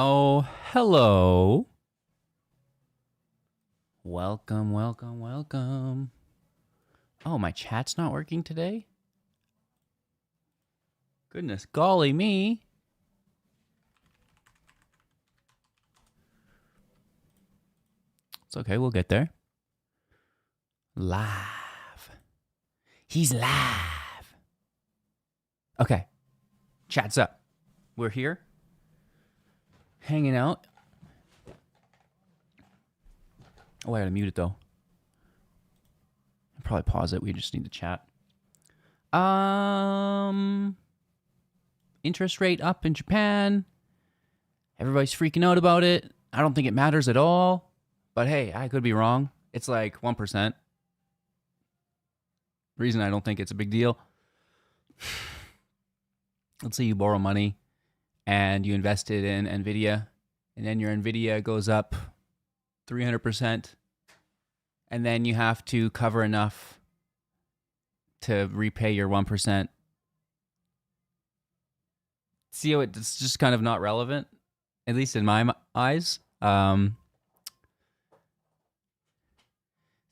Oh, hello. Welcome, welcome, welcome. Oh, my chat's not working today? Goodness golly me. It's okay, we'll get there. Live. He's live. Okay, chat's up. We're here, hanging out. Oh, I gotta mute it though. I'll probably pause it. We just need to chat. Interest rate up in Japan. Everybody's freaking out about it. I don't think it matters at all. But hey, I could be wrong. It's like 1%. Reason I don't think it's a big deal. Let's say you borrow money and you invest it in NVIDIA, and then your NVIDIA goes up 300%, and then you have to cover enough to repay your 1%. See how it's just kind of not relevant, at least in my eyes.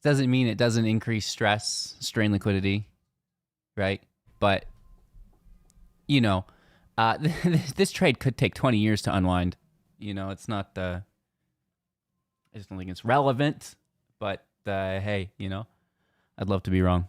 Doesn't mean it doesn't increase stress, strain liquidity, right? But, you know, this trade could take 20 years to unwind. You know, it's not I just don't think it's relevant. But, hey, you know, I'd love to be wrong.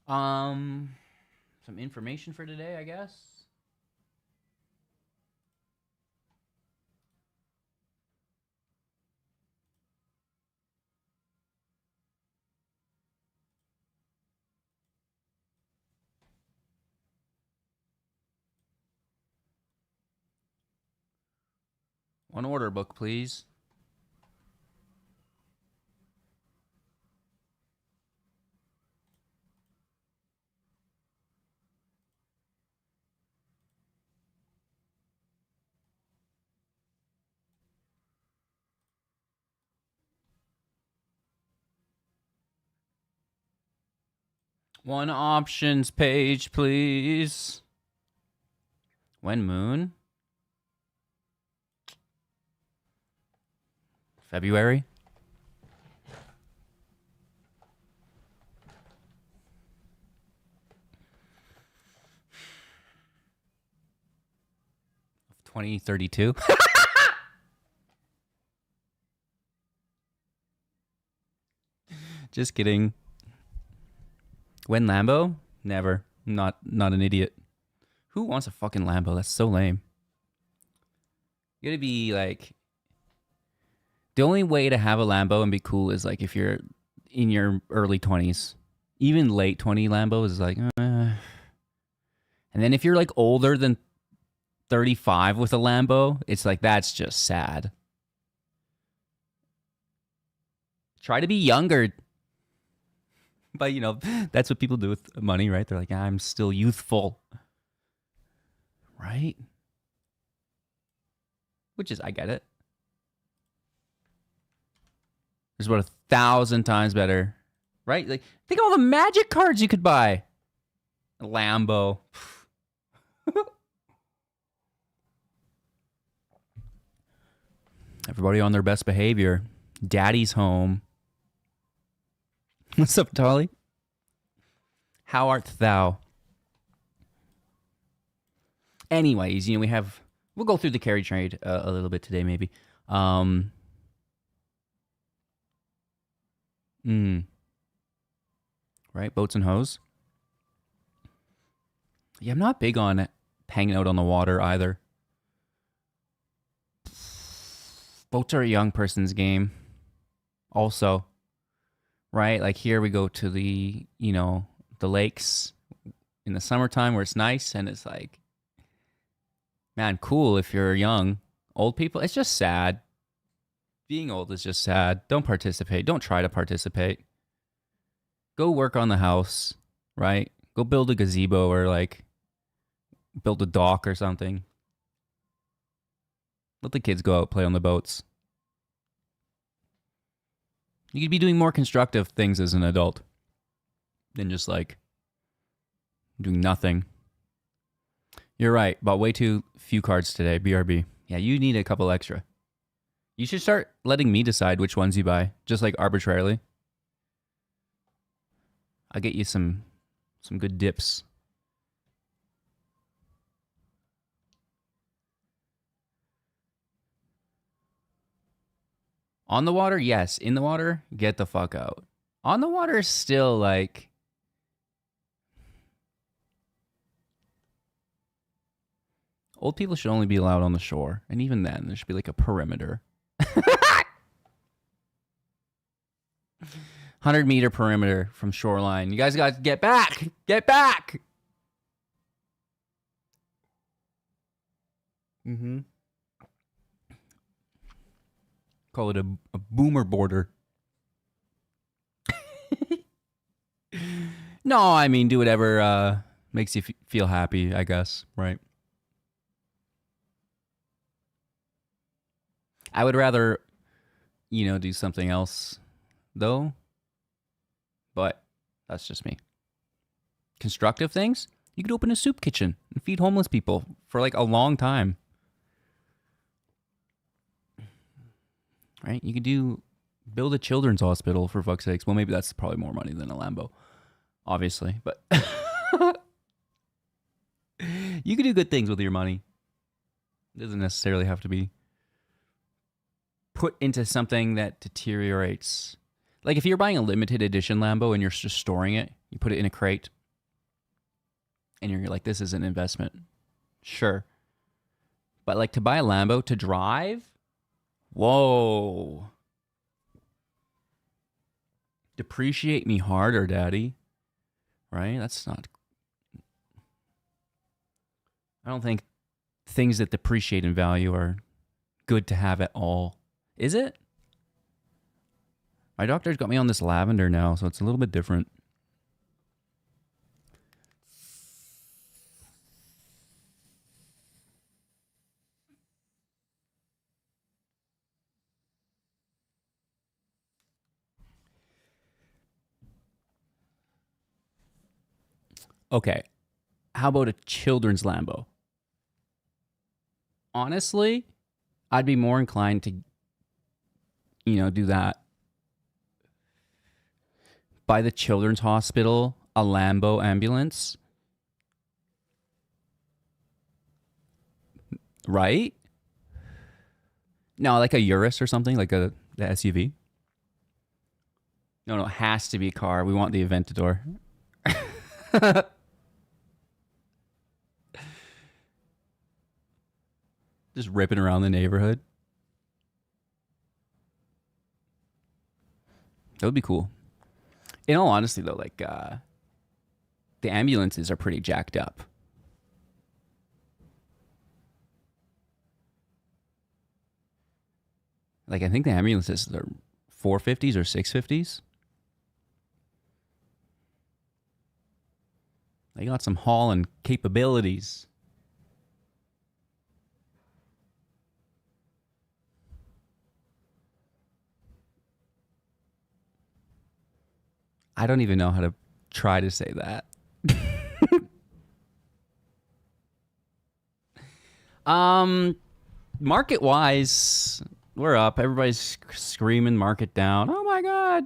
Some information for today, I guess. One order book, please. One options page, please. When moon? February? Of 2032? Just kidding. When Lambo? Never. Not an idiot. Who wants a fucking Lambo? That's so lame. You gotta be like... The only way to have a Lambo and be cool is like if you're in your early 20s. Even late 20 Lambos is like... And then if you're like older than 35 with a Lambo, it's like that's just sad. Try to be younger. But, you know, that's what people do with money, right? They're like, I'm still youthful. Right? Which is, I get it. There's about 1,000 times better. Right? Like, think of all the magic cards you could buy. A Lambo. Everybody on their best behavior. Daddy's home. What's up, Tolly? How art thou? Anyways, you know, we'll go through the carry trade a little bit today, maybe. Right, boats and hoes. Yeah, I'm not big on hanging out on the water either. Boats are a young person's game. Also, right? Like here we go to the, you know, the lakes in the summertime where it's nice and it's like, man, cool if you're young. Old people, it's just sad. Being old is just sad. Don't participate. Don't try to participate. Go work on the house, right? Go build a gazebo or like build a dock or something. Let the kids go out, play on the boats. You could be doing more constructive things as an adult than just like doing nothing. You're right. Bought way too few cards today. BRB. Yeah, you need a couple extra. You should start letting me decide which ones you buy, just like arbitrarily. I'll get you some good dips. On the water, yes. In the water, get the fuck out. On the water is still like... Old people should only be allowed on the shore. And even then, there should be like a perimeter. 100-meter perimeter from shoreline. You guys got to get back. Get back. Mm-hmm. Call it a boomer border. No, I mean, do whatever makes you feel happy, I guess, right? I would rather, do something else, though. But that's just me. Constructive things? You could open a soup kitchen and feed homeless people for like a long time. Right? You could build a children's hospital, for fuck's sakes. Well, maybe that's probably more money than a Lambo, obviously. But you could do good things with your money. It doesn't necessarily have to be put into something that deteriorates. Like if you're buying a limited edition Lambo and you're just storing it, you put it in a crate, and you're like, this is an investment. Sure. But like to buy a Lambo to drive? Whoa. Depreciate me harder, daddy. Right? That's not... I don't think things that depreciate in value are good to have at all. Is it? My doctor's got me on this lavender now, so it's a little bit different. Okay. How about a children's Lambo? Honestly, I'd be more inclined to, do that. Buy the children's hospital a Lambo ambulance. Right? No, like a Urus or something, like the SUV. No, it has to be a car. We want the Aventador. Just ripping around the neighborhood. That would be cool. In all honesty, though, like, the ambulances are pretty jacked up. Like, I think the ambulances are 450s or 650s. They got some hauling capabilities. I don't even know how to try to say that. Market wise, we're up. Everybody's screaming market down. Oh my God,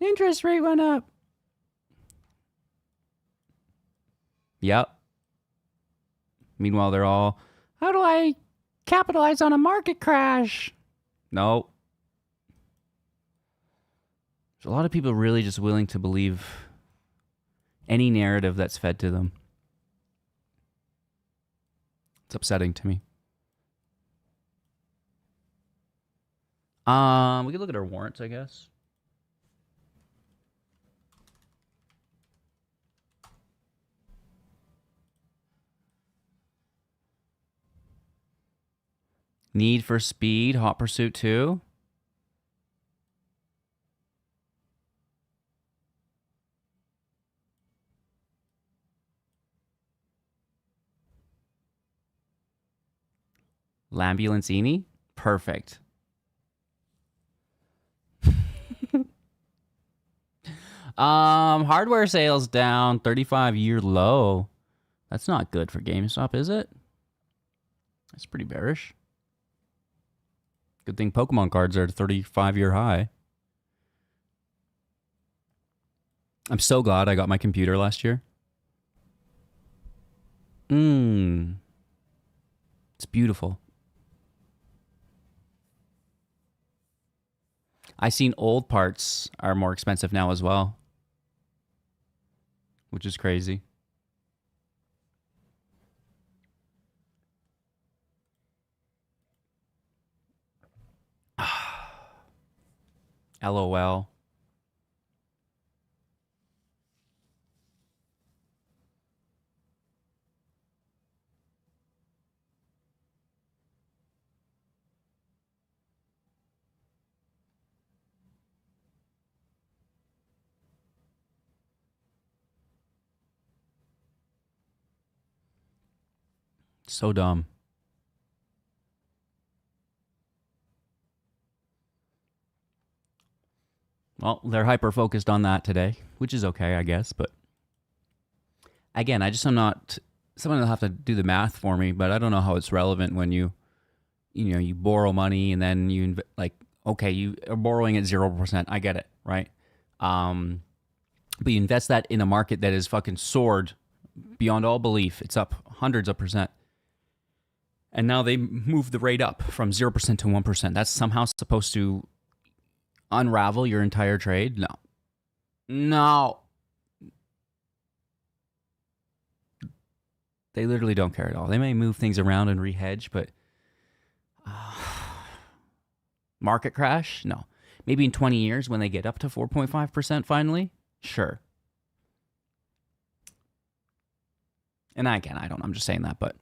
interest rate went up. Yep. Meanwhile, they're all, how do I capitalize on a market crash? No. There's a lot of people really just willing to believe any narrative that's fed to them. It's upsetting to me. We could look at our warrants, I guess. Need for Speed, Hot Pursuit 2. Lambulancini? Perfect. Hardware sales down 35-year low. That's not good for GameStop, is it? That's pretty bearish. Good thing Pokemon cards are at a 35-year high. I'm so glad I got my computer last year. It's beautiful. I seen old parts are more expensive now as well, which is crazy. LOL. So dumb. Well, they're hyper focused on that today, which is okay, I guess. But again, I'm not someone will have to do the math for me, but I don't know how it's relevant when you borrow money and then okay, you are borrowing at 0%. I get it, right? But you invest that in a market that is fucking soared beyond all belief. It's up hundreds of percent. And now they move the rate up from 0% to 1%. That's somehow supposed to unravel your entire trade? No. They literally don't care at all. They may move things around and rehedge, but market crash? No. Maybe in 20 years when they get up to 4.5% finally? Sure. And again, I'm just saying that, but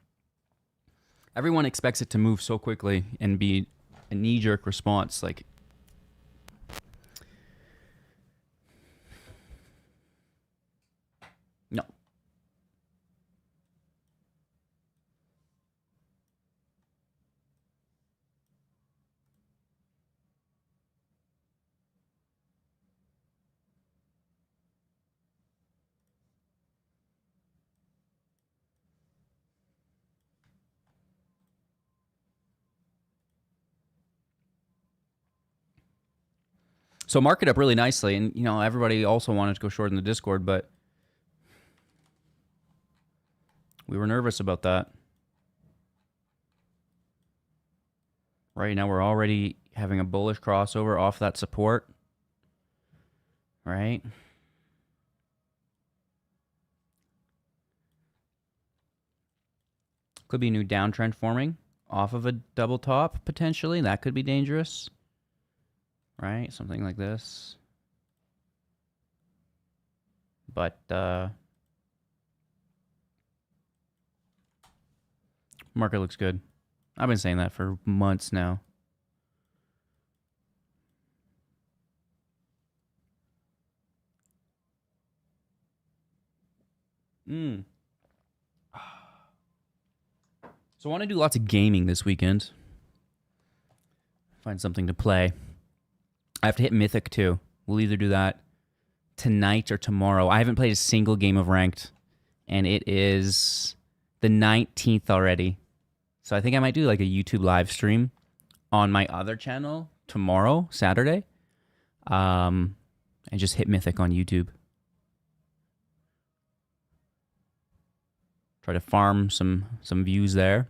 everyone expects it to move so quickly and be a knee-jerk response. Like, no. So market up really nicely, and everybody also wanted to go short in the Discord, but we were nervous about that. Right now we're already having a bullish crossover off that support. Right? Could be a new downtrend forming off of a double top, potentially. That could be dangerous. Right? Something like this. But market looks good. I've been saying that for months now. So I want to do lots of gaming this weekend. Find something to play. I have to hit Mythic too. We'll either do that tonight or tomorrow. I haven't played a single game of Ranked, and it is the 19th already. So I think I might do like a YouTube live stream on my other channel tomorrow, Saturday, and just hit Mythic on YouTube. Try to farm some views there.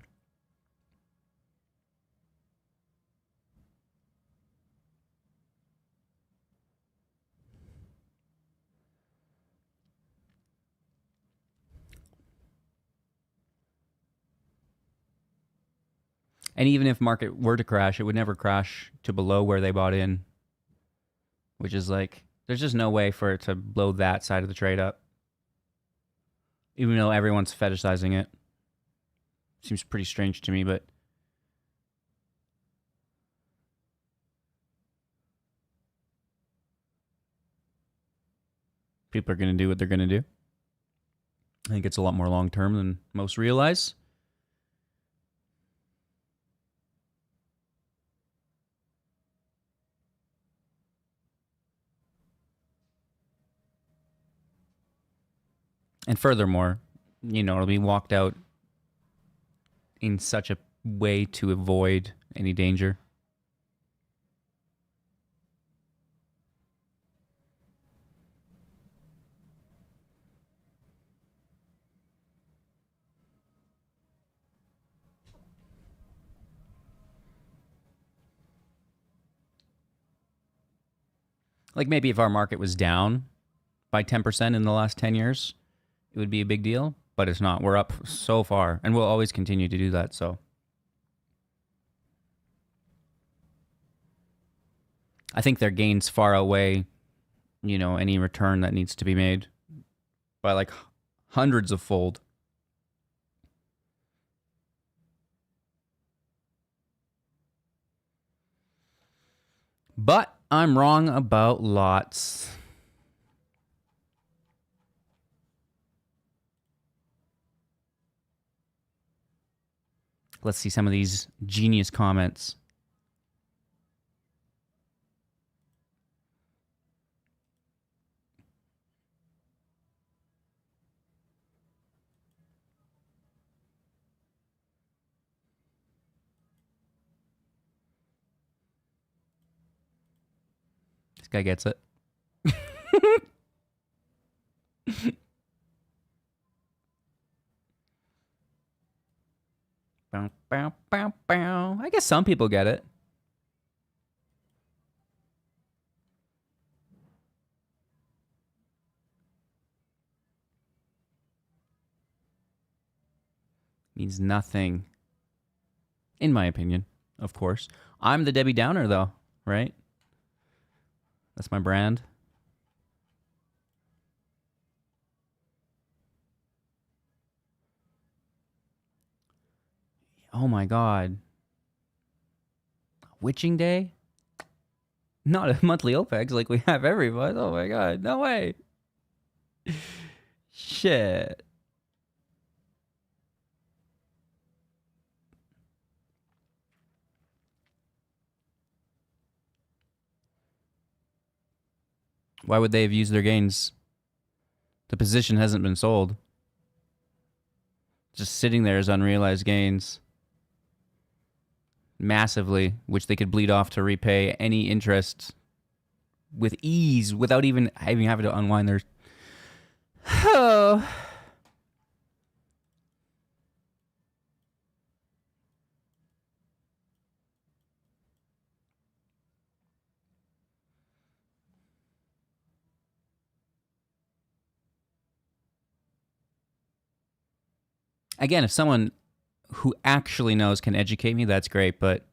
And even if market were to crash, it would never crash to below where they bought in, which is like, there's just no way for it to blow that side of the trade up. Even though everyone's fetishizing it. Seems pretty strange to me, but people are going to do what they're going to do. I think it's a lot more long-term than most realize. And furthermore, it'll be walked out in such a way to avoid any danger. Like maybe if our market was down by 10% in the last 10 years, it would be a big deal, but it's not. We're up so far, and we'll always continue to do that. So I think their gains far outweigh, any return that needs to be made by like hundreds of fold. But I'm wrong about lots. Let's see some of these genius comments. This guy gets it. Bow, bow, bow, bow. I guess some people get it. Means nothing. In my opinion, of course. I'm the Debbie Downer, though, right? That's my brand. Oh my God. Witching Day? Not a monthly OPEX like we have every month. Oh my God. No way. Shit. Why would they have used their gains? The position hasn't been sold. Just sitting there as unrealized gains. Massively, which they could bleed off to repay any interest with ease without even having to unwind their... Oh. Again, if someone who actually knows can educate me, that's great. But,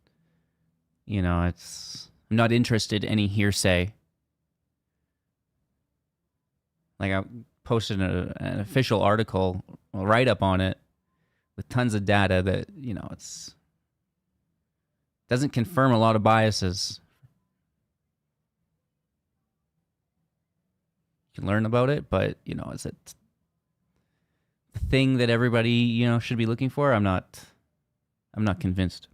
I'm not interested in any hearsay. Like I posted an official article, a write-up on it with tons of data that, it's doesn't confirm a lot of biases. You can learn about it, but, is it the thing that everybody, should be looking for? I'm not convinced.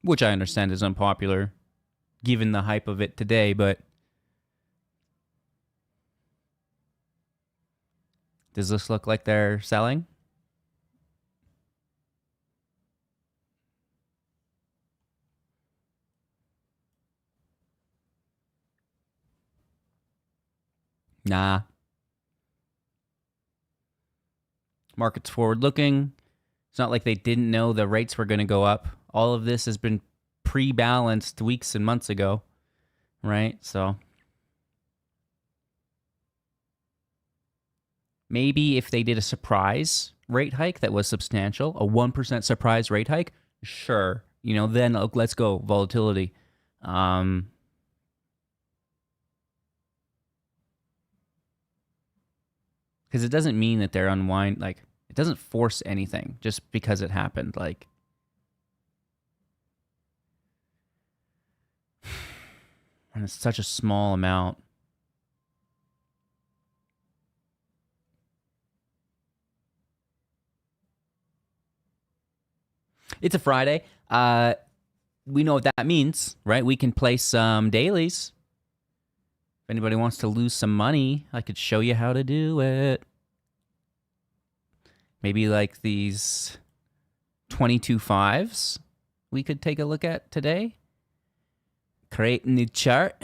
Which I understand is unpopular given the hype of it today, but does this look like they're selling? Nah. Market's forward looking. It's not like they didn't know the rates were going to go up. All of this has been pre-balanced weeks and months ago, right? So maybe if they did a surprise rate hike that was substantial, a 1% surprise rate hike, sure, then let's go volatility. Because it doesn't mean that they're unwind, like it doesn't force anything just because it happened. Like, and it's such a small amount. It's a Friday. we know what that means, right? We can play some dailies. If anybody wants to lose some money, I could show you how to do it. Maybe like these 22 fives we could take a look at today. Create a new chart.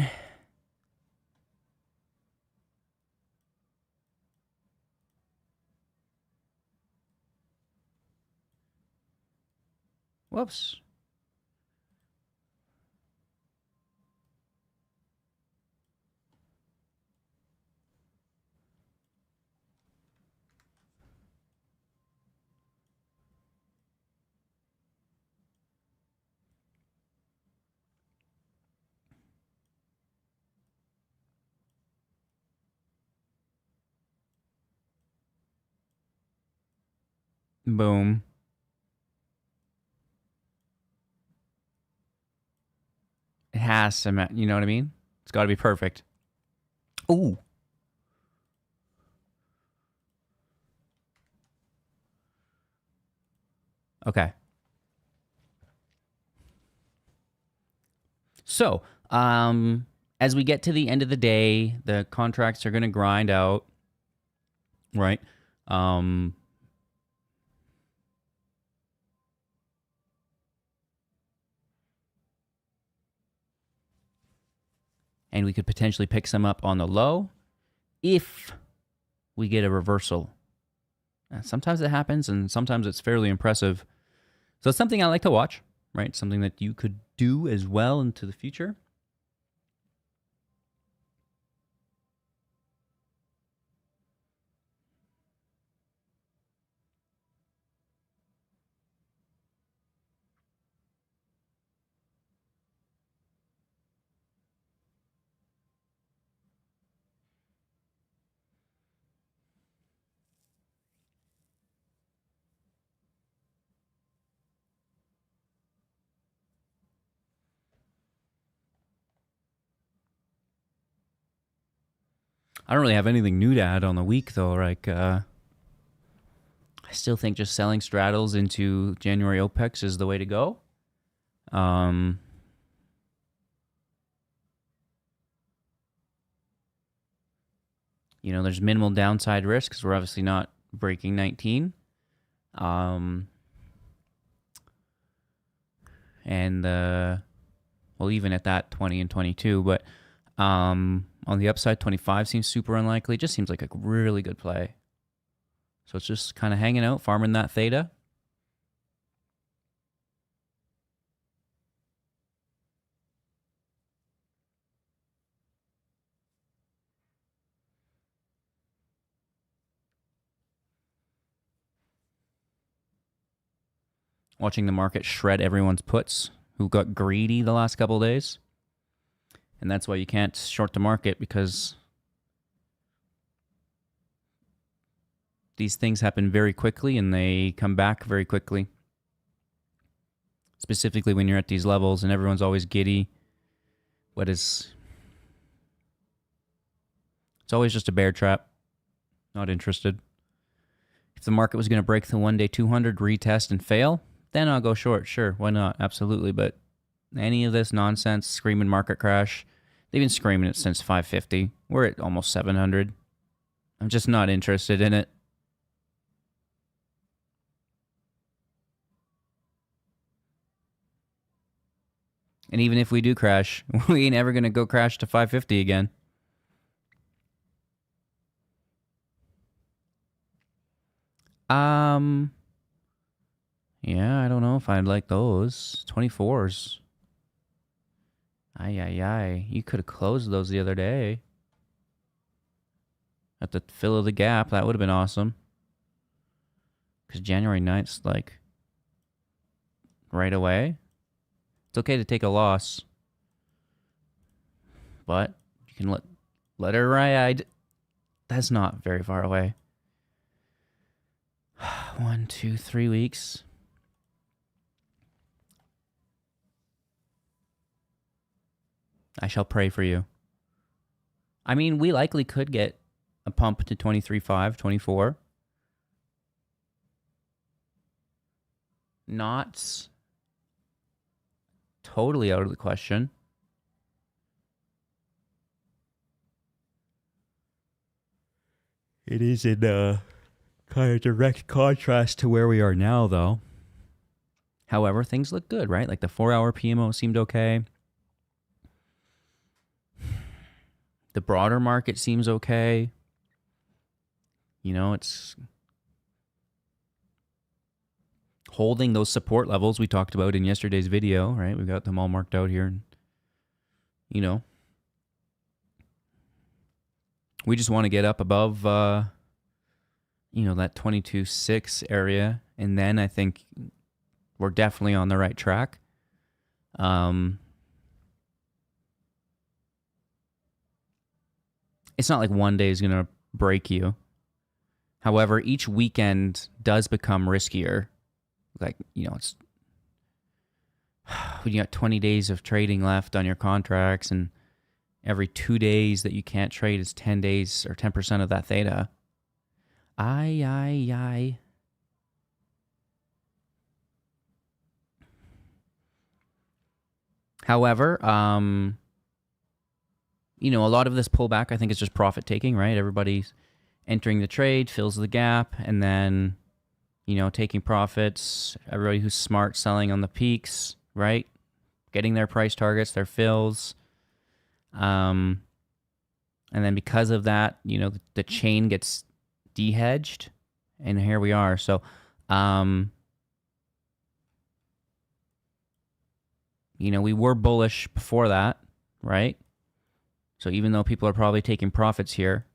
Whoops. Boom. It has to, you know what I mean? It's got to be perfect. Ooh. Okay. So, as we get to the end of the day, the contracts are going to grind out, right? And we could potentially pick some up on the low if we get a reversal. Sometimes it happens, and sometimes it's fairly impressive. So it's something I like to watch, right? Something that you could do as well into the future. I don't really have anything new to add on the week, though. Like, I still think just selling straddles into January OPEX is the way to go. There's minimal downside risk because we're obviously not breaking 19. And even at that 20 and 22, but on the upside, 25 seems super unlikely. It just seems like a really good play. So it's just kind of hanging out, farming that theta. Watching the market shred everyone's puts who got greedy the last couple of days. And that's why you can't short the market, because these things happen very quickly and they come back very quickly. Specifically when you're at these levels and everyone's always giddy. It's always just a bear trap. Not interested. If the market was going to break the 1-day 200, retest and fail, then I'll go short. Sure, why not? Absolutely. But any of this nonsense, screaming market crash, they've been screaming it since 550. We're at almost 700. I'm just not interested in it. And even if we do crash, we ain't ever going to go crash to 550 again. Yeah, I don't know if I'd like those. 24s. Ay. You could have closed those the other day. At the fill of the gap, that would have been awesome. Because January 9th's like right away. It's okay to take a loss. But you can let her ride. That's not very far away. 1, 2, 3 weeks. I shall pray for you. I mean, we likely could get a pump to 23.5, 24. Not totally out of the question. It is in kind of direct contrast to where we are now, though. However, things look good, right? Like the 4-hour PMO seemed okay. The broader market seems okay. You know, it's holding those support levels we talked about in yesterday's video, right? We've got them all marked out here. And, you know, we just want to get up above, you know, that 22.6 area. And then I think we're definitely on the right track. It's not like one day is going to break you. However, each weekend does become riskier. Like, you know, it's when you got 20 days of trading left on your contracts, and every 2 days that you can't trade is 10 days or 10% of that theta. Aye. However, you know, a lot of this pullback, I think, is just profit taking, right? Everybody's entering the trade, fills the gap, and then, you know, taking profits. Everybody who's smart selling on the peaks, right? Getting their price targets, their fills. And then because of that, you know, the chain gets de-hedged, and here we are. So, you know, we were bullish before that, right? So even though people are probably taking profits here,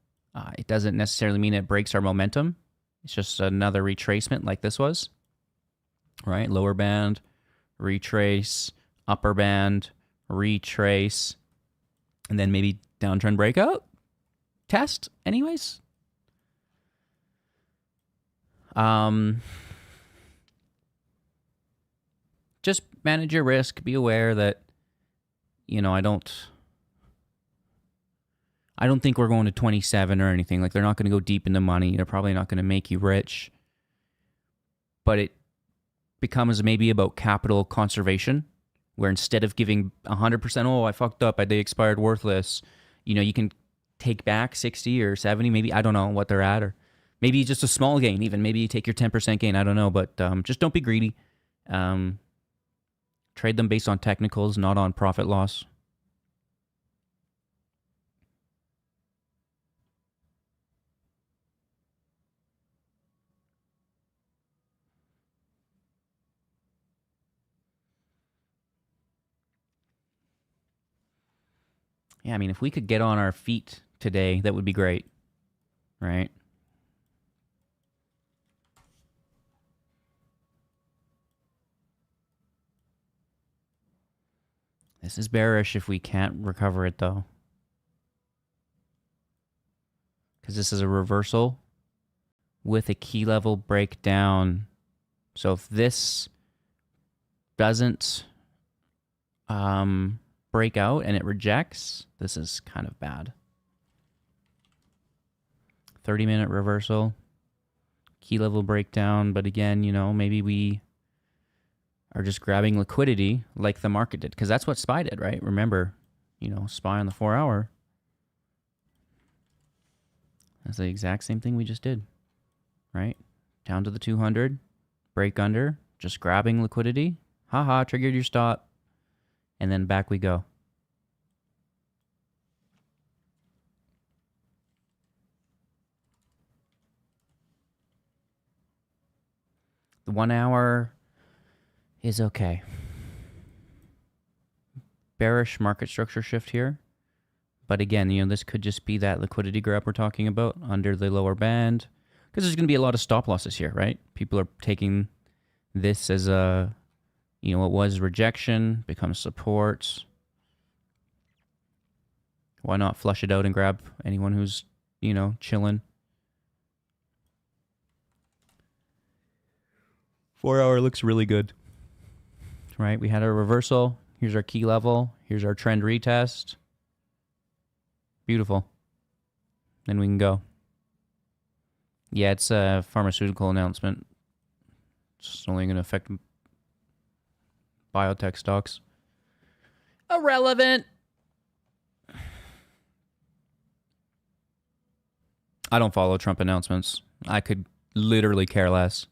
it doesn't necessarily mean it breaks our momentum. It's just another retracement like this was, right? Lower band, retrace, upper band, retrace, and then maybe downtrend breakout, test anyways. Just manage your risk. Be aware that, you know, I don't think we're going to 27 or anything. Like, they're not going to go deep in the money. They're probably not going to make you rich. But it becomes maybe about capital conservation, where instead of giving 100%, oh, I fucked up, they expired worthless, you know, you can take back 60 or 70, maybe, I don't know what they're at, or maybe just a small gain even. Maybe you take your 10% gain, I don't know, but just don't be greedy. Trade them based on technicals, not on profit loss. Yeah, I mean, if we could get on our feet today, that would be great, right? This is bearish if we can't recover it, though. Because this is a reversal with a key level breakdown. So if this doesn't break out and it rejects, this is kind of bad. 30-minute reversal, key level breakdown. But again, you know, maybe we are just grabbing liquidity like the market did, because that's what SPY did, right? Remember, you know, SPY on the 4-hour. That's the exact same thing we just did, right? Down to the 200, break under, just grabbing liquidity. Haha, triggered your stop. And then back we go. The 1 hour is okay. Bearish market structure shift here. But again, you know, this could just be that liquidity grab we're talking about under the lower band. Because there's going to be a lot of stop losses here, right? People are taking this as a, you know, it was rejection, becomes support. Why not flush it out and grab anyone who's, you know, chilling? 4-hour looks really good, right? We had a reversal. Here's our key level. Here's our trend retest. Beautiful. Then we can go. Yeah, it's a pharmaceutical announcement. It's only going to affect biotech stocks. Irrelevant. I don't follow Trump announcements. I could literally care less.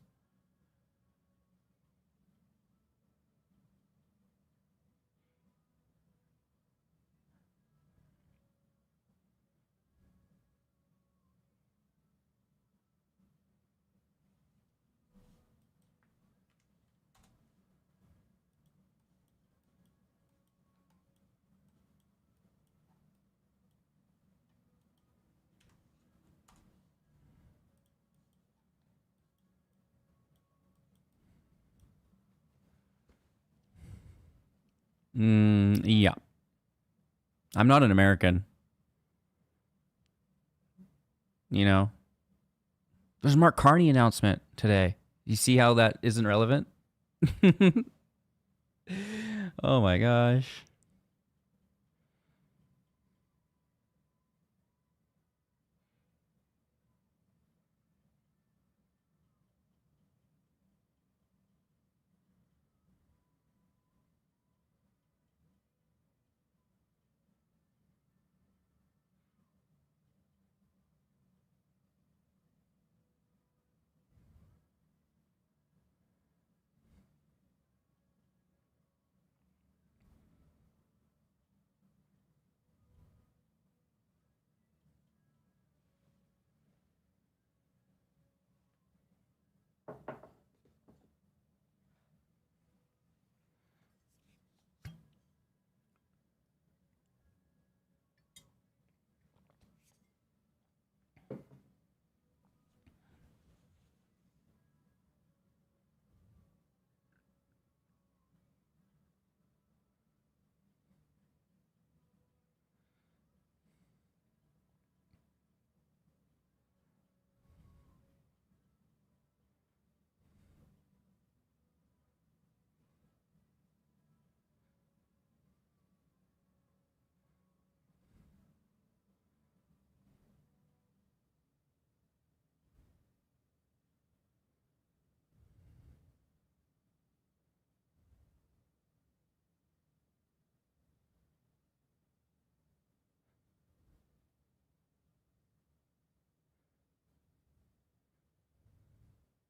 Yeah. I'm not an American. You know, there's a Mark Carney announcement today. You see how that isn't relevant? Oh my gosh.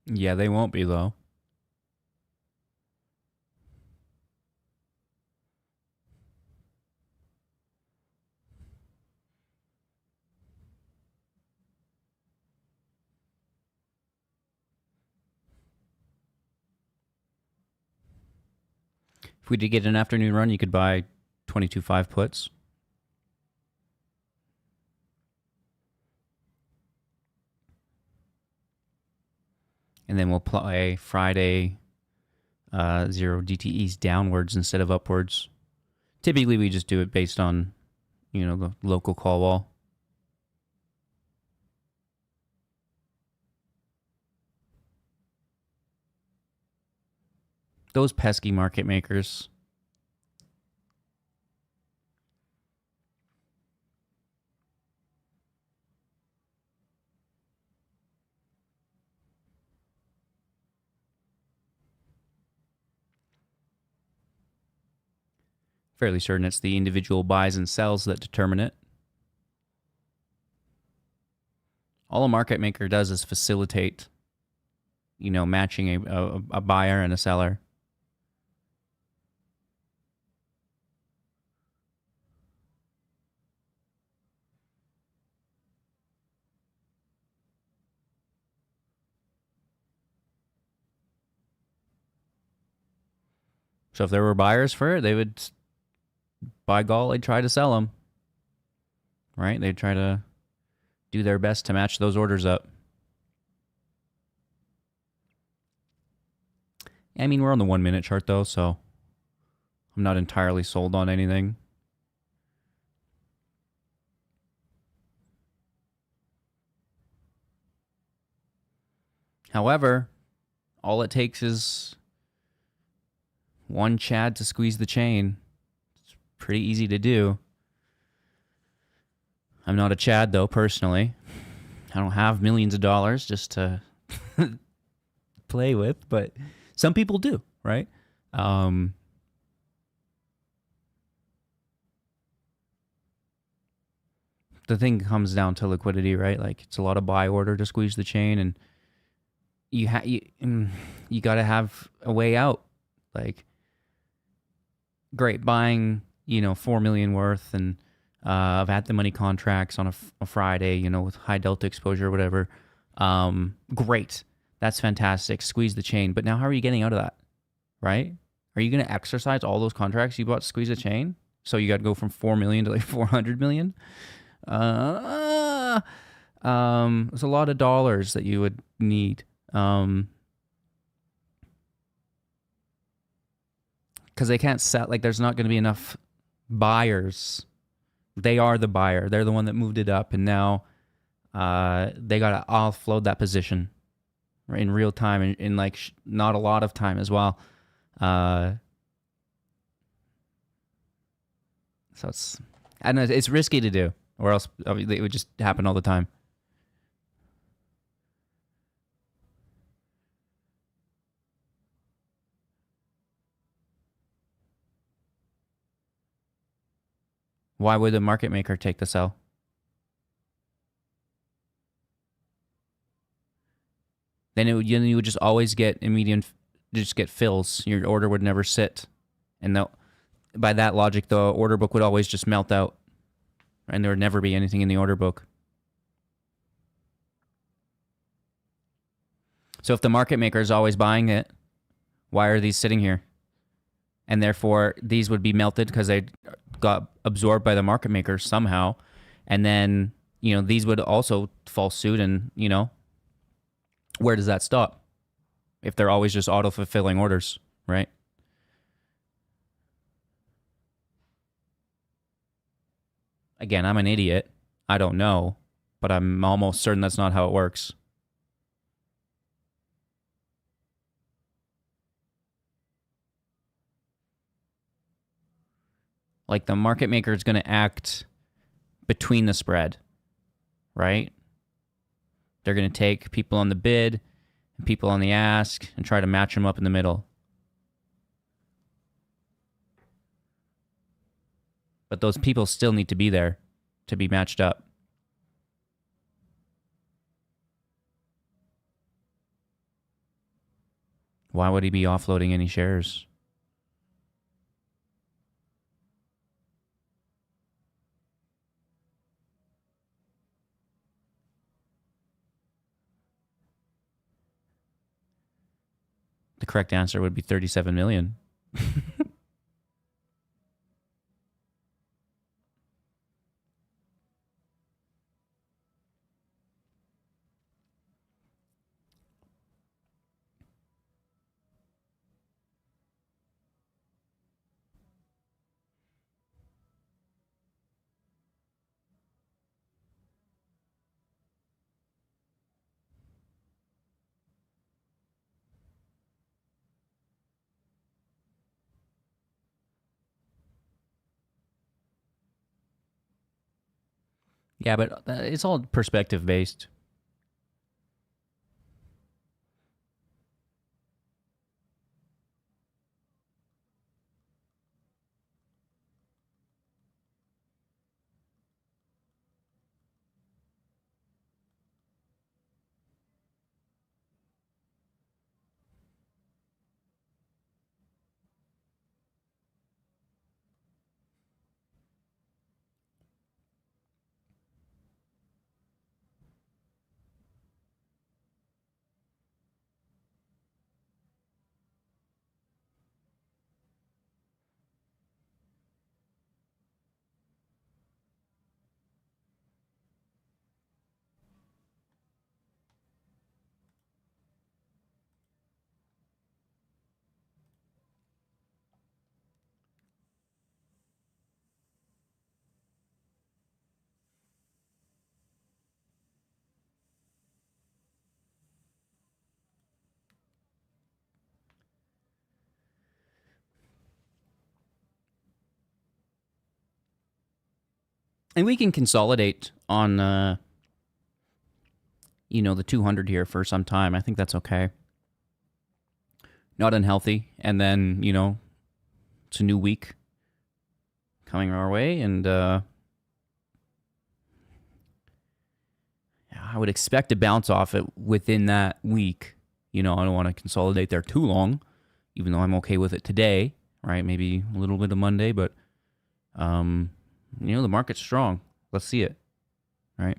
Yeah, they won't be though. If we did get an afternoon run, you could buy 22.5 puts. And then we'll play Friday 0 DTEs downwards instead of upwards. Typically, we just do it based on, the local call wall. Those pesky market makers. Fairly certain it's the individual buys and sells that determine it. All a market maker does is facilitate, matching a buyer and a seller. So if there were buyers for it, they would, by golly, try to sell them. Right? They'd try to do their best to match those orders up. I mean, we're on the 1 minute chart though, so I'm not entirely sold on anything. However, all it takes is one Chad to squeeze the chain. It's pretty easy to do. I'm not a Chad though, personally. I don't have millions of dollars just to play with, but some people do, right? the thing comes down to liquidity, right? Like it's a lot of buy order to squeeze the chain, and you got to have a way out. Like, great, buying 4 million worth and of at the money contracts on a Friday, with high delta exposure or whatever. Great, that's fantastic. Squeeze the chain, but now how are you getting out of that? Right? Are you going to exercise all those contracts you bought to squeeze the chain? So you got to go from 4 million to like 400 million. There's a lot of dollars that you would need. Because they can't sell, like there's not going to be enough buyers. They are the buyer. They're the one that moved it up, and now they got to offload that position in real time, in like not a lot of time as well. So I don't know, it's risky to do, or else it would just happen all the time. Why would the market maker take the sell? Then you would just always get just get fills. Your order would never sit, and by that logic, the order book would always just melt out, and there would never be anything in the order book. So if the market maker is always buying it, why are these sitting here? And therefore, these would be melted because they got absorbed by the market makers somehow. And then, these would also fall suit, and, where does that stop? If they're always just auto-fulfilling orders, right? Again, I'm an idiot. I don't know, but I'm almost certain that's not how it works. Like, the market maker is going to act between the spread, right? They're going to take people on the bid and people on the ask and try to match them up in the middle. But those people still need to be there to be matched up. Why would he be offloading any shares? The correct answer would be 37 million. Yeah, but it's all perspective based. And we can consolidate on, the 200 here for some time. I think that's okay. Not unhealthy. And then, it's a new week coming our way, and I would expect to bounce off it within that week. I don't want to consolidate there too long, even though I'm okay with it today, right? Maybe a little bit of Monday, but the market's strong. Let's see it, right?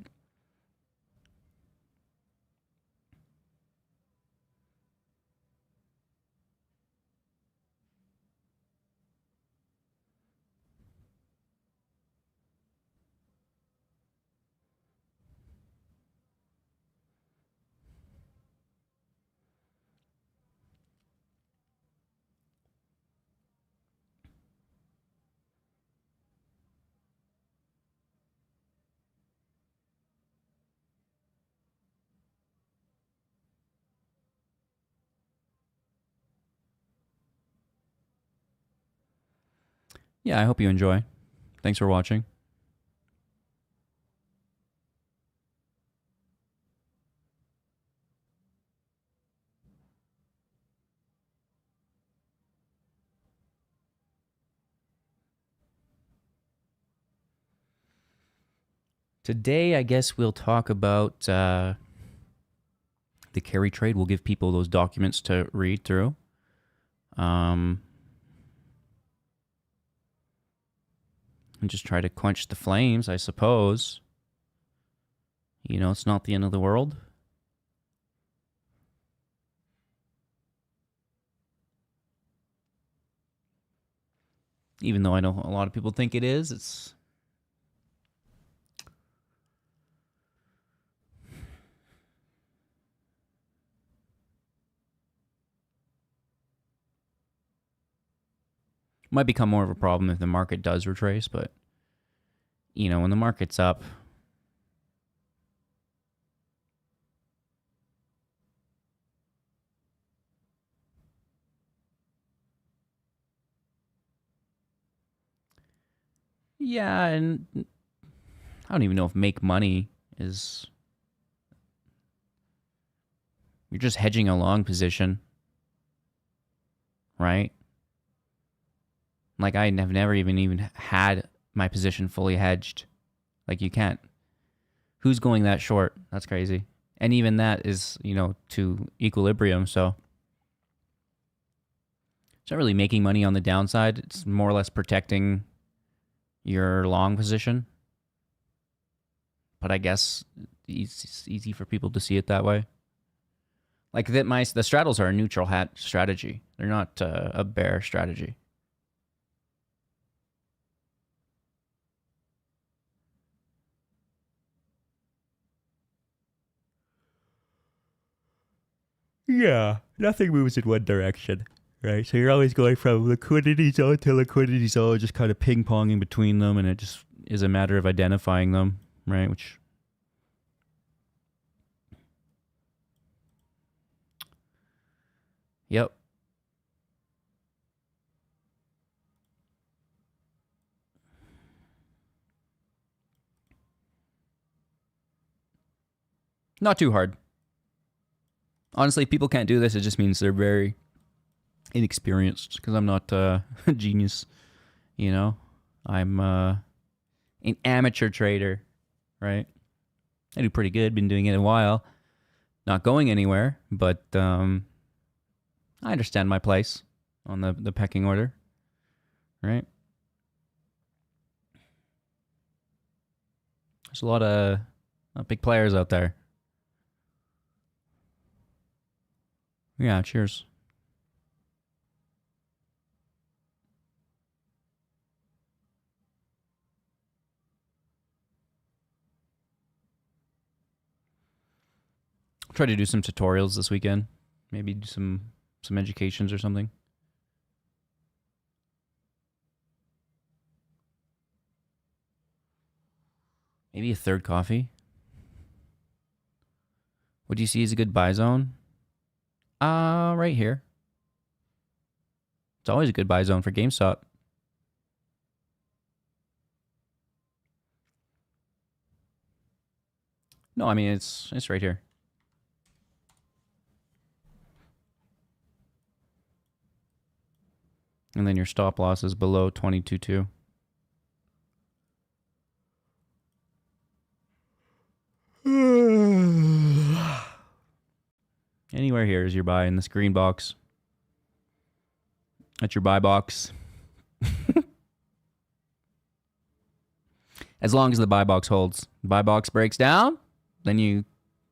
Yeah, I hope you enjoy. Thanks for watching. Today, I guess we'll talk about the carry trade. We'll give people those documents to read through. And just try to quench the flames, I suppose. It's not the end of the world. Even though I know a lot of people think it is, it's... might become more of a problem if the market does retrace, but when the market's up, yeah, and I don't even know if make money is... You're just hedging a long position, right? Like, I have never even had my position fully hedged. Like, you can't. Who's going that short? That's crazy. And even that is, to equilibrium, so it's not really making money on the downside. It's more or less protecting your long position. But I guess it's easy for people to see it that way. Like, the straddles are a neutral hat strategy. They're not a bear strategy. Yeah, nothing moves in one direction, right? So you're always going from liquidity zone to liquidity zone, just kind of ping-ponging between them, and it just is a matter of identifying them, right? Which... Yep. Not too hard. Honestly, if people can't do this, it just means they're very inexperienced, because I'm not a genius, I'm an amateur trader, right? I do pretty good, been doing it a while, not going anywhere, but I understand my place on the pecking order, right? There's a lot of big players out there. Yeah, cheers. I'll try to do some tutorials this weekend. Maybe do some educations or something. Maybe a third coffee. What do you see as a good buy zone? Right here. It's always a good buy zone for GameStop. No, I mean, it's right here. And then your stop loss is below 22.2. Anywhere here is your buy in this green box. That's your buy box. As long as the buy box holds. The buy box breaks down, then you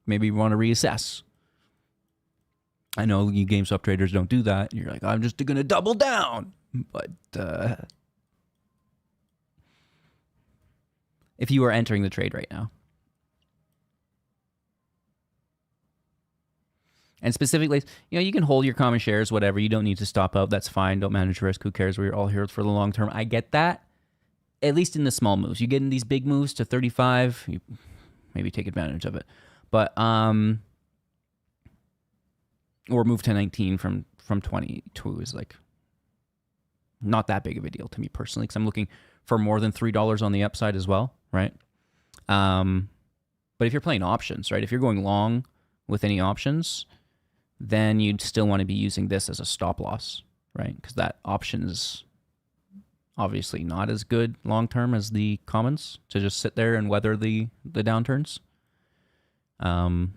maybe want to reassess. I know you GameStop traders don't do that. You're like, I'm just going to double down. But if you are entering the trade right now. And specifically, you can hold your common shares, whatever. You don't need to stop out. That's fine. Don't manage risk. Who cares? We're all here for the long term. I get that. At least in the small moves. You get in these big moves to 35, you maybe take advantage of it. But or move to 19 from 22 is like not that big of a deal to me personally, because I'm looking for more than $3 on the upside as well, right? But if you're playing options, right? If you're going long with any options, then you'd still want to be using this as a stop loss, right? Because that option is obviously not as good long term as the commons to just sit there and weather the downturns. So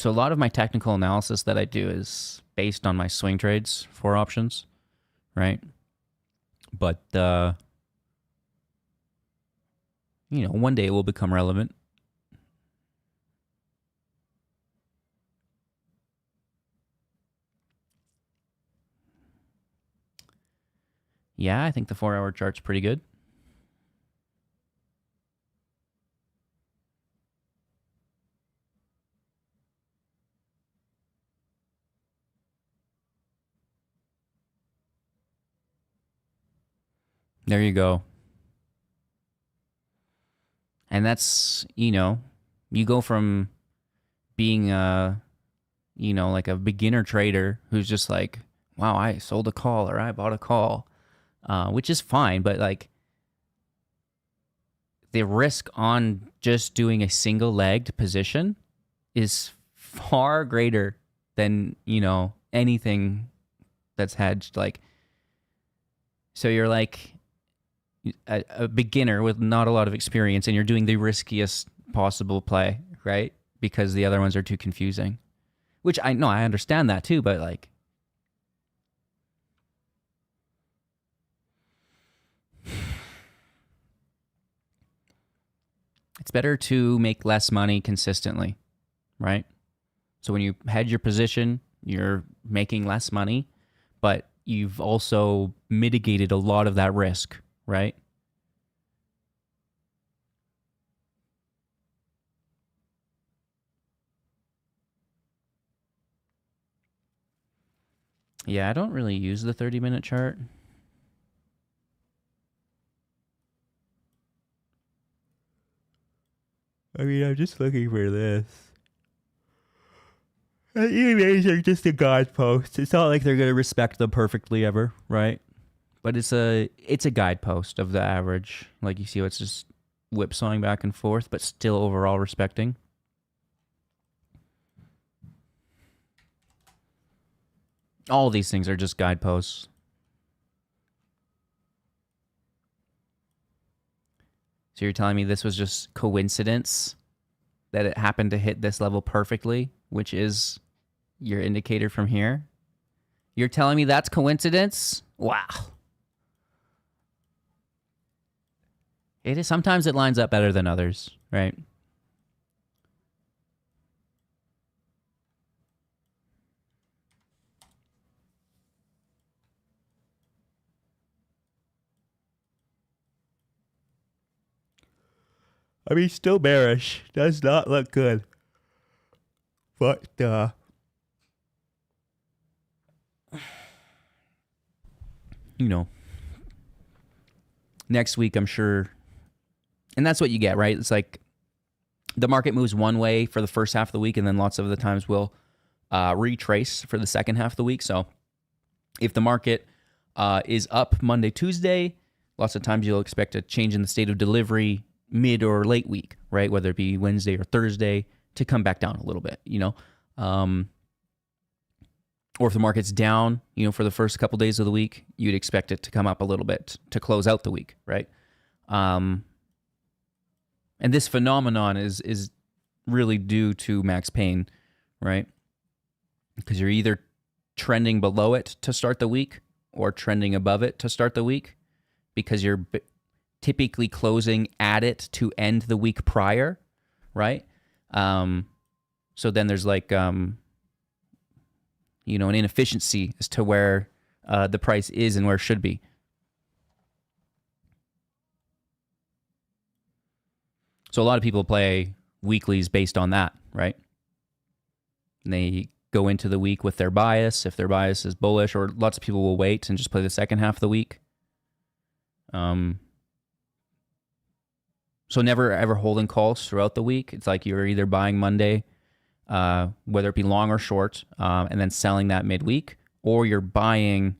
a lot of my technical analysis that I do is based on my swing trades for options, right? But one day it will become relevant. Yeah, I think the 4-hour chart's pretty good. There you go. And that's, you go from being like a beginner trader who's just like, wow, I sold a call or I bought a call. Which is fine, but like the risk on just doing a single legged position is far greater than, anything that's hedged. Like, so you're like a beginner with not a lot of experience and you're doing the riskiest possible play, right? Because the other ones are too confusing, which I know, I understand that too, but like, it's better to make less money consistently, right? So when you hedge your position, you're making less money, but you've also mitigated a lot of that risk, right? Yeah, I don't really use the 30-minute chart. I mean, I'm just looking for this. EMAs are just a guidepost. It's not like they're going to respect them perfectly ever, right? But it's a guidepost of the average. Like you see how it's just whipsawing back and forth, but still overall respecting. All of these things are just guideposts. So you're telling me this was just coincidence that it happened to hit this level perfectly, which is your indicator from here? You're telling me that's coincidence? Wow. It is. Sometimes it lines up better than others, right? I mean, still bearish. Does not look good. But, next week, I'm sure. And that's what you get, right? It's like the market moves one way for the first half of the week, and then lots of the times will retrace for the second half of the week. So if the market is up Monday, Tuesday, lots of times you'll expect a change in the state of delivery mid or late week, right? Whether it be Wednesday or Thursday, to come back down a little bit, or if the market's down, for the first couple days of the week, you'd expect it to come up a little bit to close out the week, right? And this phenomenon is really due to max pain, right? Because you're either trending below it to start the week or trending above it to start the week, because you're typically closing at it to end the week prior, right? So then there's like, an inefficiency as to where the price is and where it should be. So a lot of people play weeklies based on that, right? And they go into the week with their bias. If their bias is bullish, or lots of people will wait and just play the second half of the week. So never ever holding calls throughout the week. It's like you're either buying Monday, whether it be long or short, and then selling that midweek, or you're buying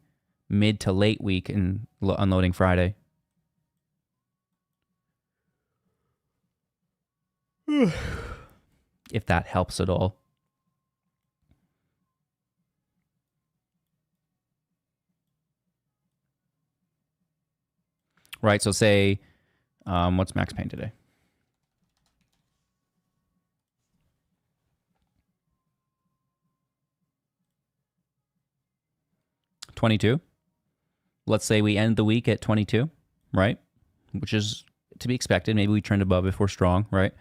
mid to late week and unloading Friday. If that helps at all. Right, so say, what's max pain today? $22. Let's say we end the week at 22, right? Which is to be expected. Maybe we trend above if we're strong, right?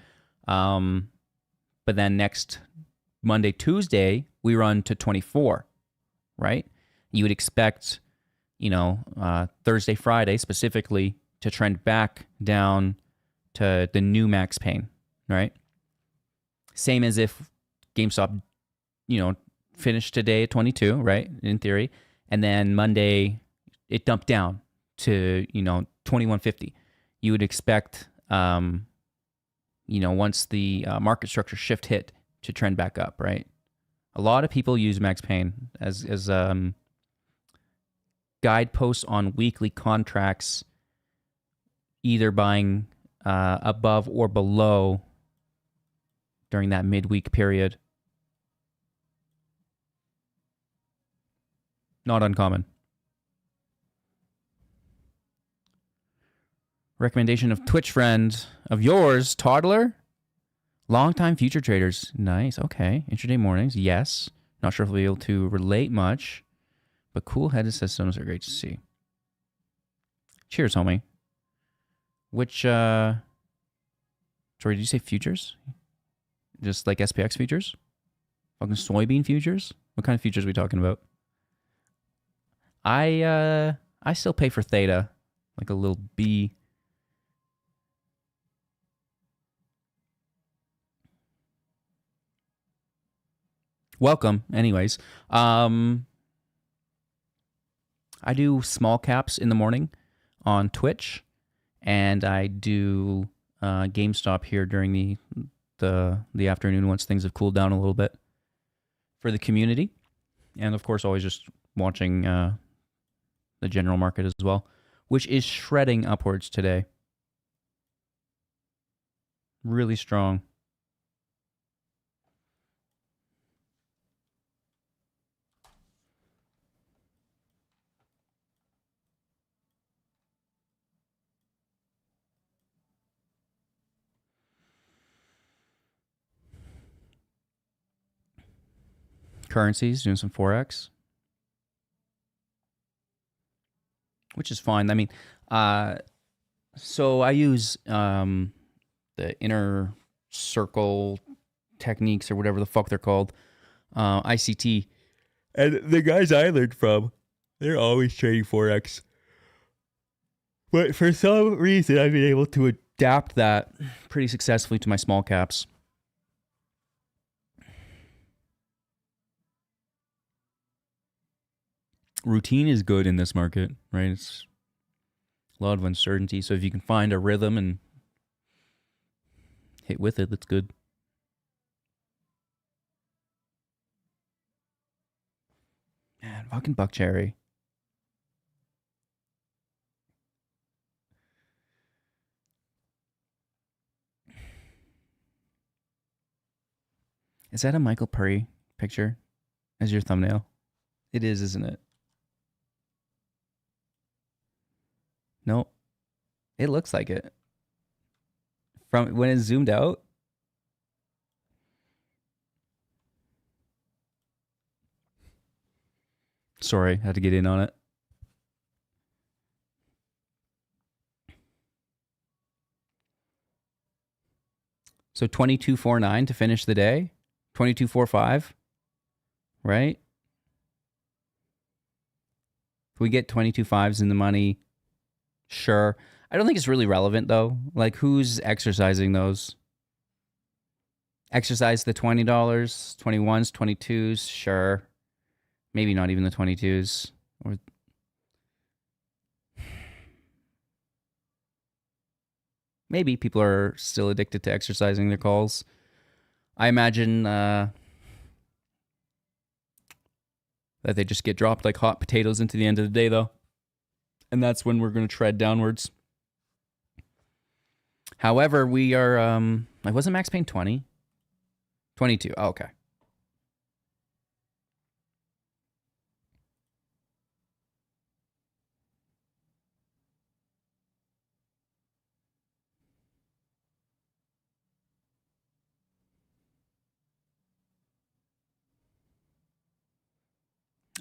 But then next Monday, Tuesday, we run to 24, right? You would expect, Thursday, Friday specifically to trend back down to the new max pain, right? Same as if GameStop, finished today at 22, right? In theory. And then Monday, it dumped down to, 2150. You would expect, once the market structure shift hit, to trend back up, right? A lot of people use max pain as guideposts on weekly contracts, either buying above or below during that midweek period. Not uncommon. Recommendation of Twitch friend of yours, Toddler. Longtime future traders. Nice. Okay. Intraday mornings. Yes. Not sure if we'll be able to relate much, but cool headed systems are great to see. Cheers, homie. Which, sorry, did you say futures? Just like SPX futures? Fucking soybean futures? What kind of futures are we talking about? I still pay for theta, like a little B. Welcome, anyways. I do small caps in the morning on Twitch, and I do GameStop here during the afternoon once things have cooled down a little bit for the community, and of course always just watching the general market as well, which is shredding upwards today. Really strong. Currencies, doing some Forex, which is fine. I mean, so I use the inner circle techniques, or whatever the fuck they're called, ICT. And the guys I learned from, they're always trading Forex. But for some reason, I've been able to adapt that pretty successfully to my small caps. Routine is good in this market, right? It's a lot of uncertainty. So if you can find a rhythm and hit with it, that's good. Man, fucking buck cherry. Is that a Michael Purry picture as your thumbnail? It is, isn't it? No, it looks like it. From when it's zoomed out, Sorry, had to get in on it. So 22.49 to finish the day. 22.45, right? If we get 22.5s in the money, sure. I don't think it's really relevant though. Like, who's exercising those? Exercise the $20, 21s, 22s, sure. Maybe not even the 22s. Or maybe people are still addicted to exercising their calls. I imagine that they just get dropped like hot potatoes into the end of the day, though. And that's when we're going to tread downwards. However, we are... like, wasn't Max Payne 20? 22. Oh, okay.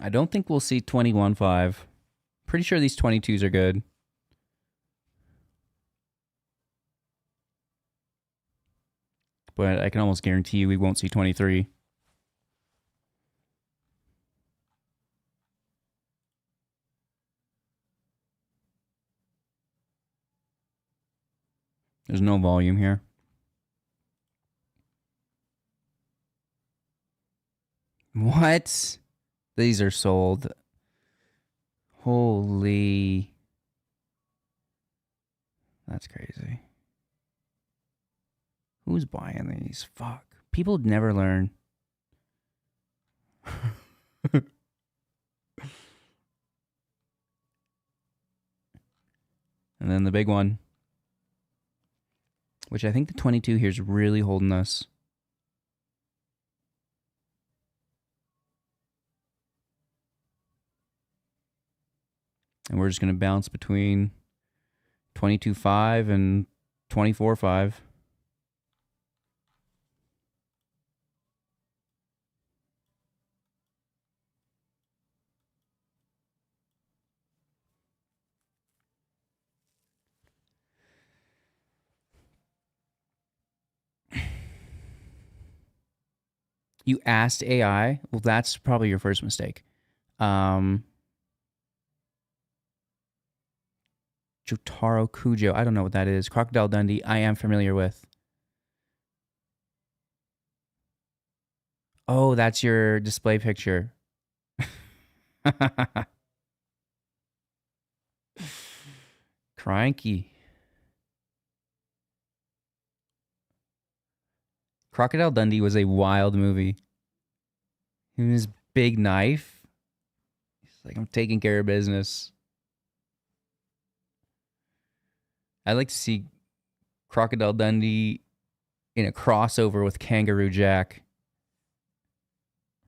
I don't think we'll see 21.5. Pretty sure these 22s are good. But I can almost guarantee you we won't see 23. There's no volume here. What? These are sold. Holy. That's crazy. Who's buying these? Fuck. People never learn. And then the big one, which I think the 22 here is really holding us. And we're just going to bounce between 22.5 and 24.5. You asked AI? Well, that's probably your first mistake. Jotaro Kujo. I don't know what that is. Crocodile Dundee, I am familiar with. Oh, that's your display picture. Cranky. Crocodile Dundee was a wild movie. His big knife. He's like, I'm taking care of business. I'd like to see Crocodile Dundee in a crossover with Kangaroo Jack.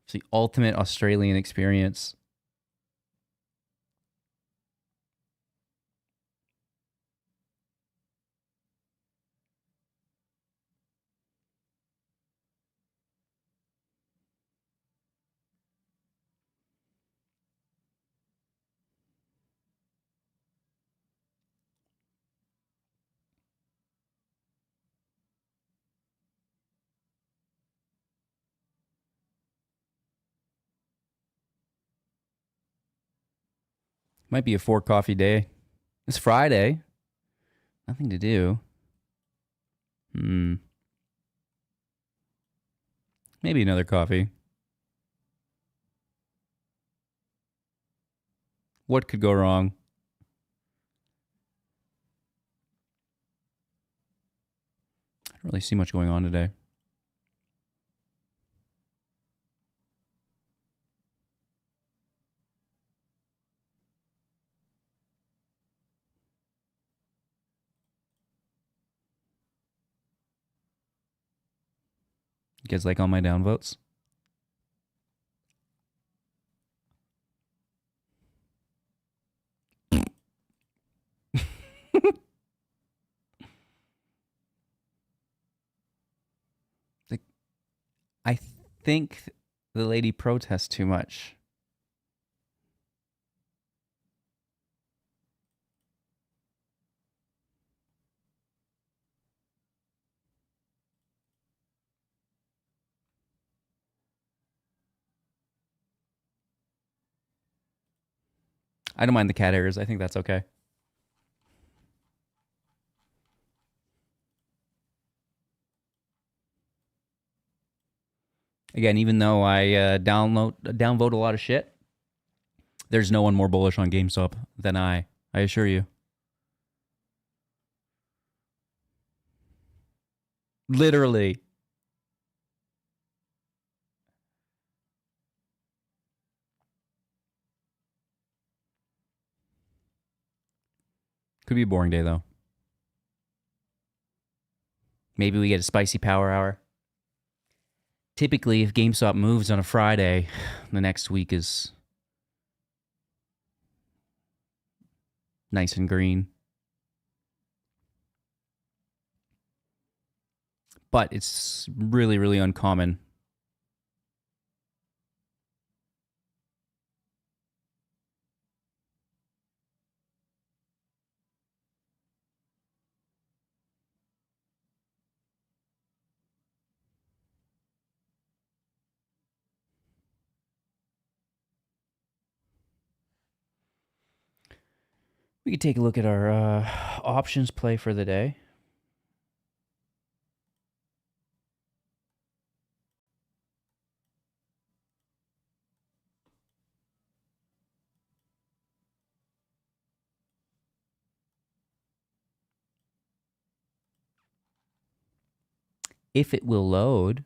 It's the ultimate Australian experience. Might be a 4 coffee day. It's Friday. Nothing to do. Maybe another coffee. What could go wrong? I don't really see much going on today. You guys like all my downvotes? I think the lady protests too much. I don't mind the cat hairs. I think that's okay. Again, even though I downvote a lot of shit, there's no one more bullish on GameStop than I assure you. Literally. Could be a boring day, though. Maybe we get a spicy power hour. Typically, if GameStop moves on a Friday, the next week is nice and green. But it's really, really uncommon. We could take a look at our options play for the day. If it will load.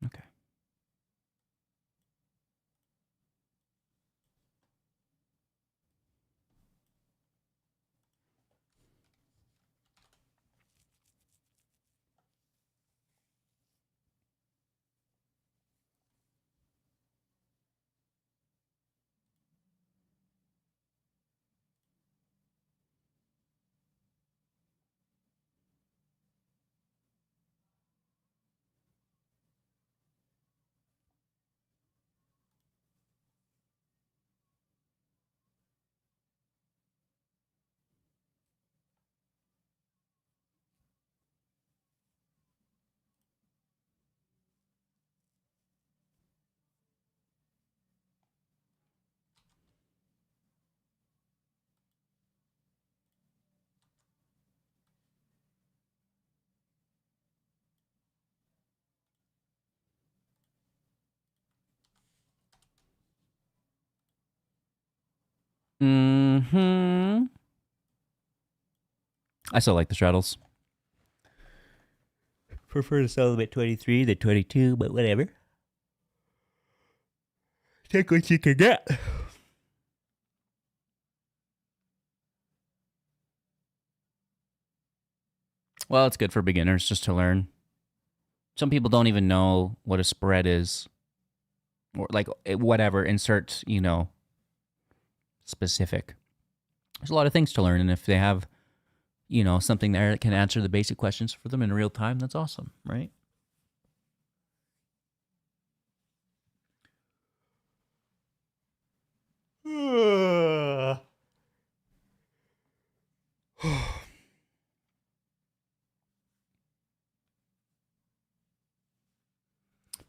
Okay. I still like the straddles. Prefer to sell them at 23 than 22, but whatever. Take what you can get. Well, it's good for beginners just to learn. Some people don't even know what a spread is. Or like whatever, insert, specific. There's a lot of things to learn, and if they have, something there that can answer the basic questions for them in real time, that's awesome, right?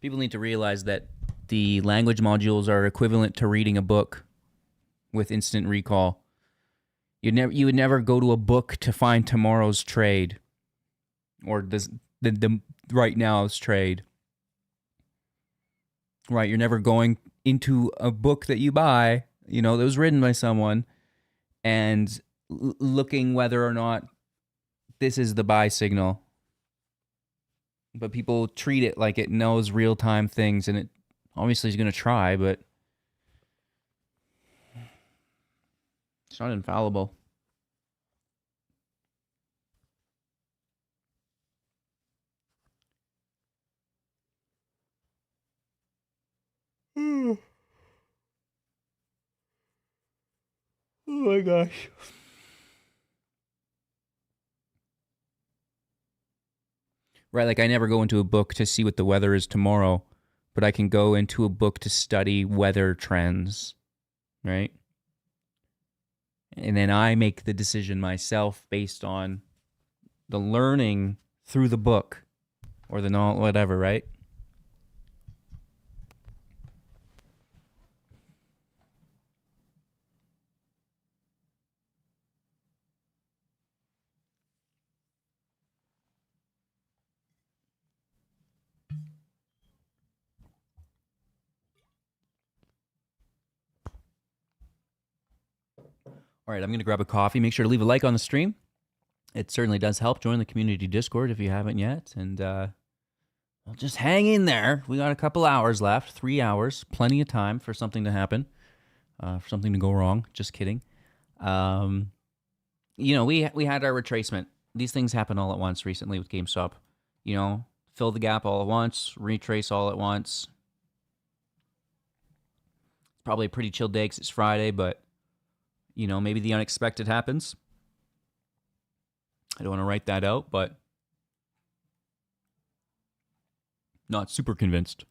People need to realize that the language modules are equivalent to reading a book with instant recall. You would never go to a book to find tomorrow's trade or the right now's trade. Right, you're never going into a book that you buy, that was written by someone, and looking whether or not this is the buy signal. But people treat it like it knows real-time things, and it obviously is going to try, but it's not infallible. Oh my gosh. Right, like I never go into a book to see what the weather is tomorrow, but I can go into a book to study weather trends, right? And then I make the decision myself based on the learning through the book or the whatever, right? All right, I'm going to grab a coffee. Make sure to leave a like on the stream. It certainly does help. Join the community Discord if you haven't yet. And well, just hang in there. We got a couple hours left, 3 hours, plenty of time for something to happen, for something to go wrong. Just kidding. We had our retracement. These things happen all at once recently with GameStop. Fill the gap all at once, retrace all at once. It's probably a pretty chill day because it's Friday, but maybe the unexpected happens. I don't want to write that out, but not super convinced.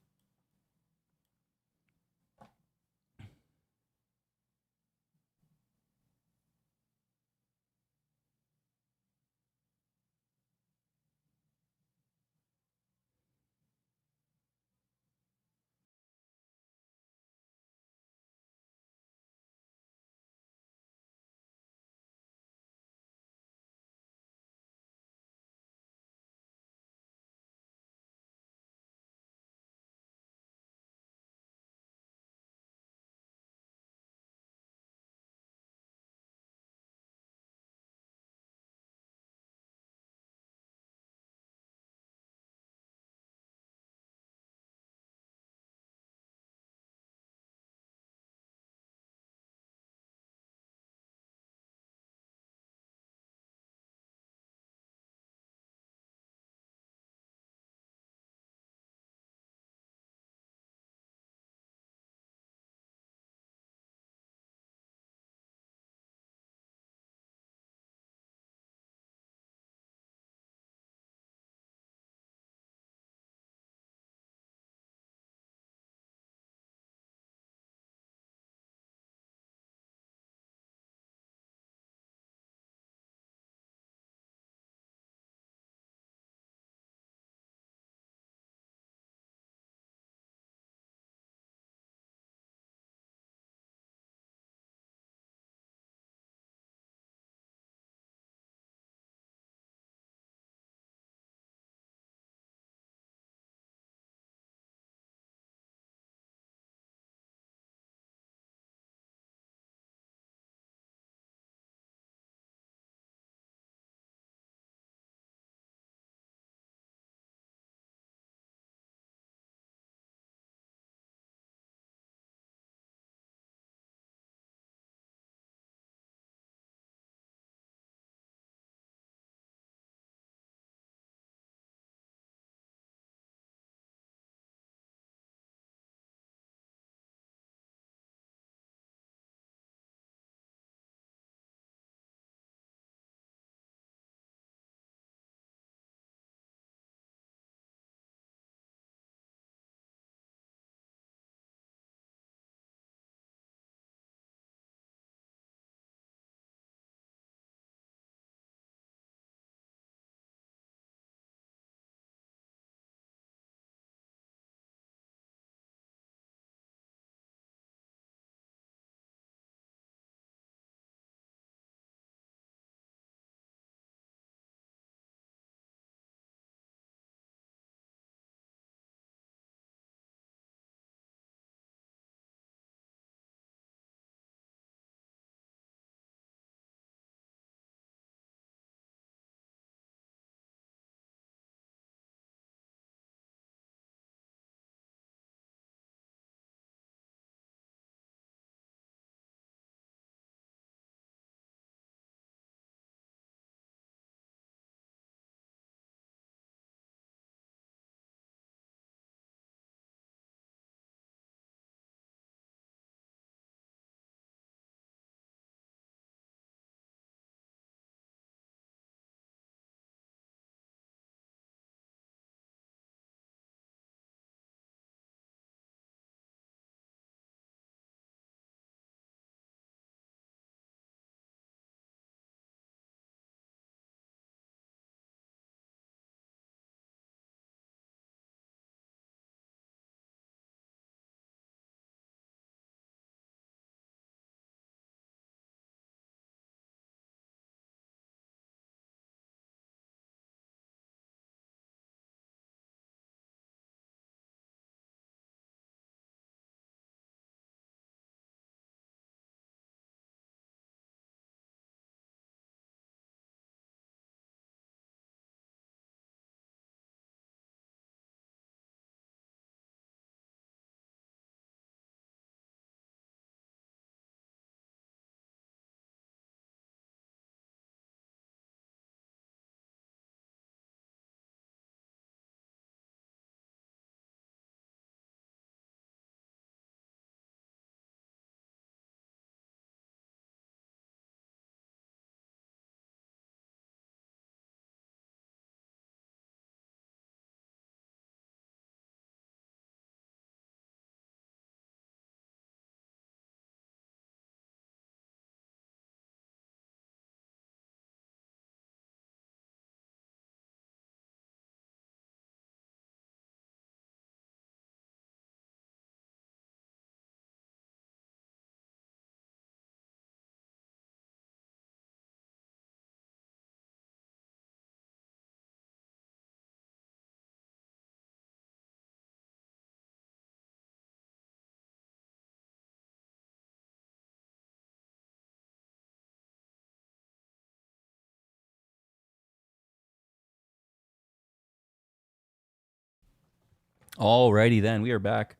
Alrighty then, we are back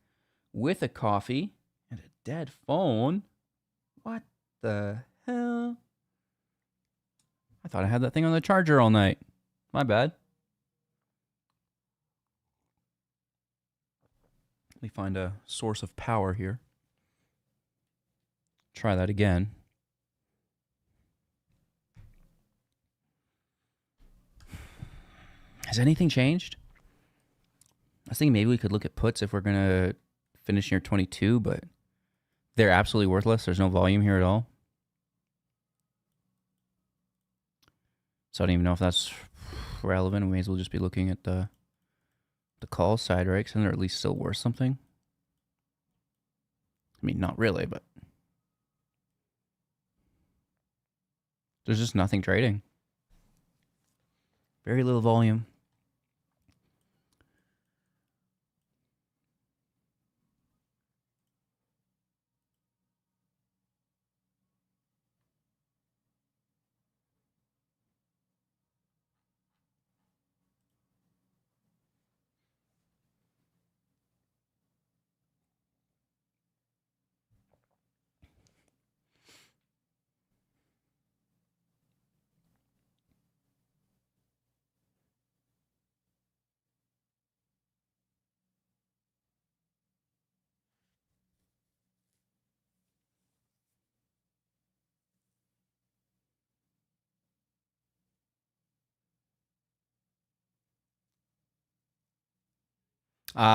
with a coffee and a dead phone. What the hell? I thought I had that thing on the charger all night. My bad. Let me find a source of power here. Try that again. Has anything changed? I was thinking maybe we could look at puts if we're going to finish near 22, but they're absolutely worthless. There's no volume here at all. So I don't even know if that's relevant. We may as well just be looking at the call side, right? Because they're at least still worth something. I mean, not really, but there's just nothing trading. Very little volume.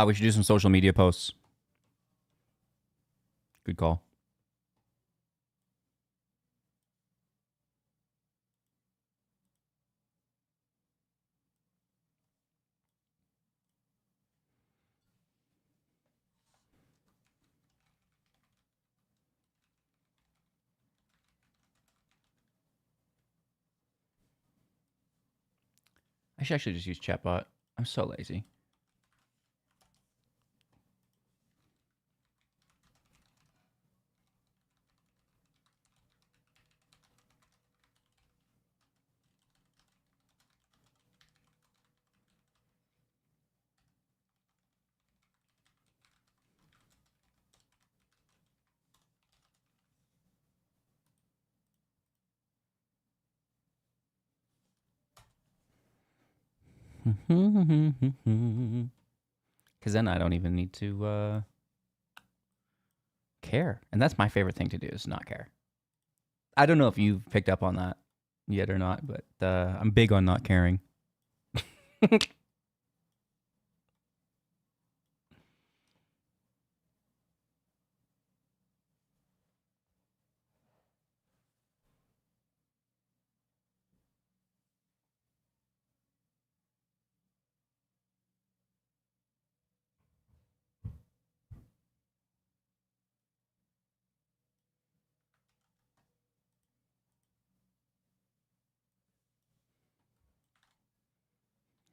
We should do some social media posts. Good call. I should actually just use chatbot. I'm so lazy. Because then I don't even need to care. And that's my favorite thing to do is not care. I don't know if you've picked up on that yet or not, but I'm big on not caring.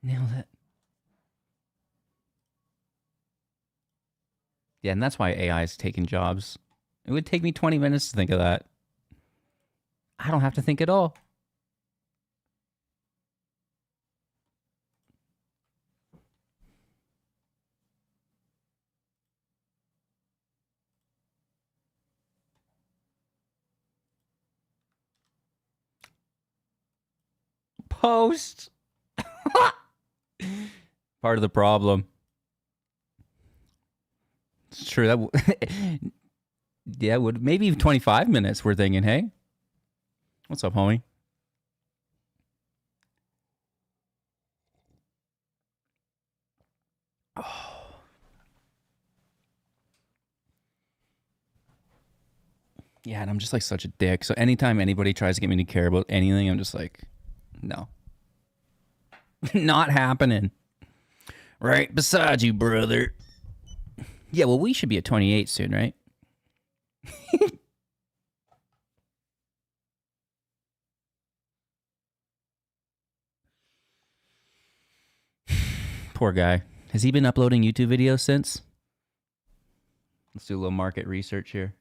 Nailed it. Yeah, and that's why AI is taking jobs. It would take me 20 minutes to think of that. I don't have to think at all. Post. Part of the problem. It's true. That yeah, would maybe 25 minutes we're thinking, hey? What's up, homie? Oh. Yeah, and I'm just like such a dick. So anytime anybody tries to get me to care about anything, I'm just like, no. Not happening. Right beside you, brother. Yeah, well, we should be at 28 soon, right? Poor guy. Has he been uploading YouTube videos since? Let's do a little market research here.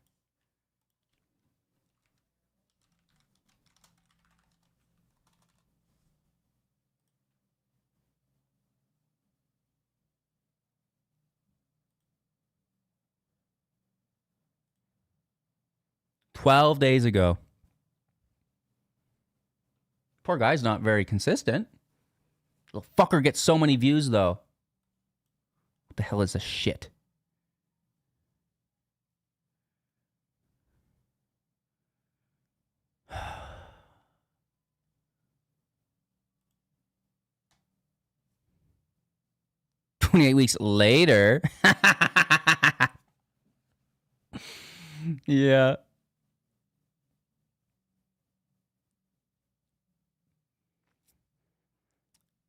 12 days ago. Poor guy's not very consistent. The fucker gets so many views, though. What the hell is this shit? "28 weeks later." Yeah.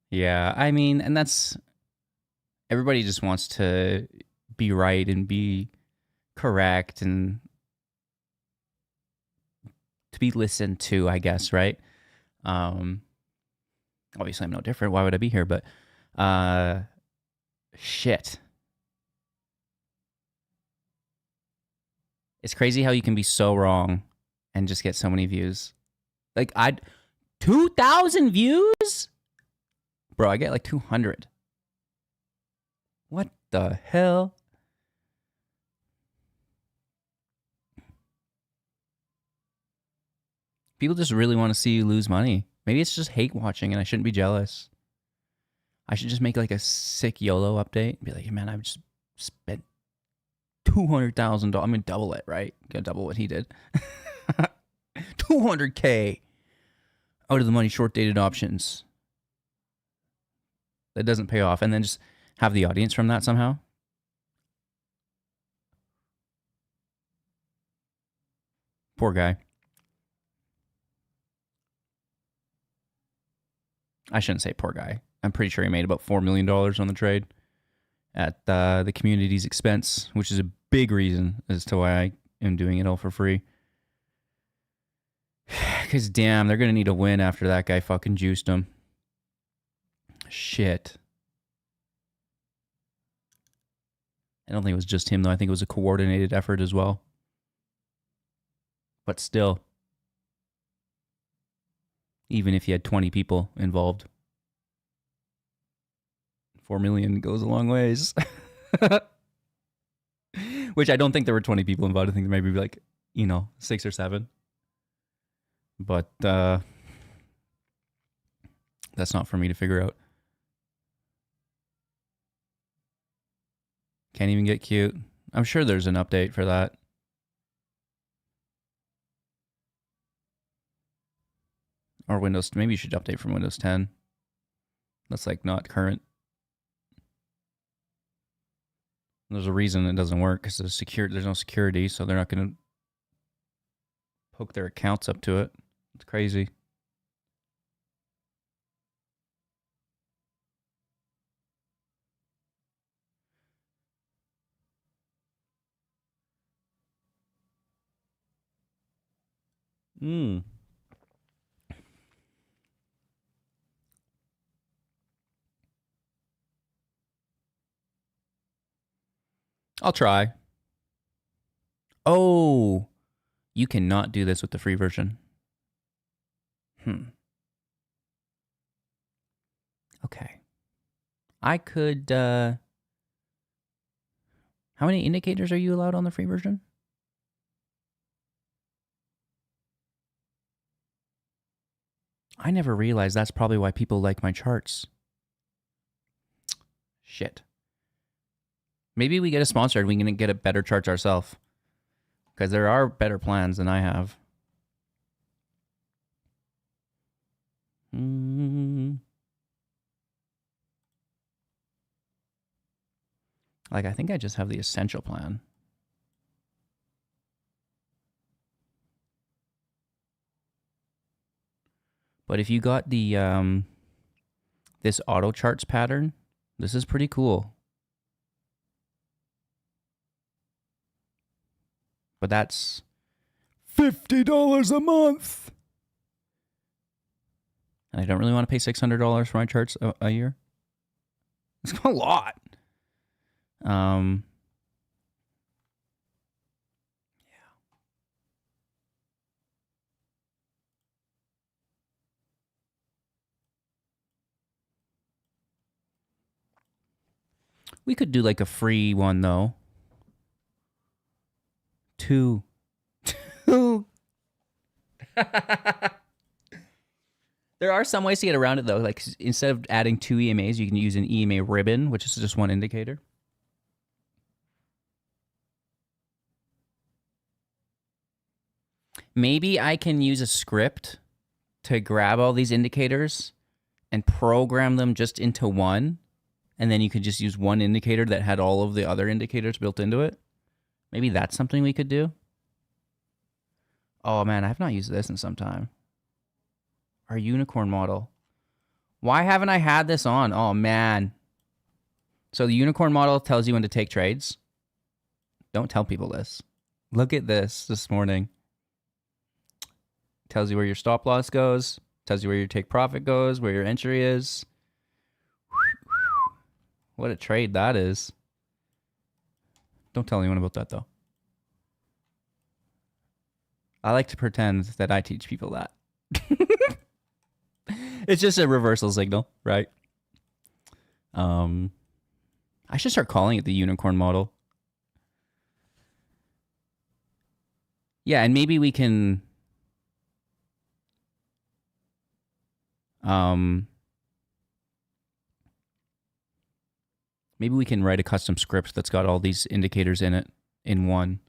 Yeah, I mean, and that's... everybody just wants to be right and be correct and to be listened to, I guess, right? Obviously, I'm no different. Why would I be here? But shit. It's crazy how you can be so wrong and just get so many views. Like, 2,000 views? Bro, I get like 200. What the hell? People just really want to see you lose money. Maybe it's just hate watching and I shouldn't be jealous. I should just make like a sick YOLO update. Be like, hey, man, I've just spent $200,000. I'm going to double it, right? Gonna double what he did. $200K out of the money short dated options. That doesn't pay off. And then just have the audience from that somehow. Poor guy. I shouldn't say poor guy. I'm pretty sure he made about $4 million on the trade at the community's expense, which is a big reason as to why I am doing it all for free. Because damn, they're going to need a win after that guy fucking juiced him. Shit. I don't think it was just him, though. I think it was a coordinated effort as well. But still, even if you had 20 people involved, 4 million goes a long ways. Which I don't think there were 20 people involved. I think there maybe like, 6 or 7. But that's not for me to figure out. Can't even get cute. I'm sure there's an update for that. Or Windows, maybe you should update from Windows 10. That's like not current. There's a reason it doesn't work because there's no security, so they're not going to poke their accounts up to it. It's crazy. I'll try. Oh, you cannot do this with the free version. Okay. I could, how many indicators are you allowed on the free version? I never realized that's probably why people like my charts. Shit. Maybe we get a sponsor and we can get a better charts ourselves. Because there are better plans than I have. Like, I think I just have the essential plan. But if you got the this auto charts pattern, this is pretty cool. But that's $50 a month. And I don't really want to pay $600 for my charts a year. It's a lot. Yeah. We could do like a free one though. $2 There are some ways to get around it though. Like instead of adding 2 EMAs, you can use an EMA ribbon, which is just one indicator. Maybe I can use a script to grab all these indicators and program them just into one, and then you could just use one indicator that had all of the other indicators built into it. Maybe that's something we could do. Oh man, I have not used this in some time. Our unicorn model. Why haven't I had this on? Oh man. So the unicorn model tells you when to take trades. Don't tell people this. Look at this morning. Tells you where your stop loss goes. Tells you where your take profit goes, where your entry is. What a trade that is. Don't tell anyone about that though. I like to pretend that I teach people that. It's just a reversal signal, right? I should start calling it the unicorn model. Yeah, and maybe we can maybe we can write a custom script that's got all these indicators in it in one.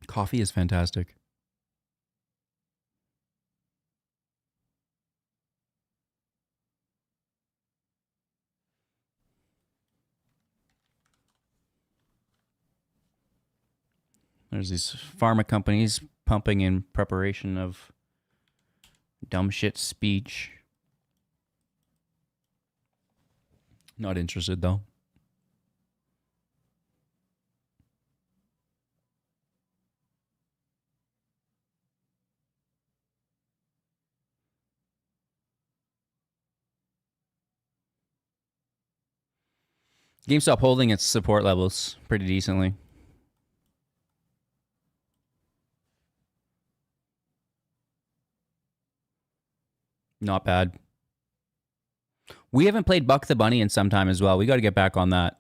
Coffee is fantastic. There's these pharma companies pumping in preparation of dumb shit speech. Not interested though. GameStop holding its support levels pretty decently. Not bad. We haven't played Buck the Bunny in some time as well. We got to get back on that.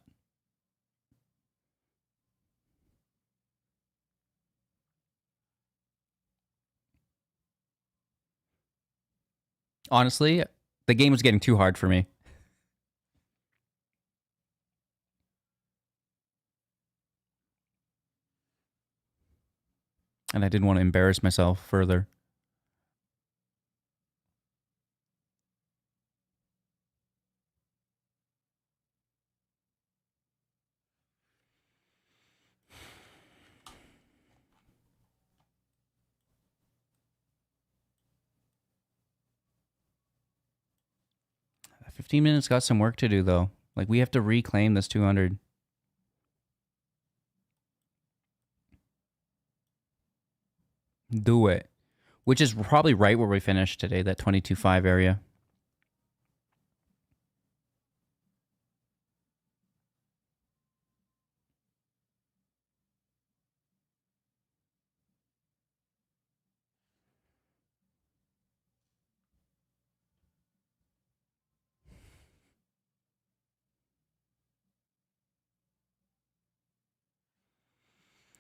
Honestly, the game was getting too hard for me. And I didn't want to embarrass myself further. That 15 minutes got some work to do, though. Like, we have to reclaim this 200. Do it. Which is probably right where we finished today, that 22.5 area.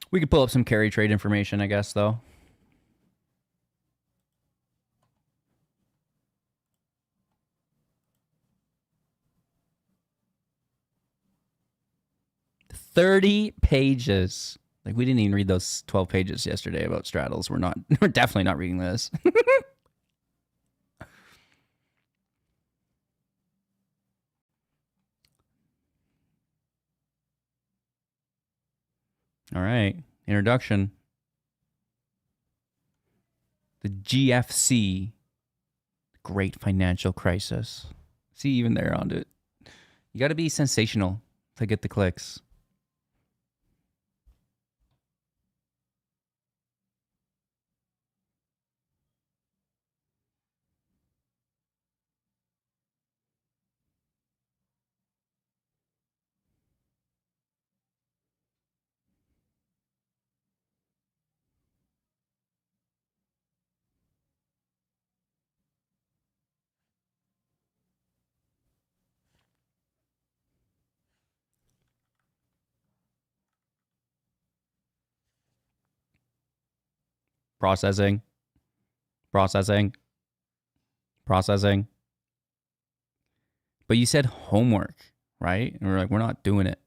We could pull up some carry trade information, I guess, though. $30 pages. Like, we didn't even read those 12 pages yesterday about straddles. We're definitely not reading this. All right. Introduction. The GFC. Great Financial Crisis. See, even there on it. You got to be sensational to get the clicks. Processing. Processing. Processing. But you said homework, right? And we're like, we're not doing it.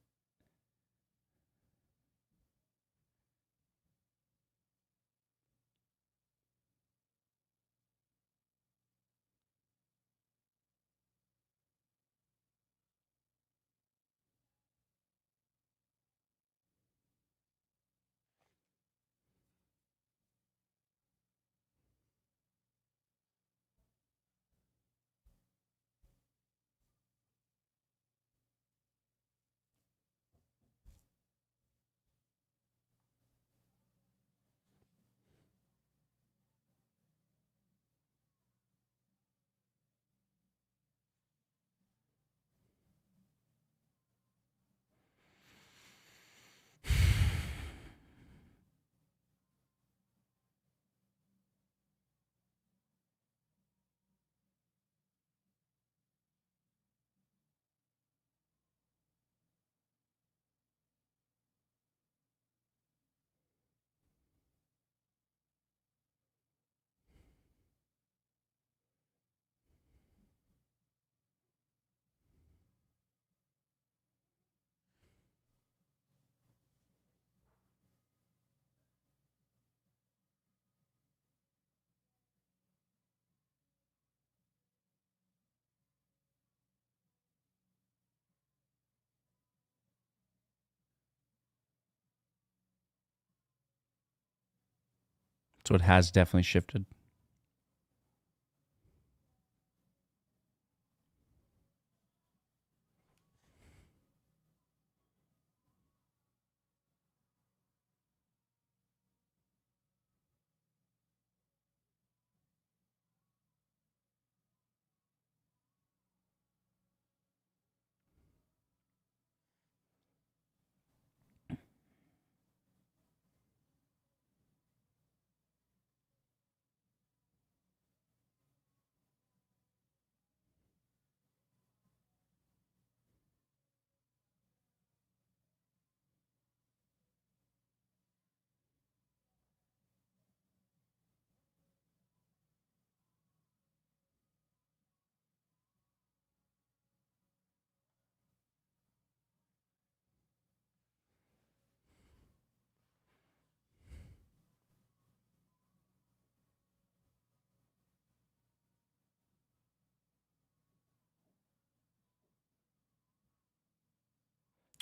So it has definitely shifted.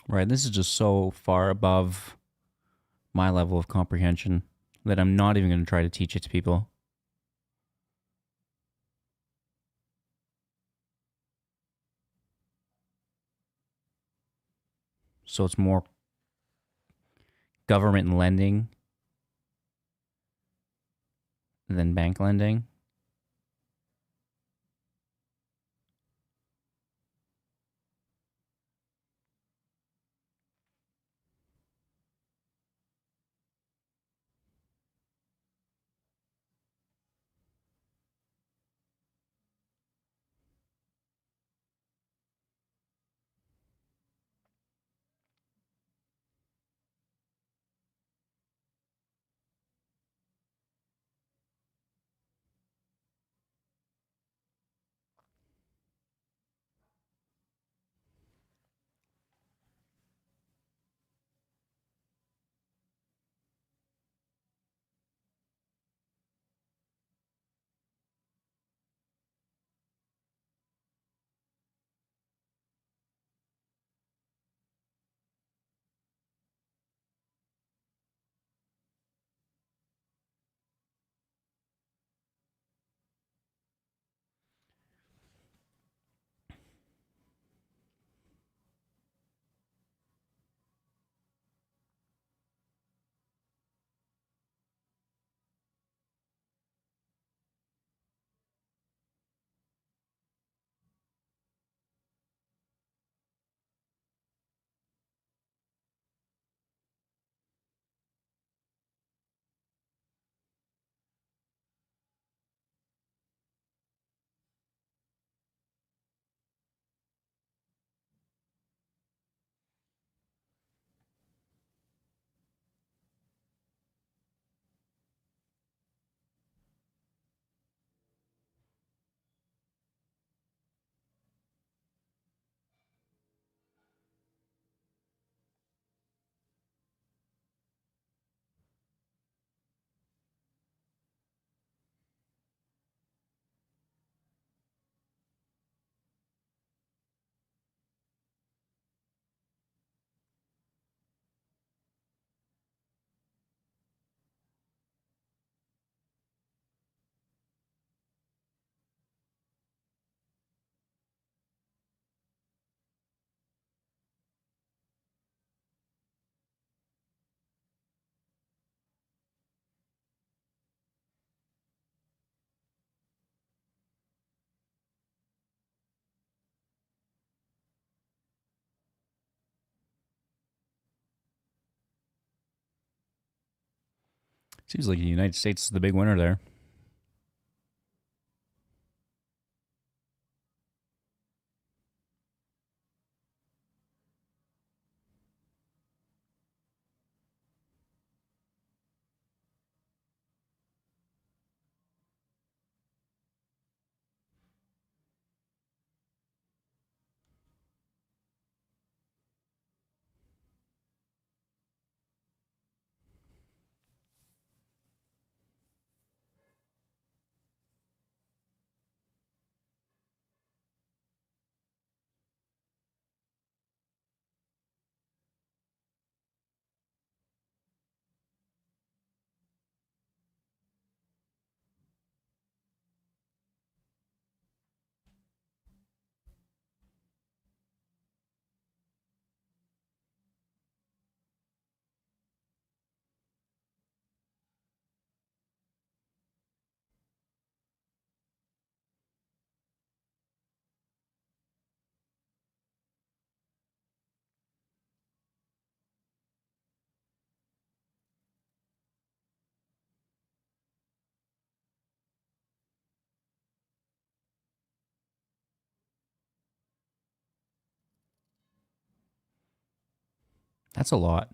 Right. This is just so far above my level of comprehension that I'm not even going to try to teach it to people. So it's more government lending than bank lending. Seems like the United States is the big winner there. That's a lot.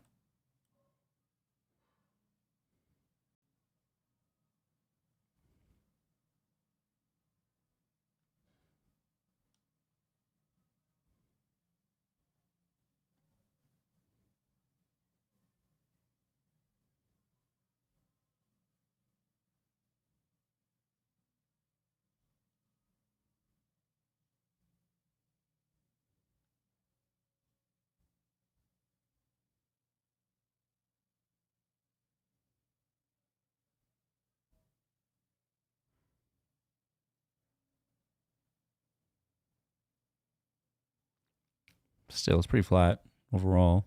Still, it's pretty flat overall.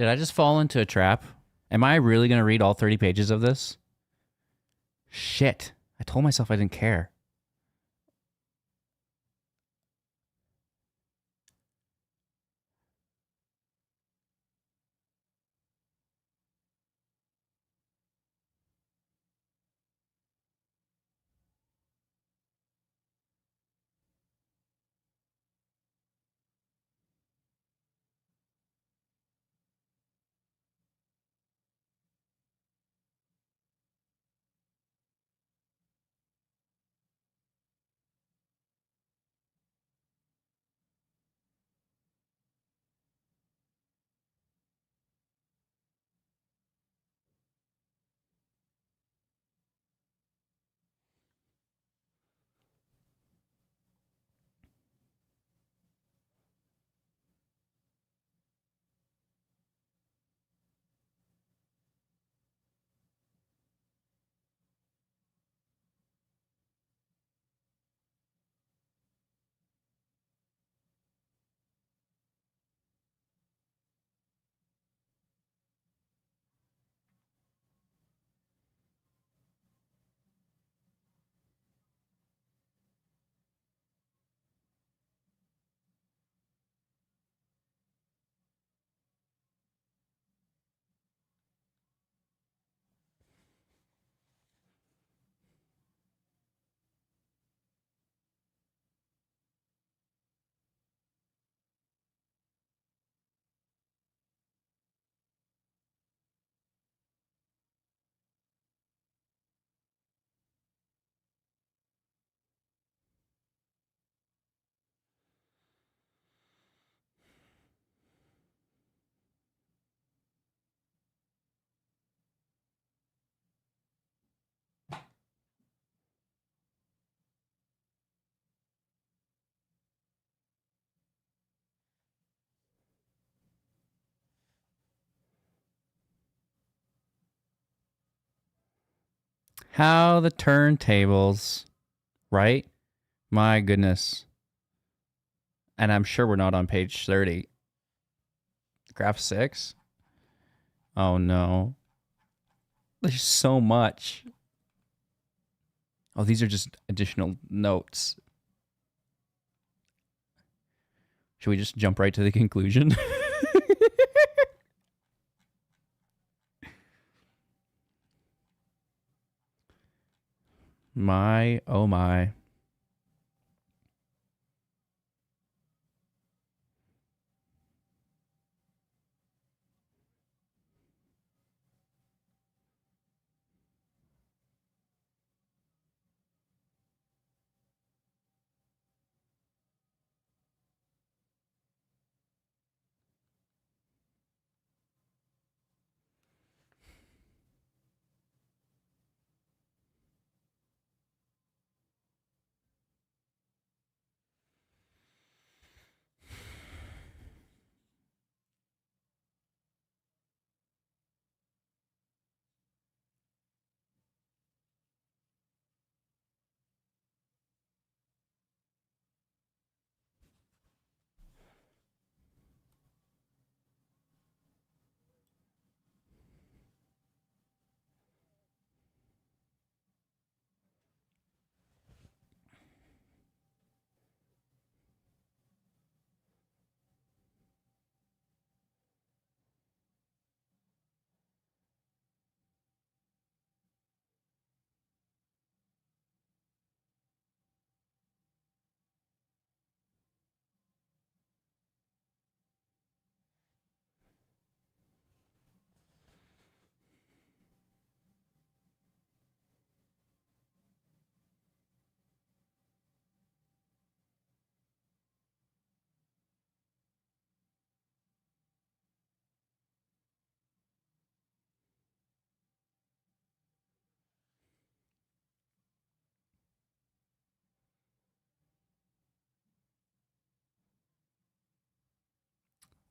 Did I just fall into a trap? Am I really going to read all 30 pages of this? Shit. I told myself I didn't care. How the turntables, right? My goodness. And I'm sure we're not on page 30. Graph 6? Oh no. There's so much. Oh, these are just additional notes. Should we just jump right to the conclusion? My, oh my.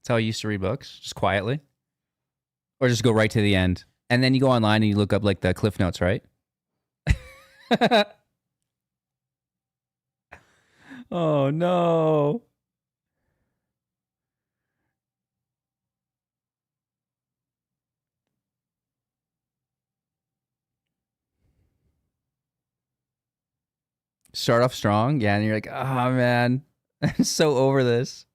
That's how I used to read books, just quietly. Or just go right to the end. And then you go online and you look up like the cliff notes, right? Oh no. Start off strong, yeah, and you're like, oh man, I'm so over this.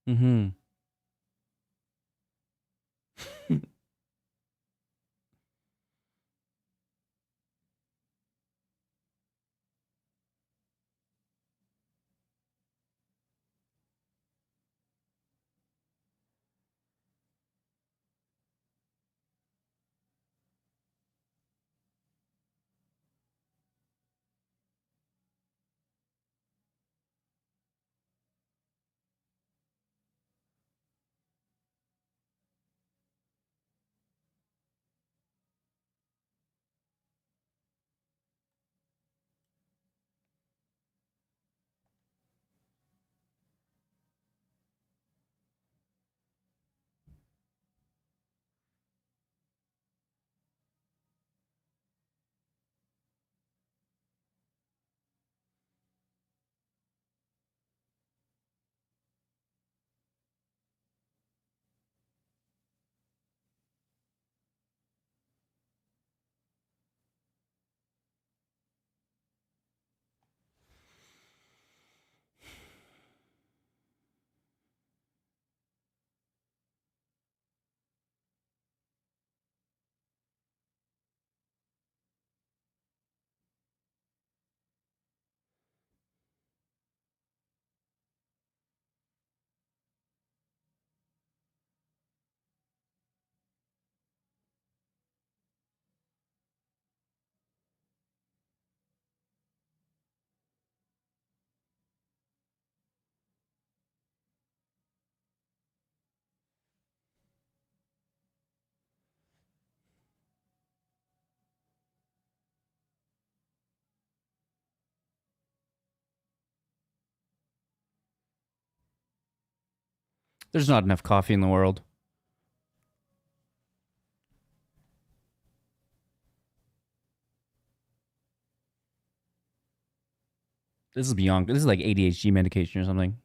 Mm-hmm. There's not enough coffee in the world. This is beyond. This is like ADHD medication or something.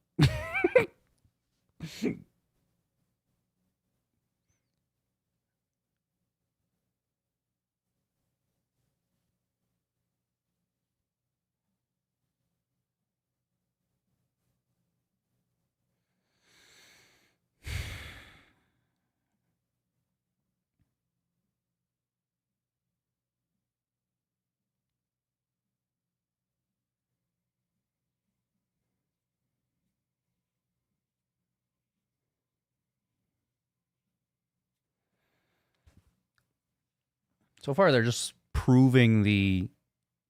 So far, they're just proving the,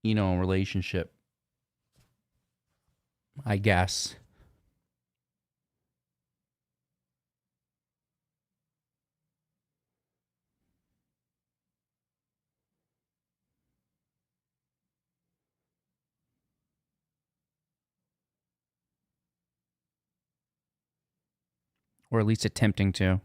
relationship, I guess. Or at least attempting to.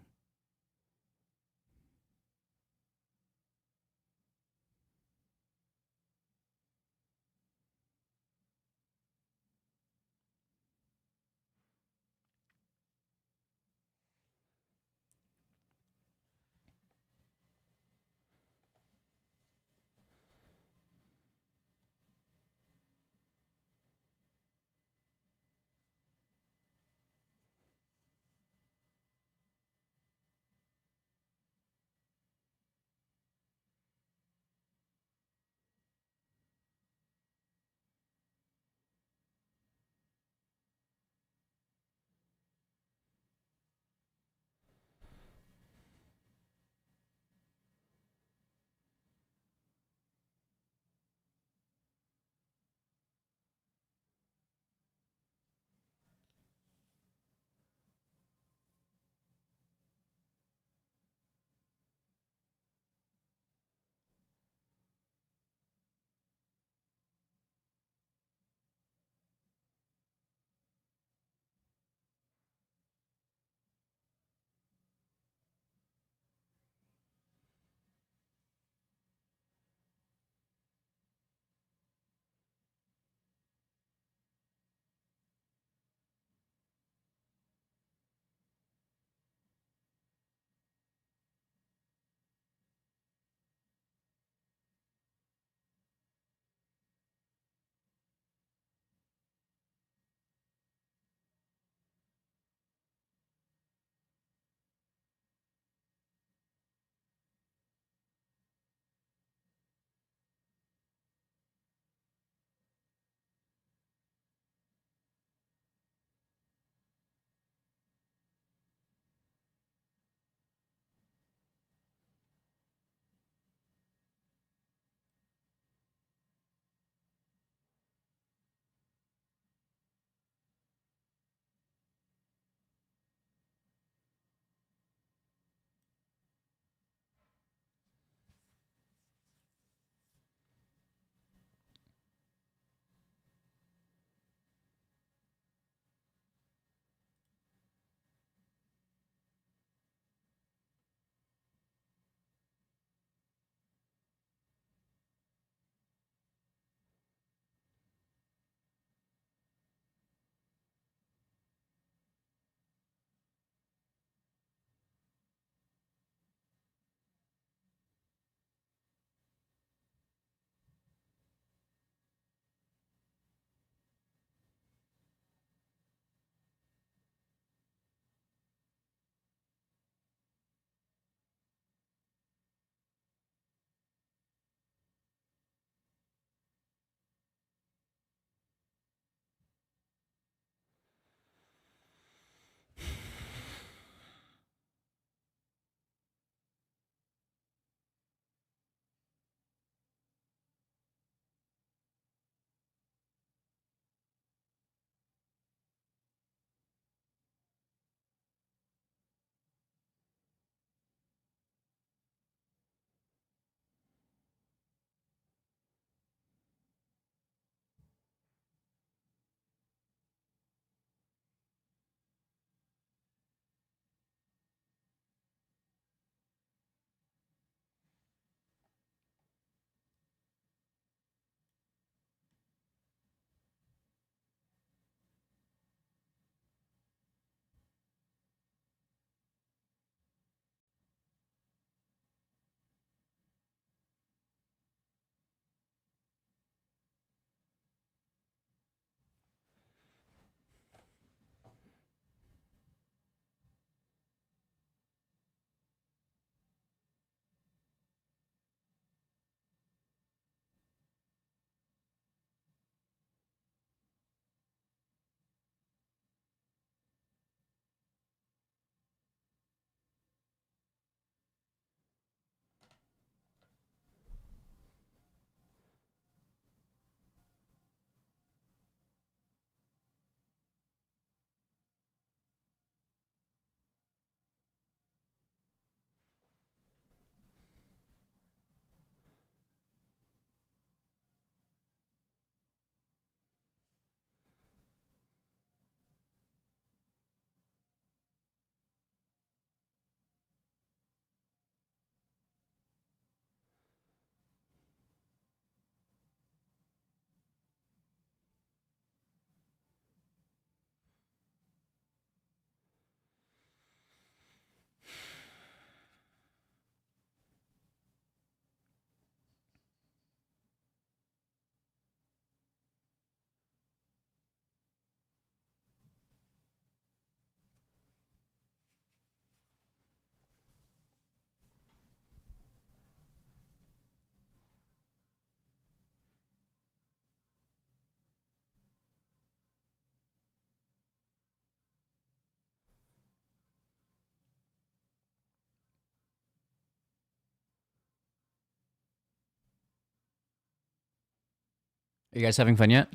Are you guys having fun yet?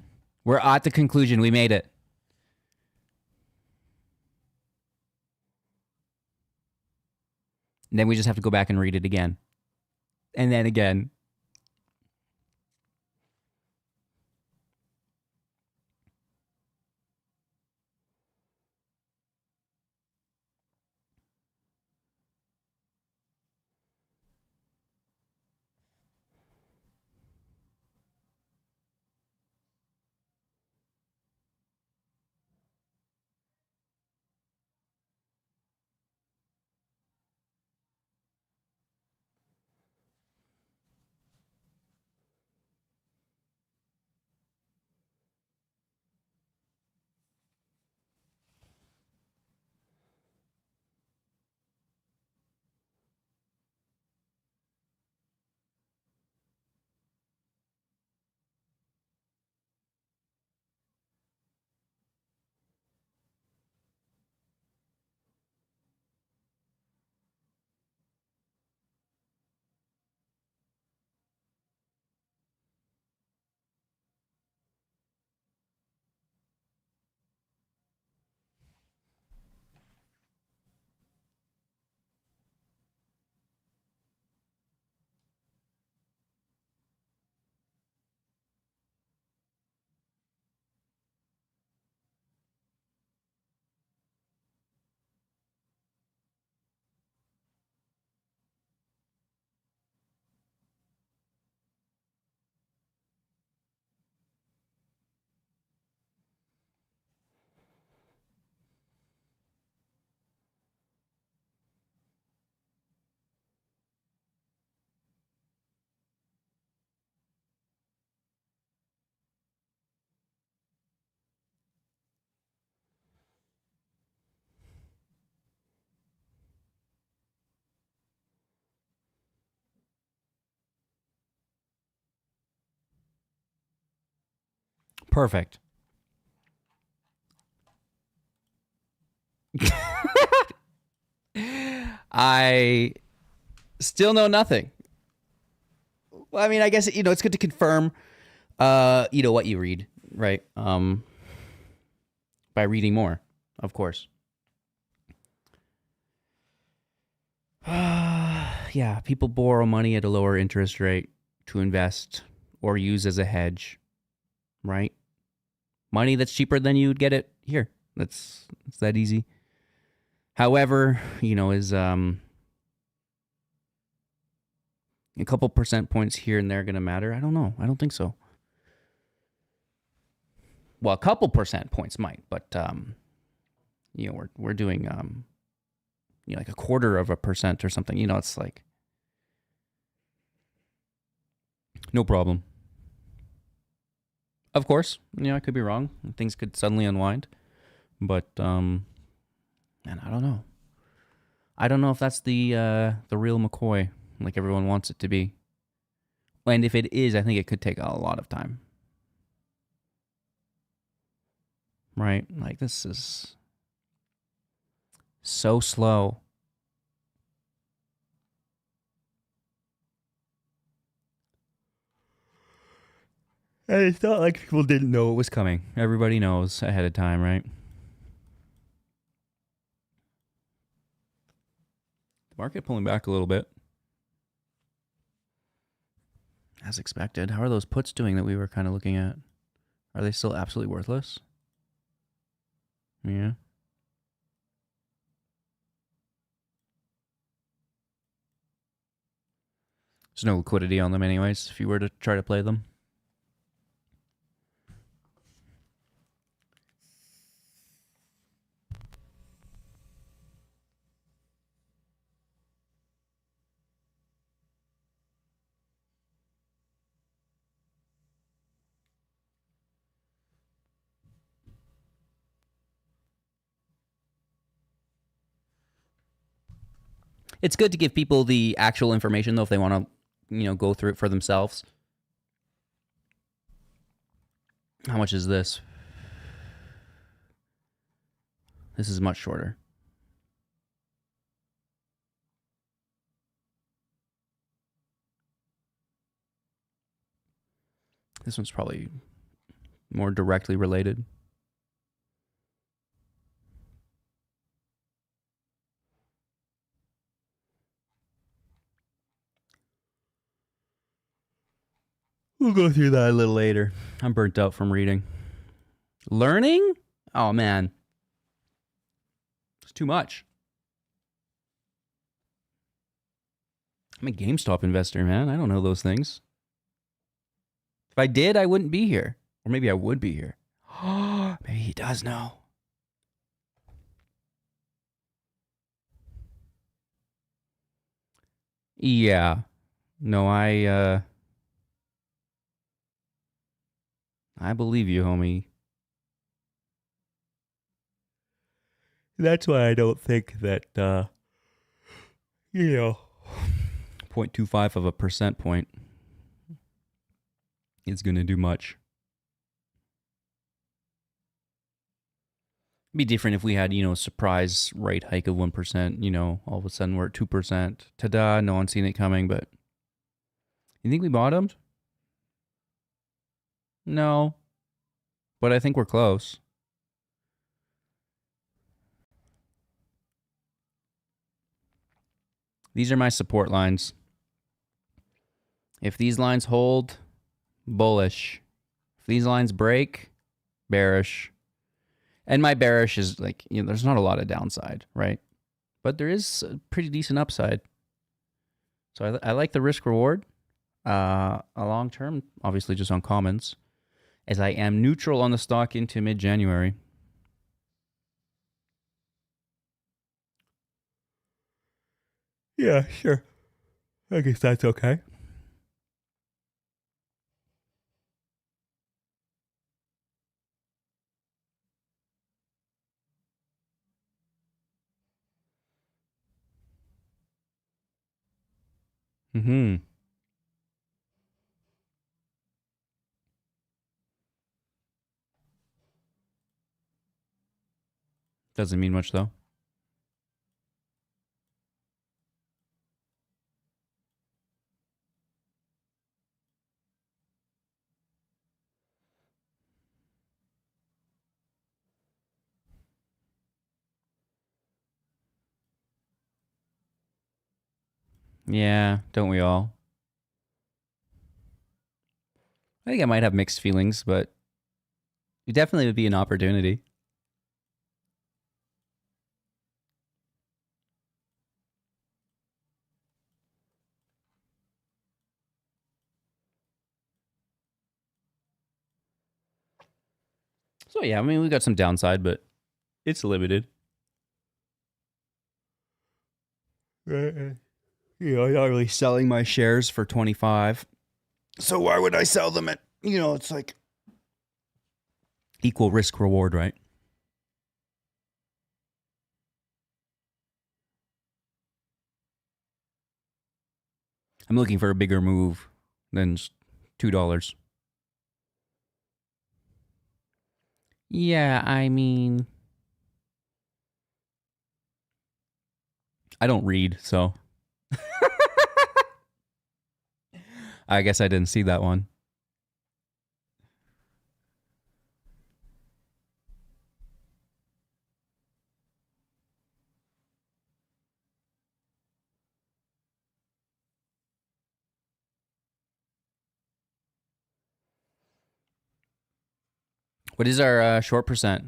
We're at the conclusion. We made it. And then we just have to go back and read it again. And then again. Perfect. I still know nothing. Well, I mean, I guess, it's good to confirm, what you read, right? By reading more, of course. Yeah, people borrow money at a lower interest rate to invest or use as a hedge, right? Money that's cheaper than you'd get it here. It's that easy. However, is a couple percent points here and there going to matter? I don't know. I don't think so. Well, a couple percent points might, but we're doing like a 1/4% or something. It's like no problem. Of course, I could be wrong. Things could suddenly unwind, but man, I don't know. I don't know if that's the real McCoy like everyone wants it to be. And if it is, I think it could take a lot of time. Right? Like, this is so slow. And it's not like people didn't know it was coming. Everybody knows ahead of time, right? The market pulling back a little bit. As expected. How are those puts doing that we were kind of looking at? Are they still absolutely worthless? Yeah. There's no liquidity on them anyways, if you were to try to play them. It's good to give people the actual information, though, if they want to, go through it for themselves. How much is this? This is much shorter. This one's probably more directly related. We'll go through that a little later. I'm burnt out from reading. Learning? Oh, man. It's too much. I'm a GameStop investor, man. I don't know those things. If I did, I wouldn't be here. Or maybe I would be here. Maybe he does know. Yeah. No, I believe you, homie. That's why I don't think that 0.25 of a percent point is going to do much. It'd be different if we had, a surprise rate hike of 1%, all of a sudden we're at 2%. Ta-da, no one's seen it coming, but you think we bottomed? No, but I think we're close. These are my support lines. If these lines hold, bullish. If these lines break, bearish. And my bearish is like, there's not a lot of downside, right? But there is a pretty decent upside. So I like the risk reward. A long term, obviously just on commons, as I am neutral on the stock into mid-January. Yeah, sure. I guess that's okay. Mm-hmm. Doesn't mean much, though. Yeah, don't we all? I think I might have mixed feelings, but it definitely would be an opportunity. So yeah, I mean, we got some downside, but it's limited. I'm not really selling my shares for 25. So why would I sell them at, it's like equal risk reward, right? I'm looking for a bigger move than $2. Yeah, I mean, I don't read, so I guess I didn't see that one. What is our short percent?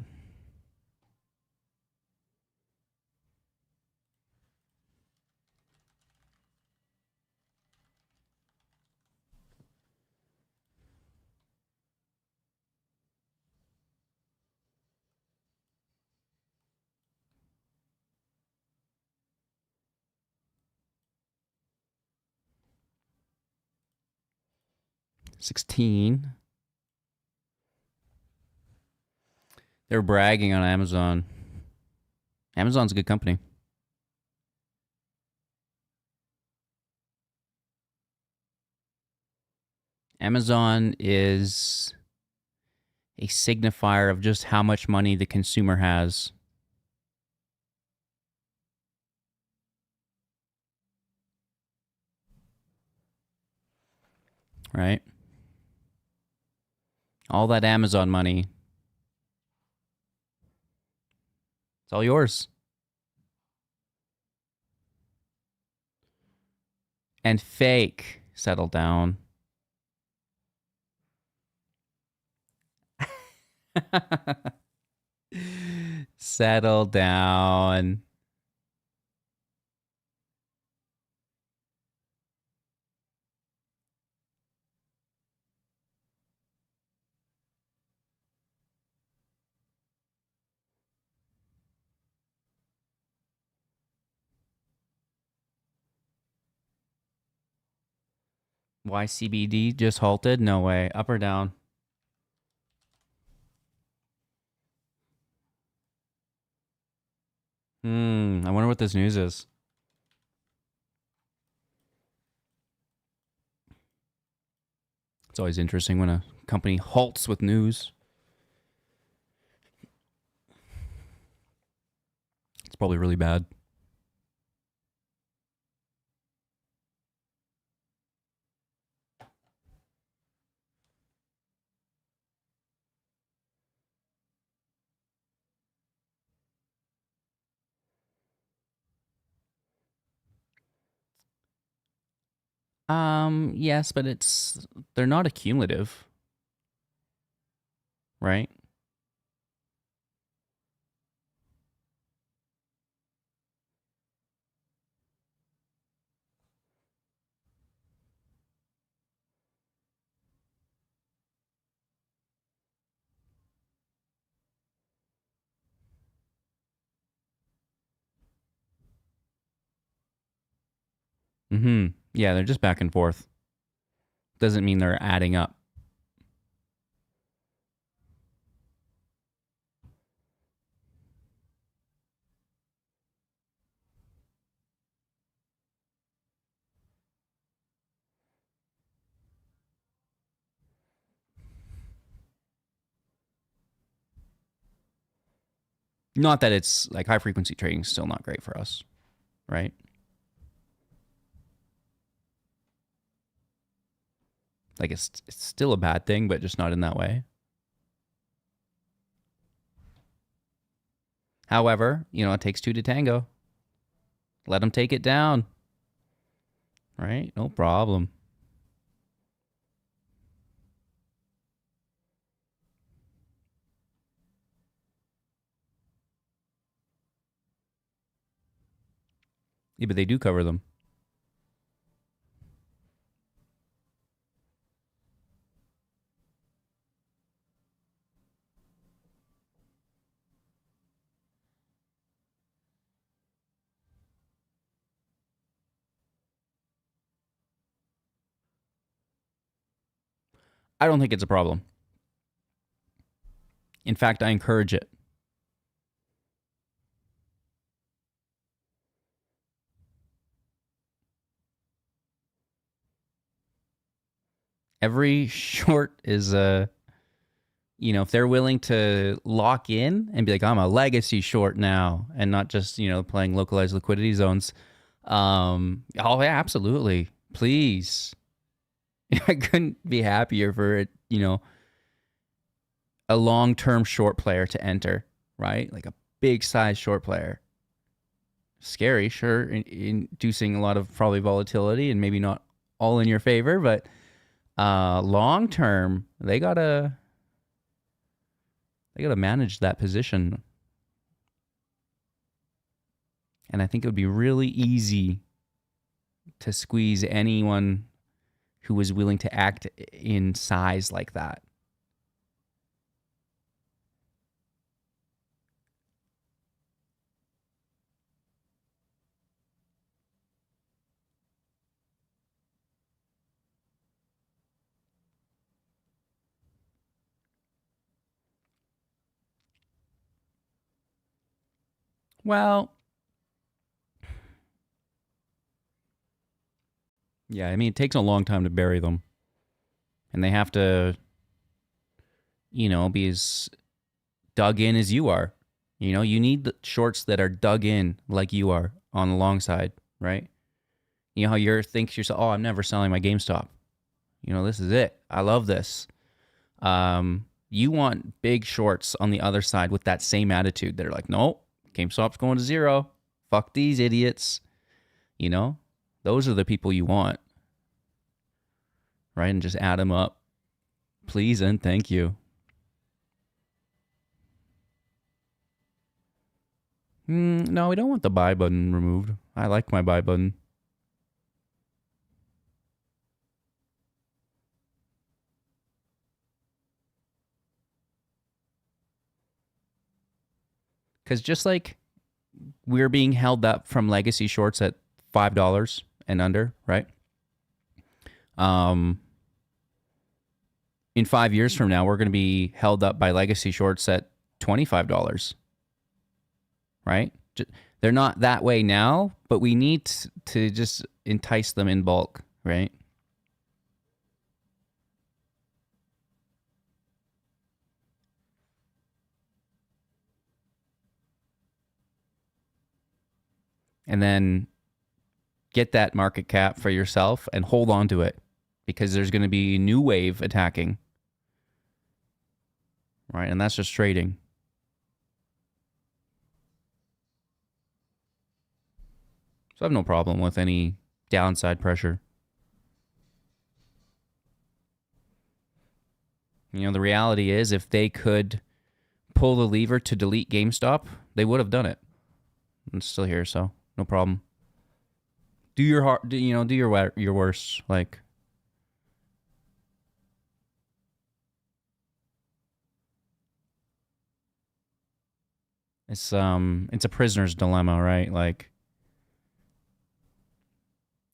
$16. They're bragging on Amazon. Amazon's a good company. Amazon is a signifier of just how much money the consumer has. Right? All that Amazon money. It's all yours. And fake. Settle down. Settle down. Why CBD just halted? No way. Up or down? I wonder what this news is. It's always interesting when a company halts with news. It's probably really bad. Yes, but they're not accumulative, right? Yeah, they're just back and forth. Doesn't mean they're adding up. Not that it's like high frequency trading is still not great for us, right? Like it's still a bad thing, but just not in that way. However, it takes two to tango. Let them take it down. Right? No problem. Yeah, but they do cover them. I don't think it's a problem. In fact, I encourage it. Every short is if they're willing to lock in and be like, I'm a legacy short now, and not just, playing localized liquidity zones. Oh yeah, absolutely. Please. I couldn't be happier for it, a long-term short player to enter, right? Like a big size short player. Scary, sure, inducing a lot of probably volatility and maybe not all in your favor, but long term, they gotta manage that position. And I think it would be really easy to squeeze anyone who was willing to act in size like that. Well, yeah, I mean, it takes a long time to bury them. And they have to, be as dug in as you are. You need the shorts that are dug in like you are on the long side, right? You know how thinks yourself, oh, I'm never selling my GameStop. This is it. I love this. You want big shorts on the other side with that same attitude. They're like, no, GameStop's going to zero. Fuck these idiots. You know, those are the people you want, right? And just add them up. Please and thank you. No, we don't want the buy button removed. I like my buy button. Because just like we're being held up from legacy shorts at $5 and under, right? In 5 years from now, we're going to be held up by legacy shorts at $25, right? They're not that way now, but we need to just entice them in bulk, right? And then get that market cap for yourself and hold on to it, because there's going to be a new wave attacking, right? And that's just trading. So I have no problem with any downside pressure. You know, the reality is if they could pull the lever to delete GameStop, they would have done it. It's still here, so no problem. Do your heart, do your worst. Like, it's a prisoner's dilemma, right? Like,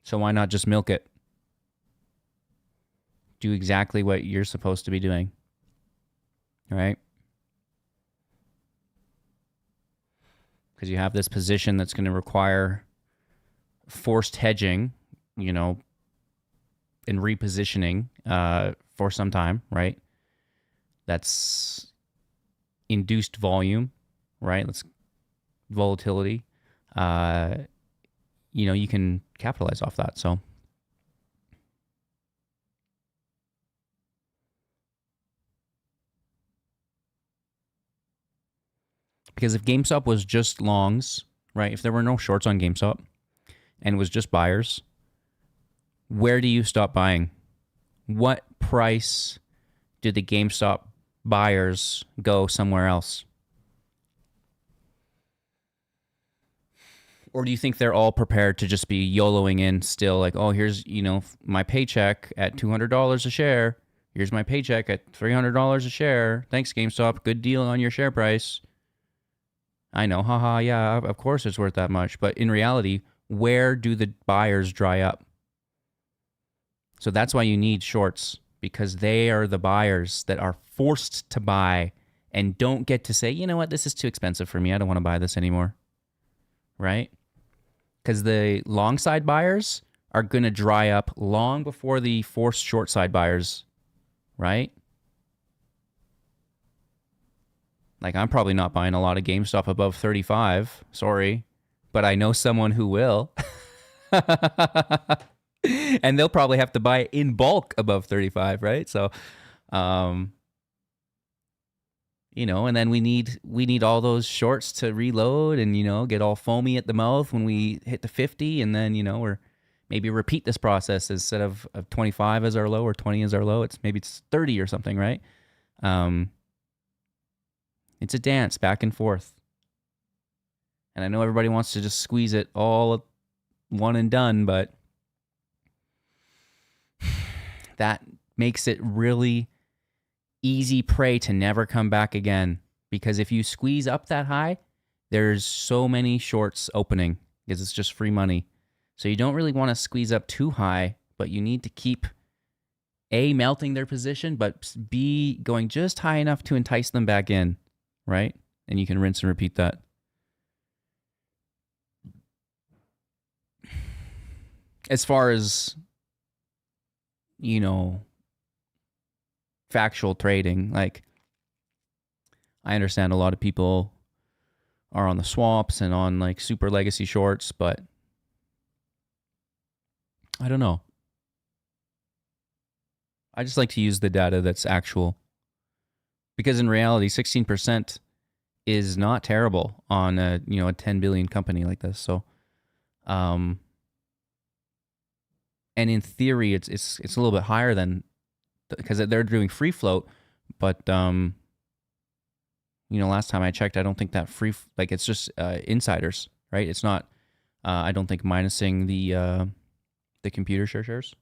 so why not just milk it? Do exactly what you're supposed to be doing, right? Because you have this position that's going to require forced hedging, you know, and repositioning for some time, right? That's induced volume, right? That's volatility. You know, you can capitalize off that. So because if GameStop was just longs, right? If there were no shorts on GameStop and it was just buyers, where do you stop buying? What price did the GameStop buyers go somewhere else? Or do you think they're all prepared to just be YOLOing in still, like, oh, here's, you know, my paycheck at $200 a share. Here's my paycheck at $300 a share. Thanks, GameStop. Good deal on your share price. I know, haha, yeah, of course it's worth that much. But in reality, where do the buyers dry up? So that's why you need shorts, because they are the buyers that are forced to buy and don't get to say, you know what, this is too expensive for me. I don't want to buy this anymore, right? Because the long side buyers are going to dry up long before the forced short side buyers, right? Like, I'm probably not buying a lot of GameStop above 35. Sorry. But I know someone who will. And they'll probably have to buy in bulk above 35, right? So, you know, and then we need all those shorts to reload and, you know, get all foamy at the mouth when we hit the 50, and then, you know, or maybe repeat this process instead of 25 as our low or 20 as our low. It's 30 or something, right? It's a dance back and forth. And I know everybody wants to just squeeze it all one and done, but that makes it really easy prey to never come back again. Because if you squeeze up that high, there's so many shorts opening because it's just free money. So you don't really want to squeeze up too high, but you need to keep A, melting their position, but B, going just high enough to entice them back in, right? And you can rinse and repeat that. As far as, you know, factual trading, like, I understand a lot of people are on the swaps and on like super legacy shorts, but I don't know. I just like to use the data that's actual, Because in reality, 16% is not terrible on a 10 billion company like this. So, um, and in theory, it's a little bit higher than because they're doing free float, but last time I checked, I don't think that like it's just insiders, right? It's not. I don't think minusing the computer shares,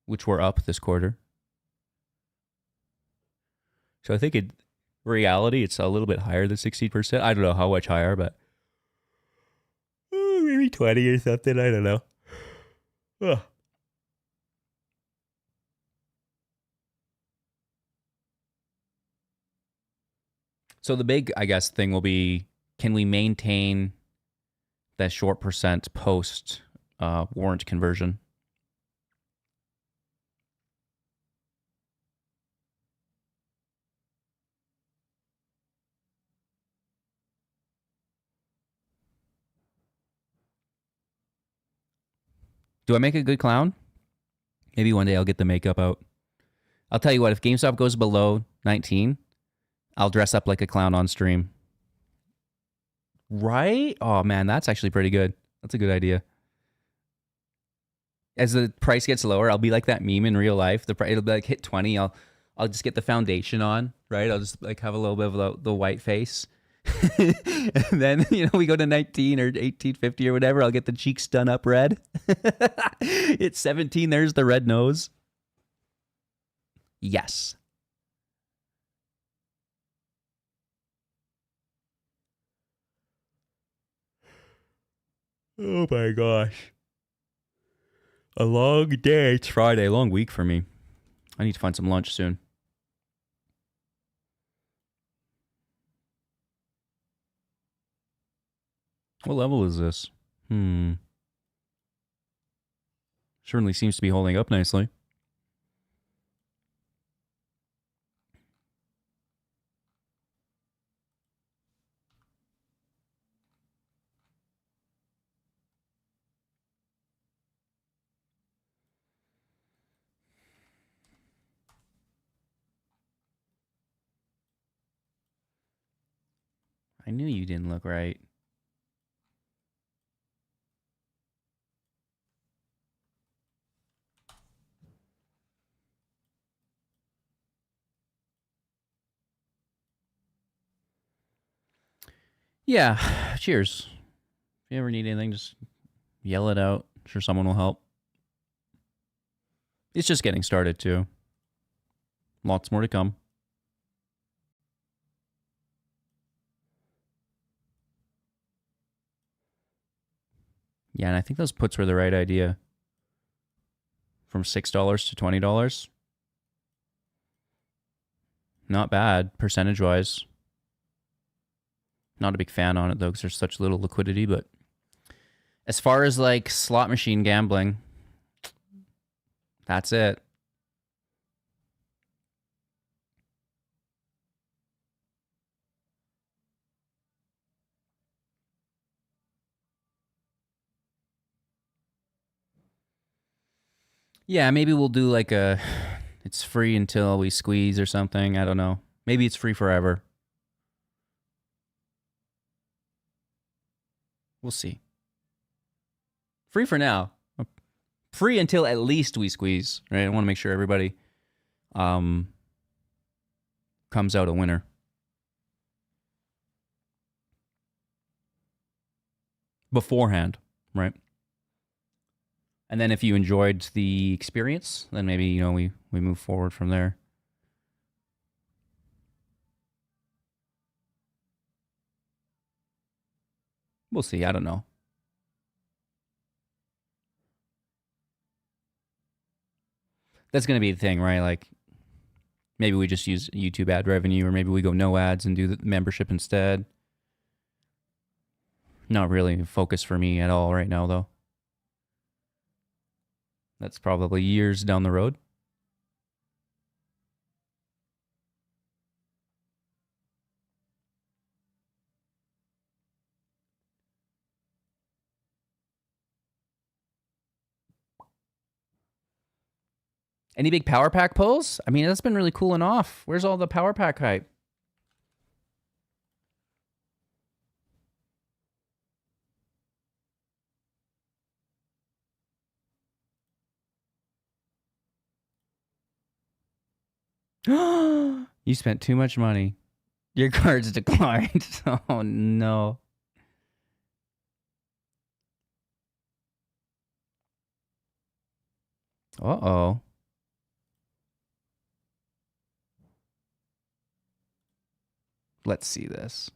which were up this quarter. So I think in reality, it's a little bit higher than 16%. I don't know how much higher, but maybe 20 or something. I don't know. Ugh. So the big, I guess, thing will be, can we maintain that short percent post warrant conversion? Do I make a good clown? Maybe one day I'll get the makeup out. I'll tell you what, if GameStop goes below 19, I'll dress up like a clown on stream. Right? Oh man, that's actually pretty good. That's a good idea. As the price gets lower, I'll be like that meme in real life. It'll be like hit 20. I'll just get the foundation on, right? I'll just like have a little bit of the white face. And then, we go to 19 or 1850 or whatever. I'll get the cheeks done up red. It's 17. There's the red nose. Yes. Oh my gosh. A long day. It's Friday. Long week for me. I need to find some lunch soon. What level is this? Certainly seems to be holding up nicely. I knew you didn't look right. Yeah. Cheers. If you ever need anything, just yell it out. I'm sure someone will help. It's just getting started, too. Lots more to come. Yeah, and I think those puts were the right idea. From $6 to $20. Not bad, percentage-wise. Not a big fan on it, though, because there's such little liquidity, but as far as, like, slot machine gambling, that's it. Yeah, maybe we'll do like it's free until we squeeze or something. I don't know. Maybe it's free forever. We'll see. Free for now. Free until at least we squeeze, right? I want to make sure everybody comes out a winner. Beforehand, right? And then if you enjoyed the experience, then maybe, we move forward from there. We'll see. I don't know. That's going to be the thing, right? Like, maybe we just use YouTube ad revenue, or maybe we go no ads and do the membership instead. Not really a focus for me at all right now, though. That's probably years down the road. Any big power pack pulls? I mean, that's been really cooling off. Where's all the power pack hype? You spent too much money. Your card's declined. Oh no. Uh-oh. Let's see this.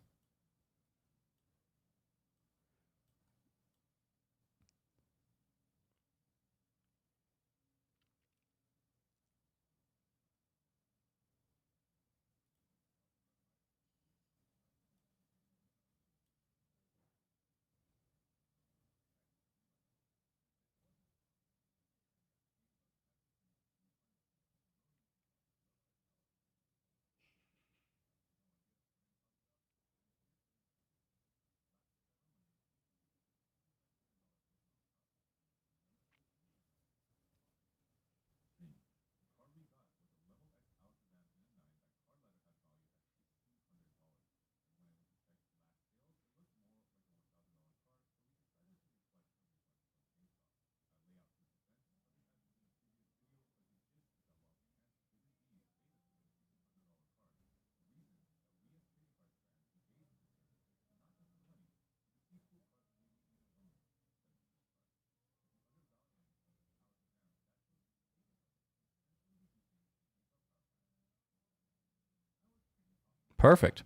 Perfect.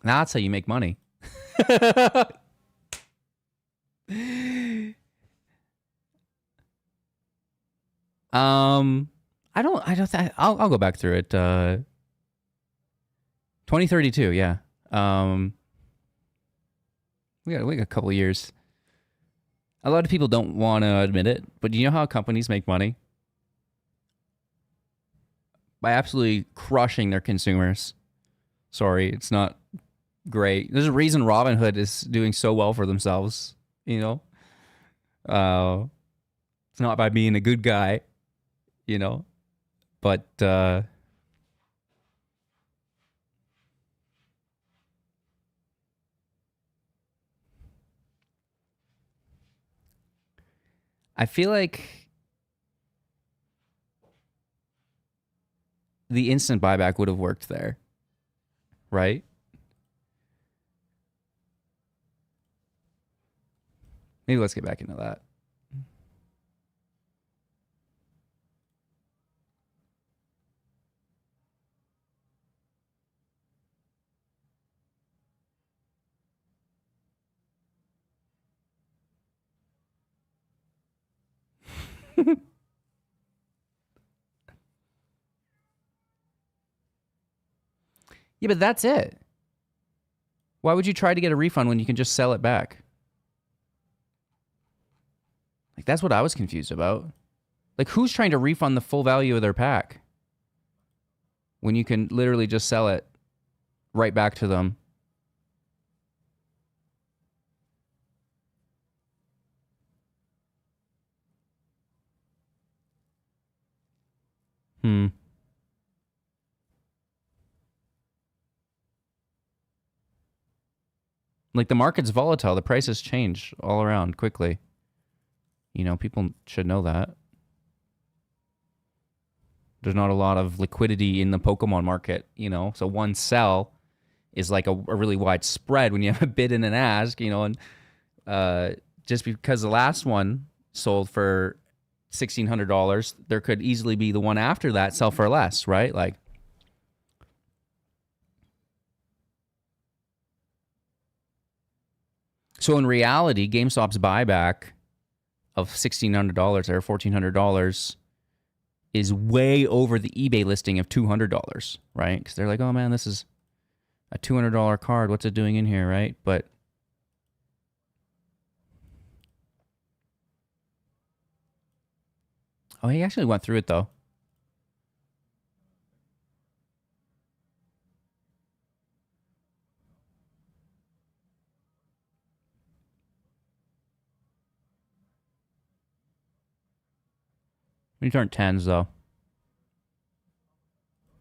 Now that's how you make money. I'll go back through it. 2032, yeah. We got a couple of years. A lot of people don't want to admit it, but do you know how companies make money? By absolutely crushing their consumers. Sorry, it's not great. There's a reason Robinhood is doing so well for themselves, you know? It's not by being a good guy, you know? But I feel like the instant buyback would have worked there, right? Maybe let's get back into that. Yeah, but that's it. Why would you try to get a refund when you can just sell it back? Like, that's what I was confused about. Like, who's trying to refund the full value of their pack when you can literally just sell it right back to them? Hmm. Like, the market's volatile. The prices change all around quickly. You know, people should know that. There's not a lot of liquidity in the Pokemon market, you know? So one sell is like a really wide spread when you have a bid and an ask, you know? And just because the last one sold for $1,600, there could easily be the one after that sell for less, right? Like, so in reality, GameStop's buyback of $1,600 or $1,400 is way over the eBay listing of $200, right? Because they're like, oh man, this is a $200 card. What's it doing in here, right? But oh, he actually went through it though. When you turn 10s, though.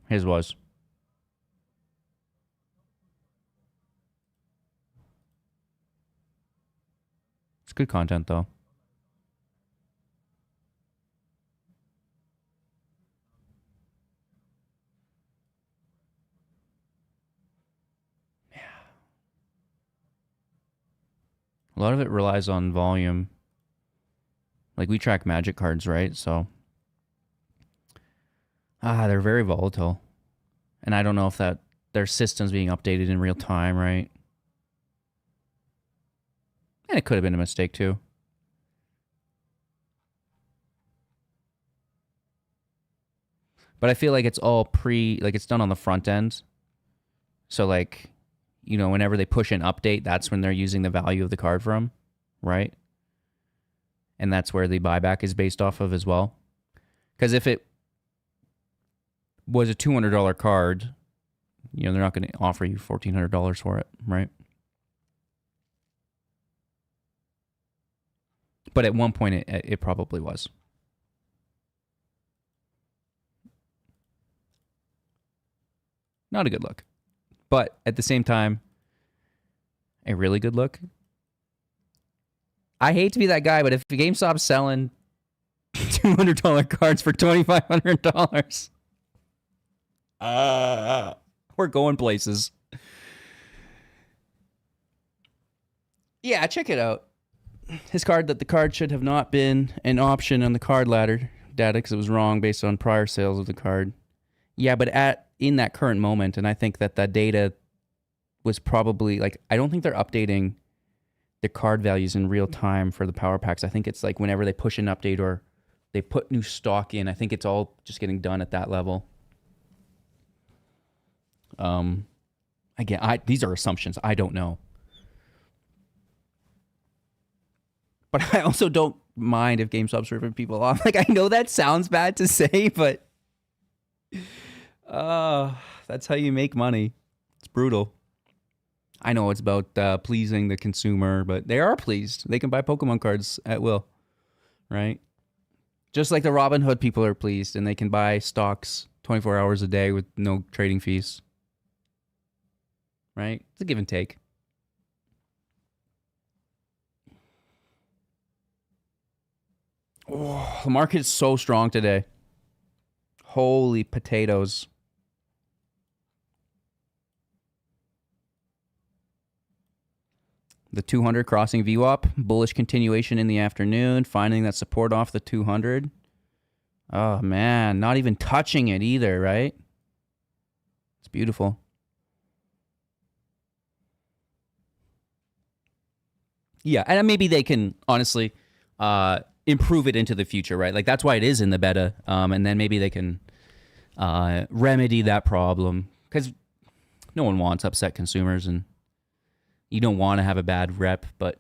His was. It's good content, though. Yeah. A lot of it relies on volume. Like, we track Magic cards, right? So, they're very volatile. And I don't know if that their system's being updated in real time, right? And it could have been a mistake, too. But I feel like it's all like it's done on the front end. So, like, you know, whenever they push an update, that's when they're using the value of the card from, right? And that's where the buyback is based off of as well. Because if it was a $200 card, you know, they're not going to offer you $1,400 for it, right? But at one point, it probably was. Not a good look. But at the same time, a really good look. I hate to be that guy, but if GameStop's selling $200 cards for $2,500, we're going places. Yeah, check it out. His card that the card should have not been an option on the card ladder data because it was wrong based on prior sales of the card. Yeah, but in that current moment, and I think that data was probably like, I don't think they're updating the card values in real time for the power packs. I think it's like whenever they push an update or they put new stock in, I think it's all just getting done at that level. Again, these are assumptions. I don't know. But I also don't mind if GameStop's ripping people off. Like, I know that sounds bad to say, but that's how you make money. It's brutal. I know it's about pleasing the consumer, but they are pleased. They can buy Pokemon cards at will, right? Just like the Robin Hood people are pleased, and they can buy stocks 24 hours a day with no trading fees, right? It's a give and take. Oh, the market is so strong today. Holy potatoes. The 200 crossing VWAP, bullish continuation in the afternoon, finding that support off the 200. Oh, man, not even touching it either, right? It's beautiful. Yeah, and maybe they can, honestly, improve it into the future, right? Like, that's why it is in the beta, and then maybe they can remedy that problem, because no one wants upset consumers, and you don't want to have a bad rep, but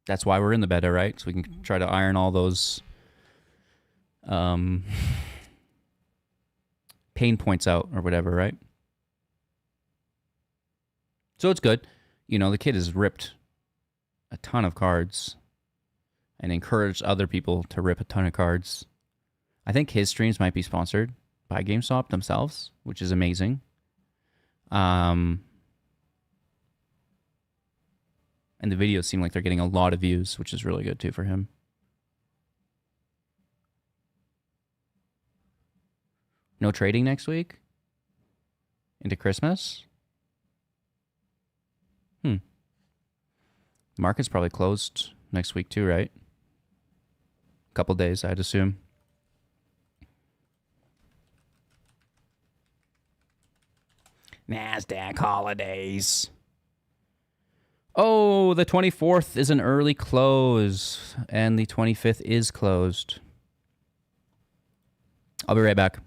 that's why we're in the beta, right? So we can try to iron all those pain points out or whatever, right? So it's good. You know, the kid has ripped a ton of cards and encouraged other people to rip a ton of cards. I think his streams might be sponsored by GameStop themselves, which is amazing. And the videos seem like they're getting a lot of views, which is really good too for him. No trading next week? Into Christmas? Market's probably closed next week too, right? A couple days, I'd assume. NASDAQ holidays. Oh, the 24th is an early close, and the 25th is closed. I'll be right back.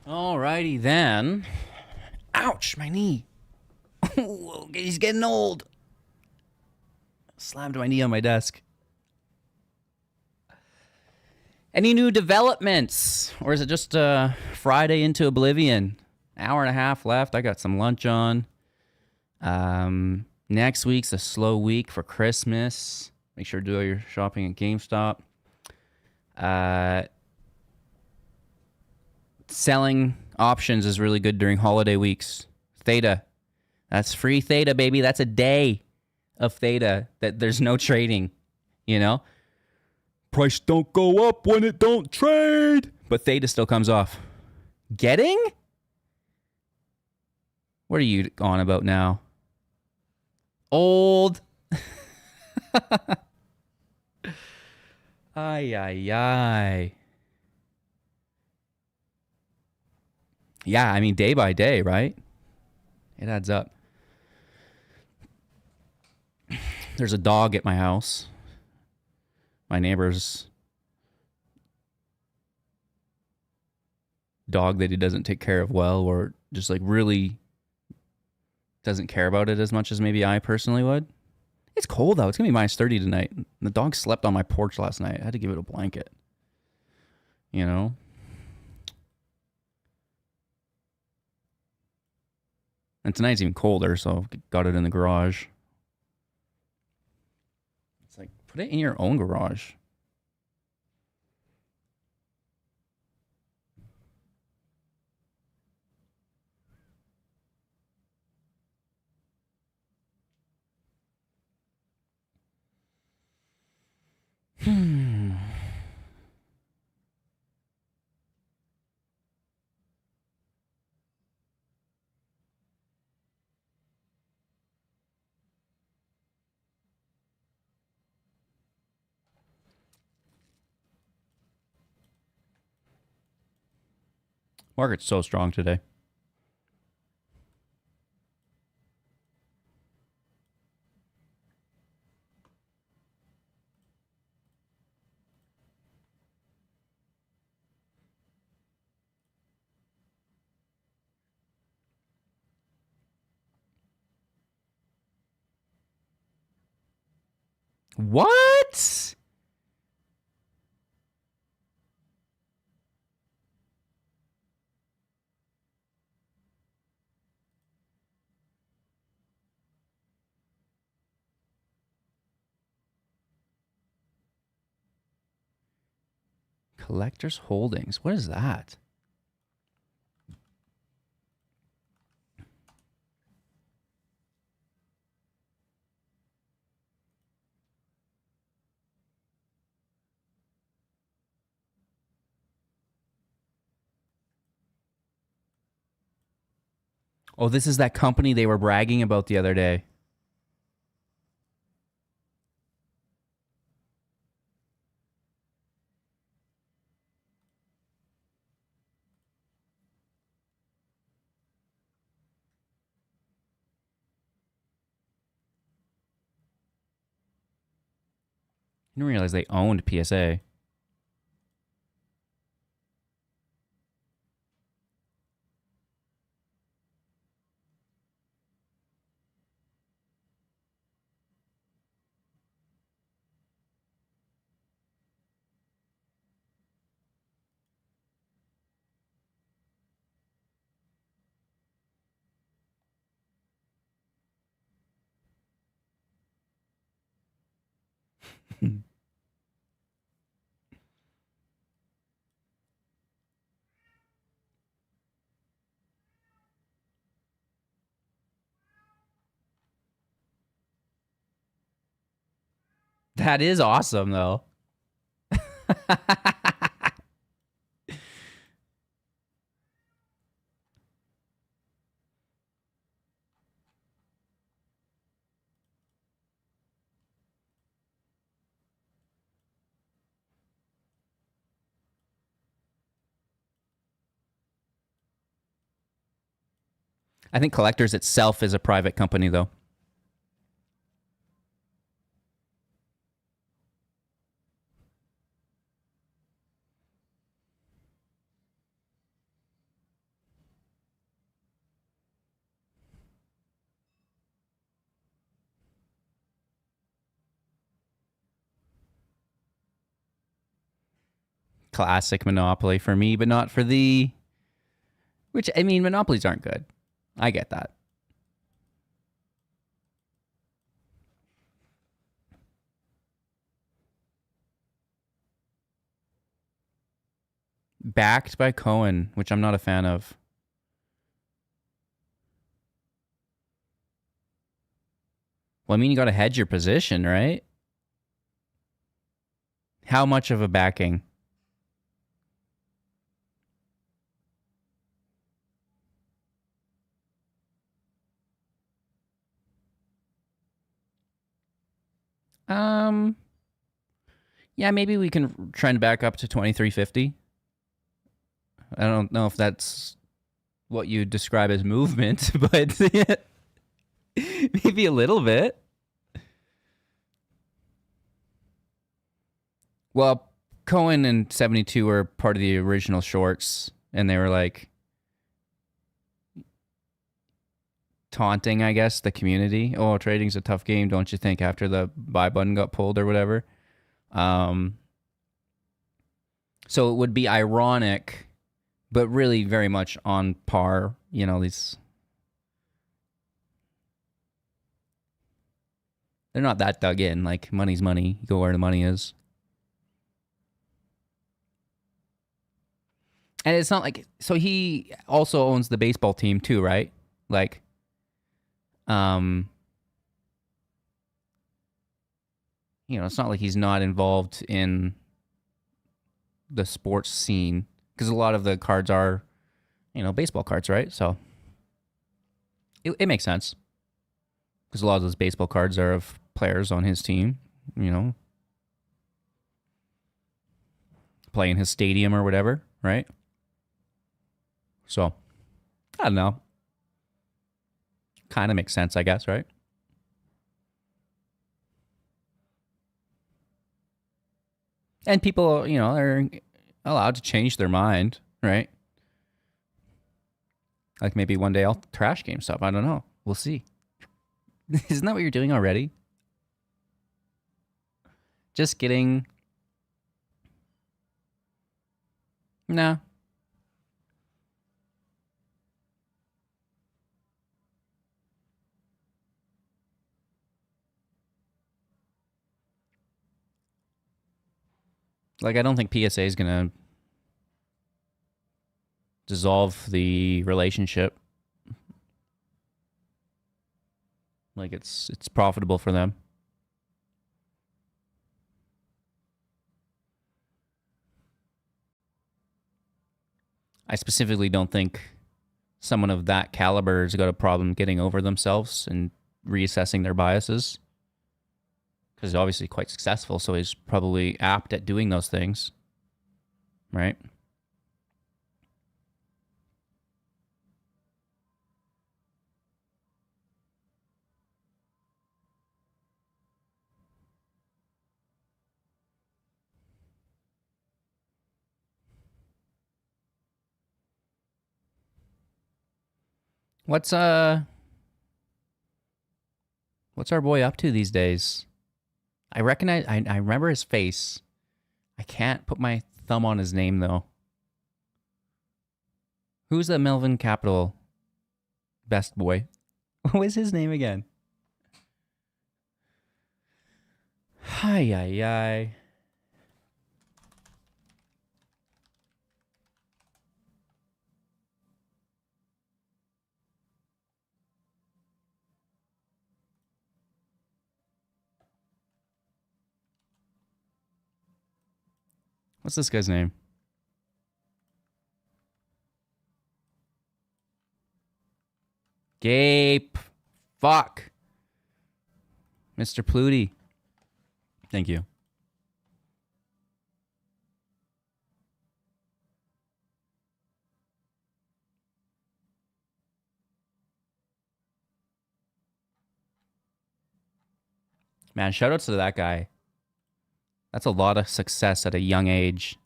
Alrighty then. Ouch, my knee. He's getting old. Slammed my knee on my desk. Any new developments? Or is it just Friday into oblivion? Hour and a half left. I got some lunch on. Next week's a slow week for Christmas. Make sure to do all your shopping at GameStop. Selling options is really good during holiday weeks. Theta. That's free Theta, baby. That's a day of Theta that there's no trading, you know? Price don't go up when it don't trade. But Theta still comes off. Getting? What are you on about now? Old. Ay, ay, ay. Yeah, I mean, day by day, right? It adds up. There's a dog at my house. My neighbor's dog that he doesn't take care of well, or just like really doesn't care about it as much as maybe I personally would. It's cold though. It's gonna be -30 tonight. The dog slept on my porch last night. I had to give it a blanket. You know? And tonight's even colder, so got it in the garage. It's like, put it in your own garage. Margaret's so strong today. What? Collector's Holdings. What is that? Oh, this is that company they were bragging about the other day. I didn't realize they owned PSA. That is awesome, though. I think Collectors itself is a private company, though. classic Monopoly for me, but not for the. Which, I mean, Monopolies aren't good. I get that. Backed by Cohen, which I'm not a fan of. Well, I mean, you got to hedge your position, right? How much of a backing? Um, yeah, maybe we can try and back up to 2350. I don't know if that's what you describe as movement, but maybe a little bit. Well, Cohen and 72 were part of the original shorts, and they were like taunting, I guess, the community. Oh, trading's a tough game, don't you think, after the buy button got pulled or whatever. So it would be ironic, but really very much on par, you know, these. They're not that dug in. Like, money's money. You go where the money is. And it's not like, so he also owns the baseball team too, right? Like, you know, it's not like he's not involved in the sports scene, because a lot of the cards are, you know, baseball cards, right? So it makes sense, because a lot of those baseball cards are of players on his team, you know, playing his stadium or whatever, right? So I don't know. Kind of makes sense, I guess, right? And people, you know, are allowed to change their mind, right? Like, maybe one day I'll trash GameStop. I don't know. We'll see. Isn't that what you're doing already? Just kidding. Nah. Like, I don't think PSA is going to dissolve the relationship. Like, it's profitable for them. I specifically don't think someone of that caliber has got a problem getting over themselves and reassessing their biases, because he's obviously quite successful, so he's probably apt at doing those things, right? What's what's our boy up to these days? I recognize, I remember his face. I can't put my thumb on his name though. Who's the Melvin Capital best boy? What was his name again? Hi, hi, hi. What's this guy's name? Gape. Fuck. Mr. Pluty. Thank you. Man, shout outs to that guy. That's a lot of success at a young age.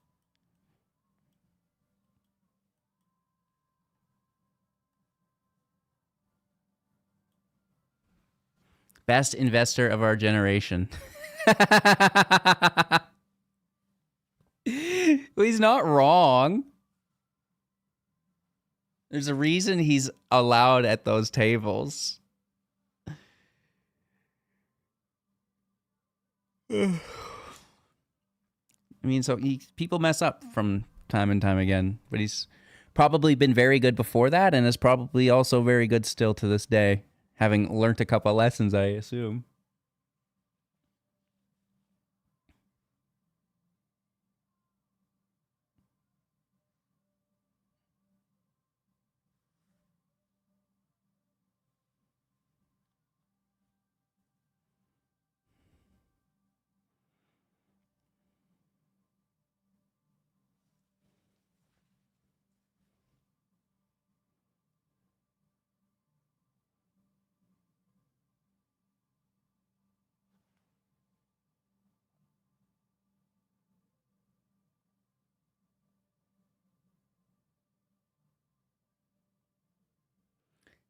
Best investor of our generation. Well, he's not wrong. There's a reason he's allowed at those tables. I mean, so people mess up from time and time again, but he's probably been very good before that and is probably also very good still to this day, having learnt a couple of lessons, I assume.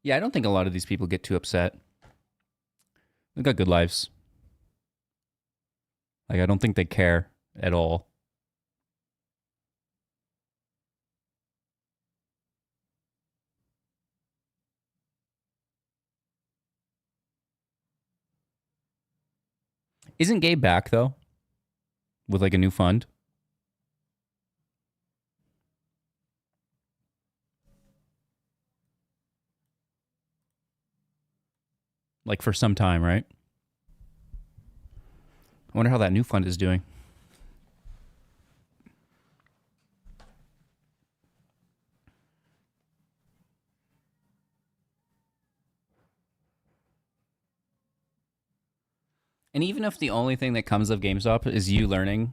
Yeah, I don't think a lot of these people get too upset. They've got good lives. Like, I don't think they care at all. Isn't Gabe back, though? With like a new fund? Like for some time, right? I wonder how that new fund is doing. And even if the only thing that comes of GameStop is you learning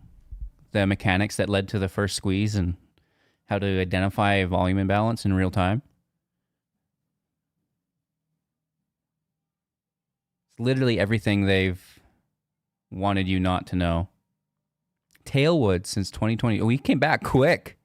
the mechanics that led to the first squeeze and how to identify a volume imbalance in real time, it's literally everything they've wanted you not to know. Tailwood since 2020. Oh, he came back quick.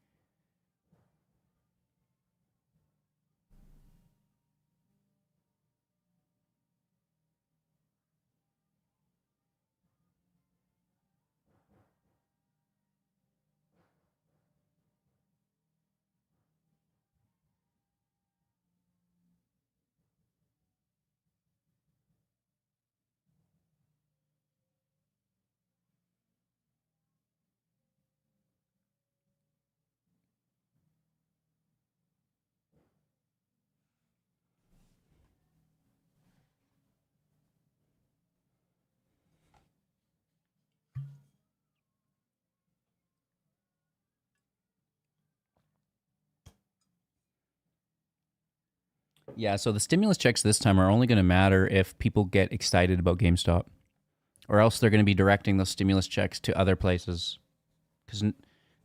Yeah, so the stimulus checks this time are only going to matter if people get excited about GameStop, or else they're going to be directing those stimulus checks to other places. Because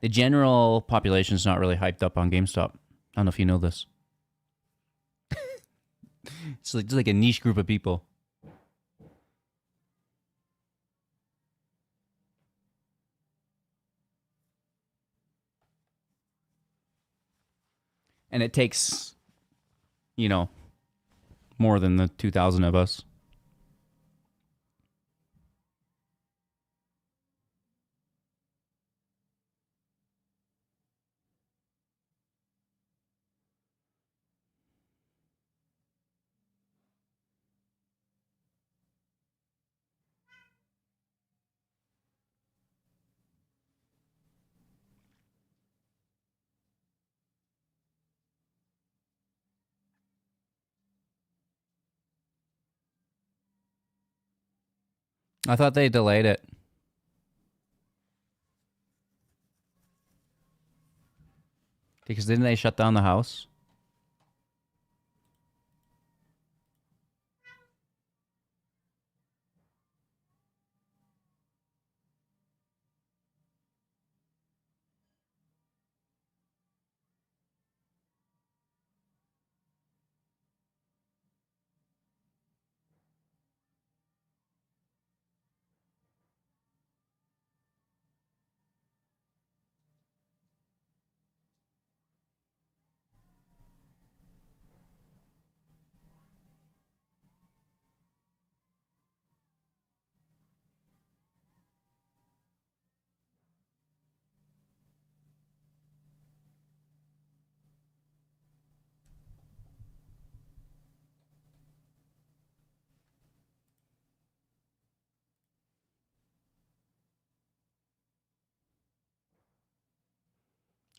the general population is not really hyped up on GameStop. I don't know if you know this. It's like a niche group of people. And it takes, you know, more than the 2,000 of us. I thought they delayed it. Because didn't they shut down the house?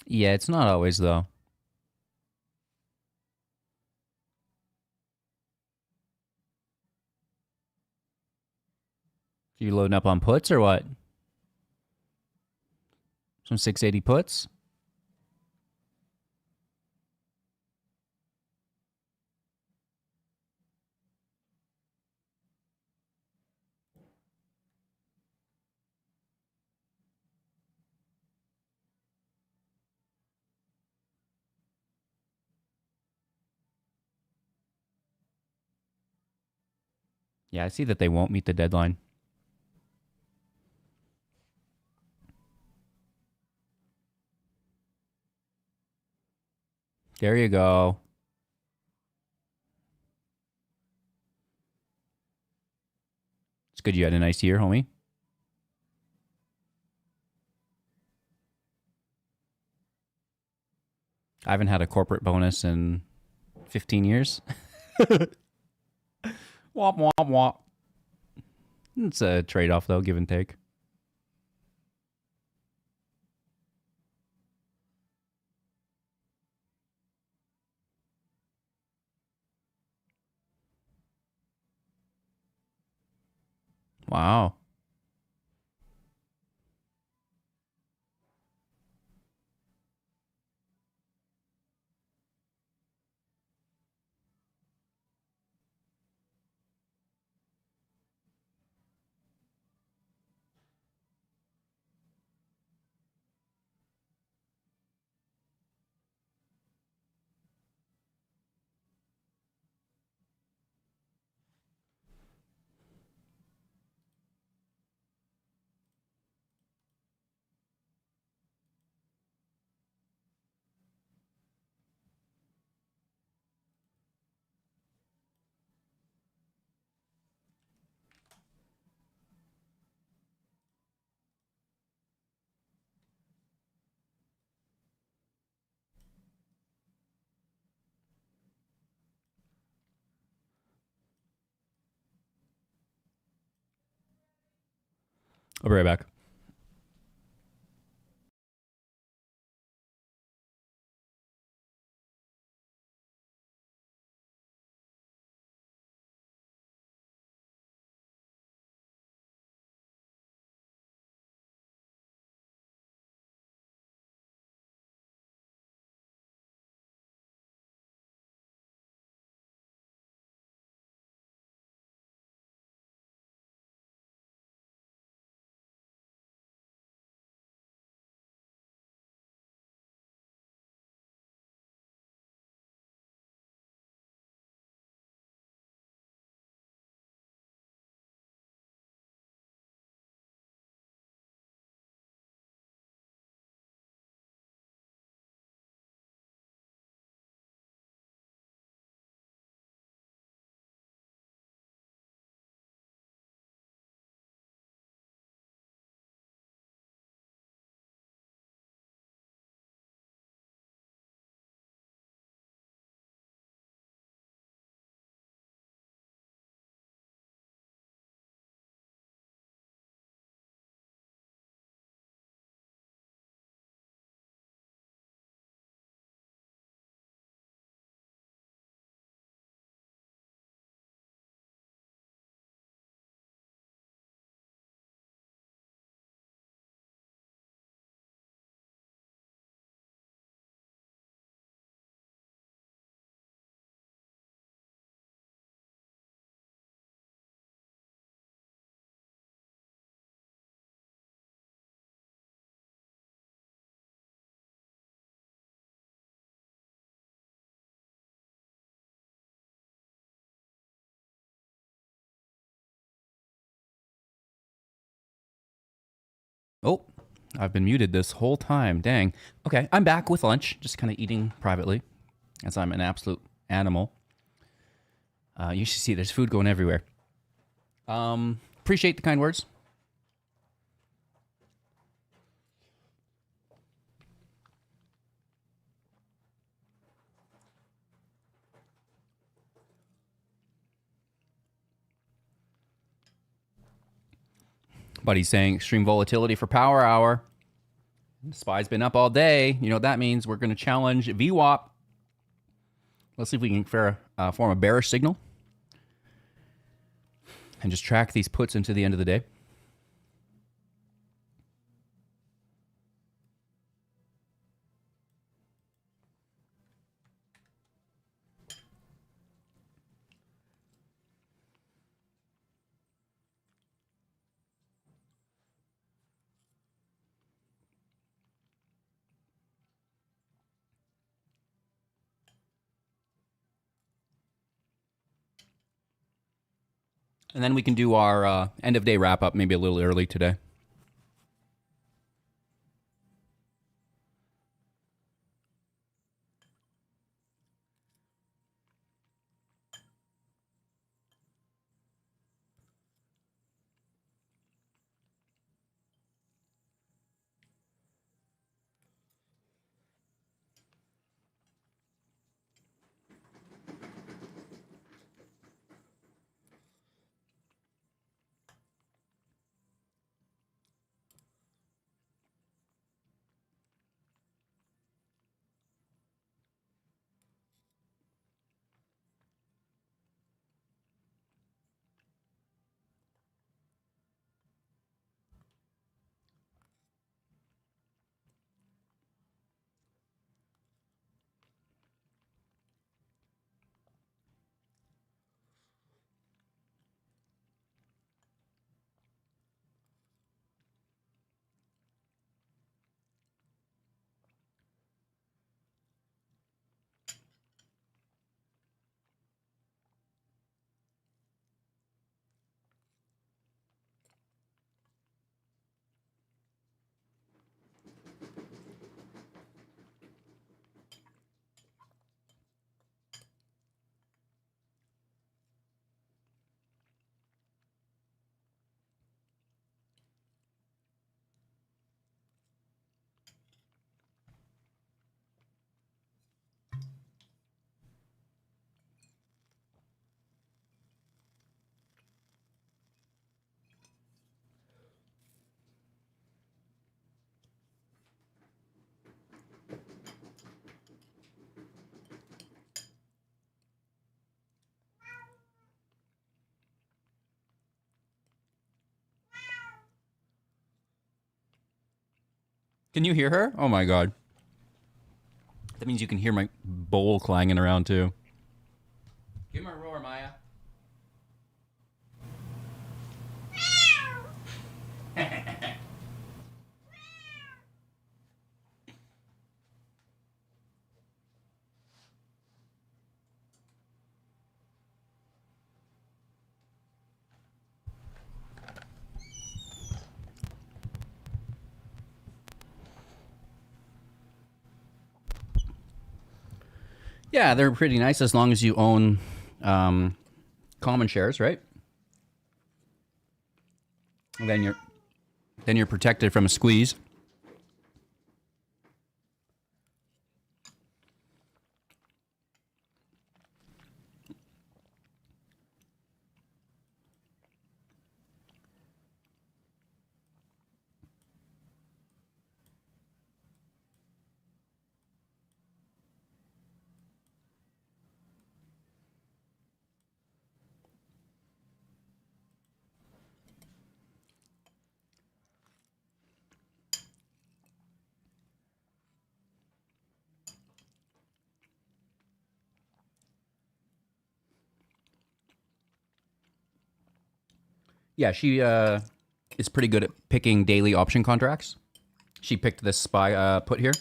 Yeah, it's not always though. You loading up on puts or what? Some 680 puts? Yeah, I see that they won't meet the deadline. There you go. It's good you had a nice year, homie. I haven't had a corporate bonus in 15 years. Womp, womp, womp. It's a trade off, though, give and take. Wow. I'll be right back. Oh, I've been muted this whole time. Dang. Okay, I'm back with lunch, just kind of eating privately, as I'm an absolute animal. You should see there's food going everywhere. Appreciate the kind words. Buddy's saying extreme volatility for power hour. SPY's been up all day. You know what that means? We're going to challenge VWAP. Let's see if we can form a bearish signal and just track these puts into the end of the day. And then we can do our end of day wrap up maybe a little early today. Can you hear her? Oh my God. That means you can hear my bowl clanging around too. Give him a roar, Maya. Yeah, they're pretty nice as long as you own common shares, right? And then you're protected from a squeeze. Yeah, she is pretty good at picking daily option contracts. She picked this SPY put here.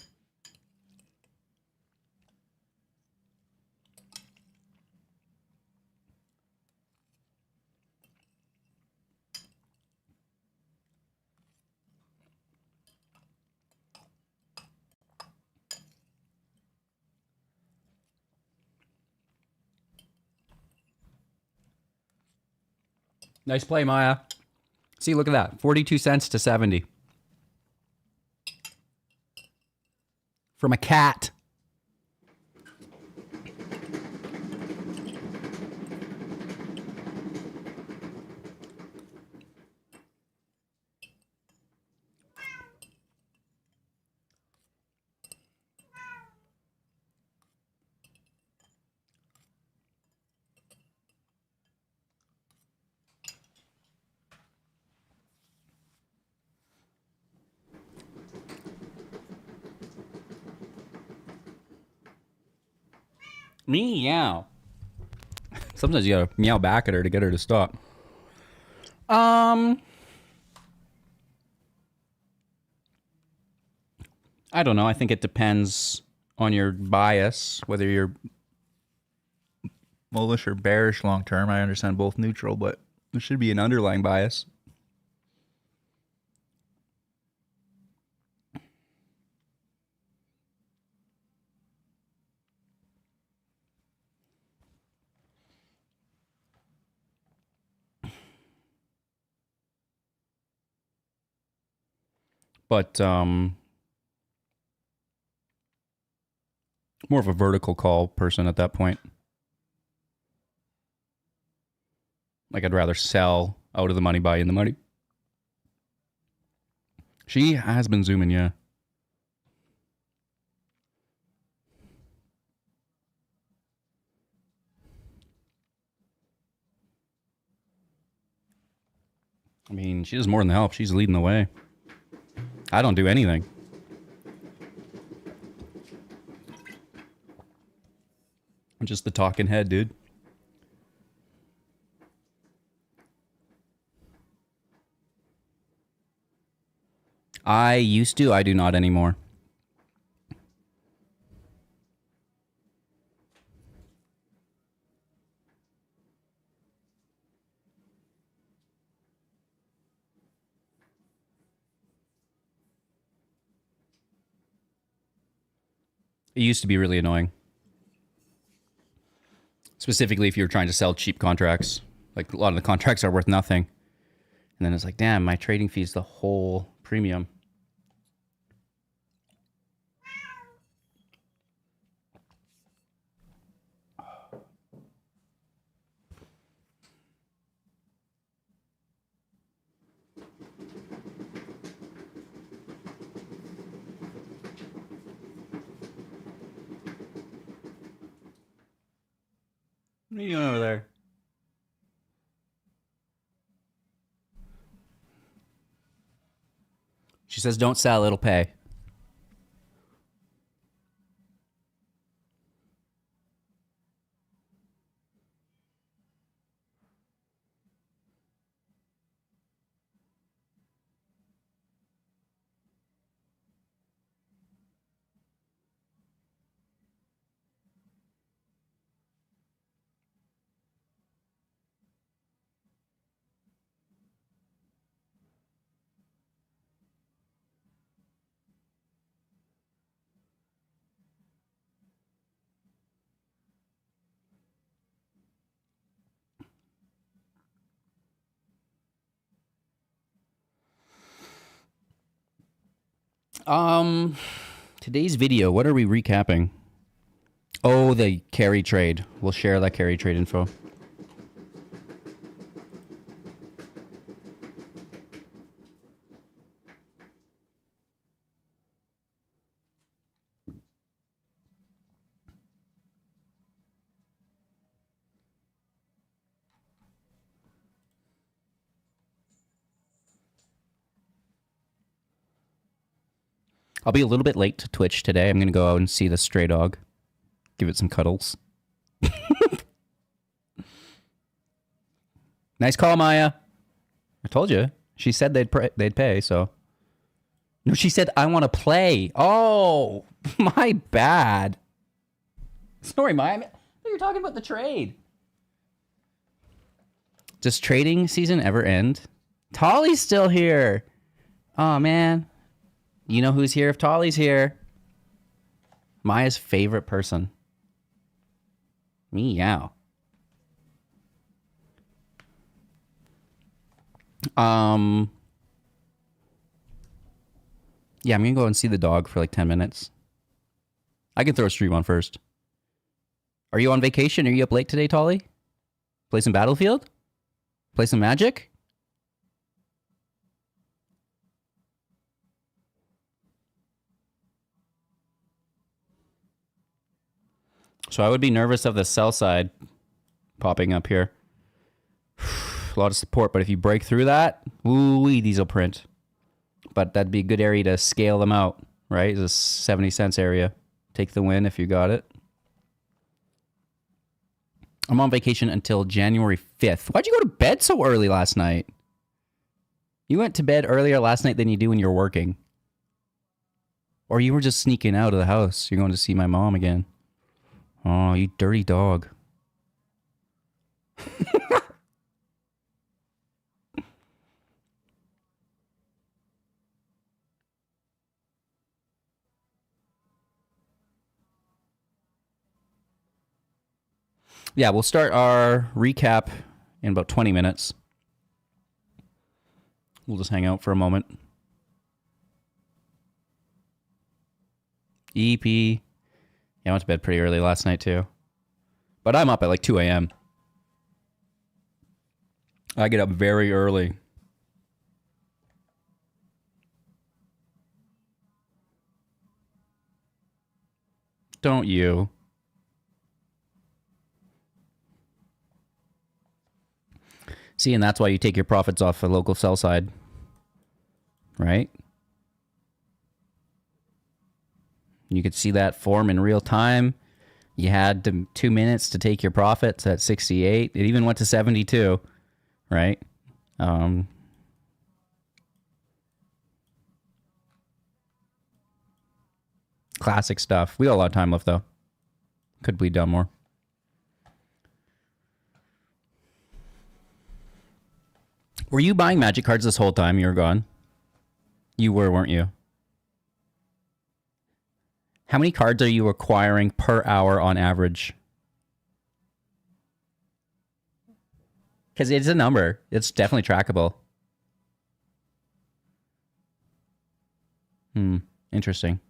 Nice play, Maya. See, look at that. 42 cents to 70. From a cat. Meow. Sometimes you gotta meow back at her to get her to stop. I don't know. I think it depends on your bias, whether you're bullish or bearish long term. I understand both neutral, but there should be an underlying bias. But more of a vertical call person at that point. Like I'd rather sell out of the money, buy in the money. She has been zooming, yeah. I mean, she does more than help. She's leading the way. I don't do anything. I'm just the talking head, dude. I used to. I do not anymore. It used to be really annoying. Specifically if you're trying to sell cheap contracts. Like a lot of the contracts are worth nothing. And then it's like, damn, my trading fee is the whole premium. What are you doing over there? She says, don't sell, it'll pay. Today's video, what are we recapping? Oh, the carry trade. We'll share that carry trade info. I'll be a little bit late to Twitch today. I'm going to go out and see the stray dog. Give it some cuddles. Nice call, Maya. I told you. She said they'd pay, so. No, she said, I want to play. Oh, my bad. Sorry, Maya. You're talking about the trade. Does trading season ever end? Tolly's still here. Oh, man. You know who's here if Tolly's here. Maya's favorite person. Meow. Yeah, I'm gonna go and see the dog for like 10 minutes. I can throw a stream on first. Are you on vacation? Are you up late today, Tolly? Play some Battlefield? Play some Magic? So I would be nervous of the sell side popping up here. A lot of support, but if you break through that, ooh-wee, these will print. But that'd be a good area to scale them out, right? It's a 70 cents area. Take the win if you got it. I'm on vacation until January 5th. Why'd you go to bed so early last night? You went to bed earlier last night than you do when you're working. Or you were just sneaking out of the house. You're going to see my mom again. Oh, you dirty dog. Yeah, we'll start our recap in about 20 minutes. We'll just hang out for a moment. EP. Yeah, I went to bed pretty early last night too. But I'm up at like 2 a.m. I get up very early. Don't you? See, and that's why you take your profits off a local sell side. Right? You could see that form in real time. You had 2 minutes to take your profits at 68. It even went to 72, right? Classic stuff. We got a lot of time left, though. Could bleed down more. Were you buying Magic cards this whole time you were gone? You were, weren't you? How many cards are you acquiring per hour on average? Because it's a number. It's definitely trackable. Interesting.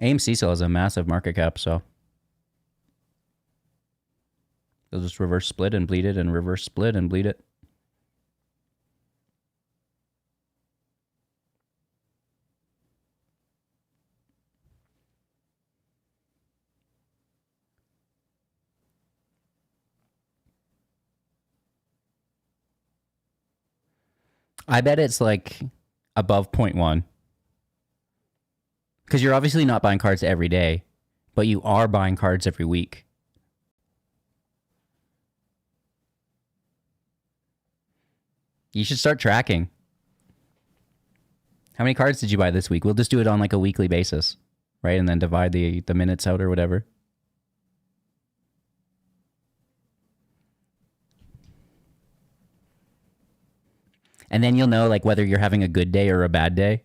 AMC still has a massive market cap, so they'll just reverse split and bleed it and reverse split and bleed it. I bet it's like above 0.1. Because you're obviously not buying cards every day, but you are buying cards every week. You should start tracking. How many cards did you buy this week? We'll just do it on like a weekly basis, right? And then divide the minutes out or whatever. And then you'll know like whether you're having a good day or a bad day.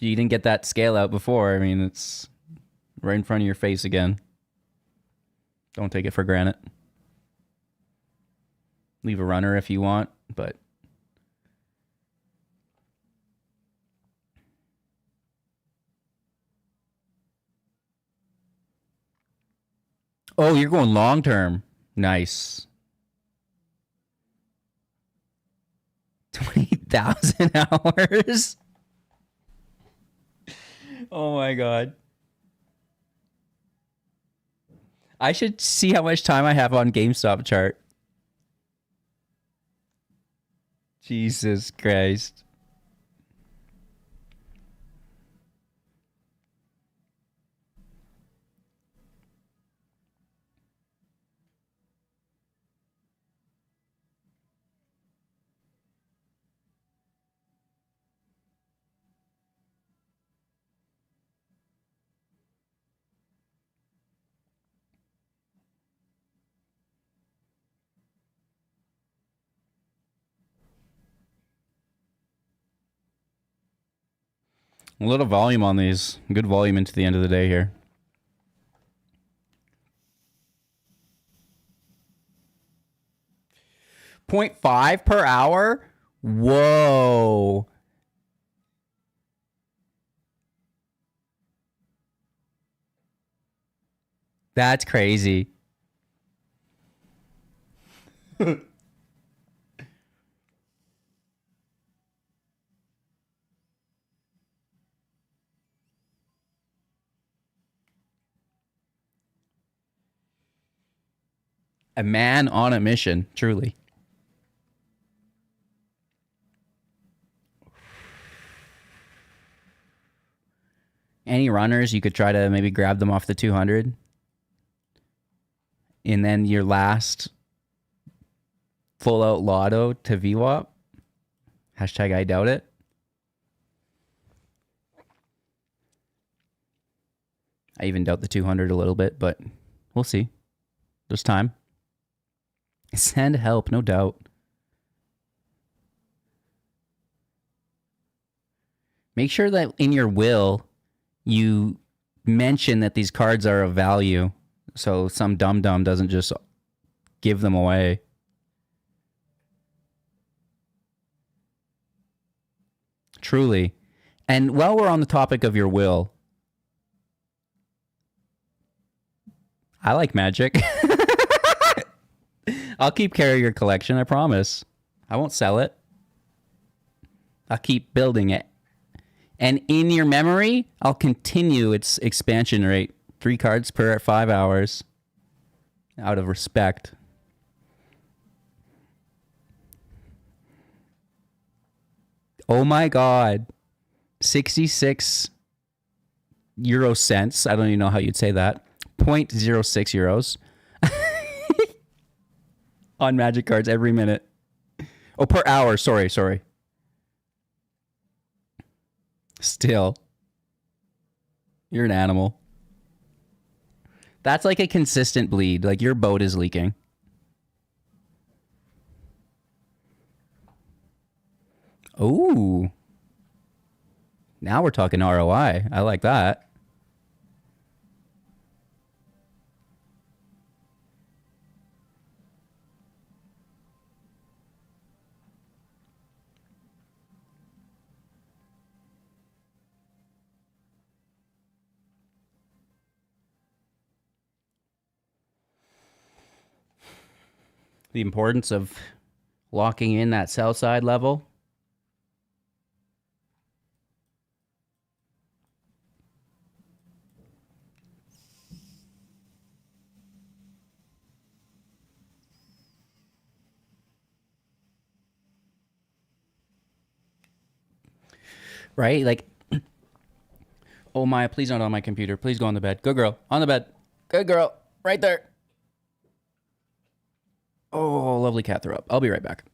You didn't get that scale out before. I mean, it's right in front of your face again. Don't take it for granted. Leave a runner if you want, but oh, you're going long term. Nice. 20,000 hours. Oh my god. I should see how much time I have on GameStop chart. Jesus Christ. A little volume on these. Good volume into the end of the day here. .5 per hour? Whoa. That's crazy. A man on a mission, truly. Any runners, you could try to maybe grab them off the 200. And then your last full out lotto to VWAP. Hashtag I doubt it. I even doubt the 200 a little bit, but we'll see. There's time. Send help, no doubt. Make sure that in your will, you mention that these cards are of value, so some dum-dum doesn't just give them away. Truly. And while we're on the topic of your will, I like Magic. I'll keep carrying your collection, I promise. I won't sell it. I'll keep building it. And in your memory, I'll continue its expansion rate. 3 cards per 5 hours. Out of respect. Oh my God. 66 euro cents. I don't even know how you'd say that. 0.06 euros. On Magic cards every minute. Oh, per hour. Sorry. Still. You're an animal. That's like a consistent bleed. Like your boat is leaking. Ooh. Now we're talking ROI. I like that. The importance of locking in that sell side level. Right? Like, oh Maya, please not on my computer. Please go on the bed. Good girl. On the bed. Good girl. Right there. Oh, lovely cat throw up. I'll be right back.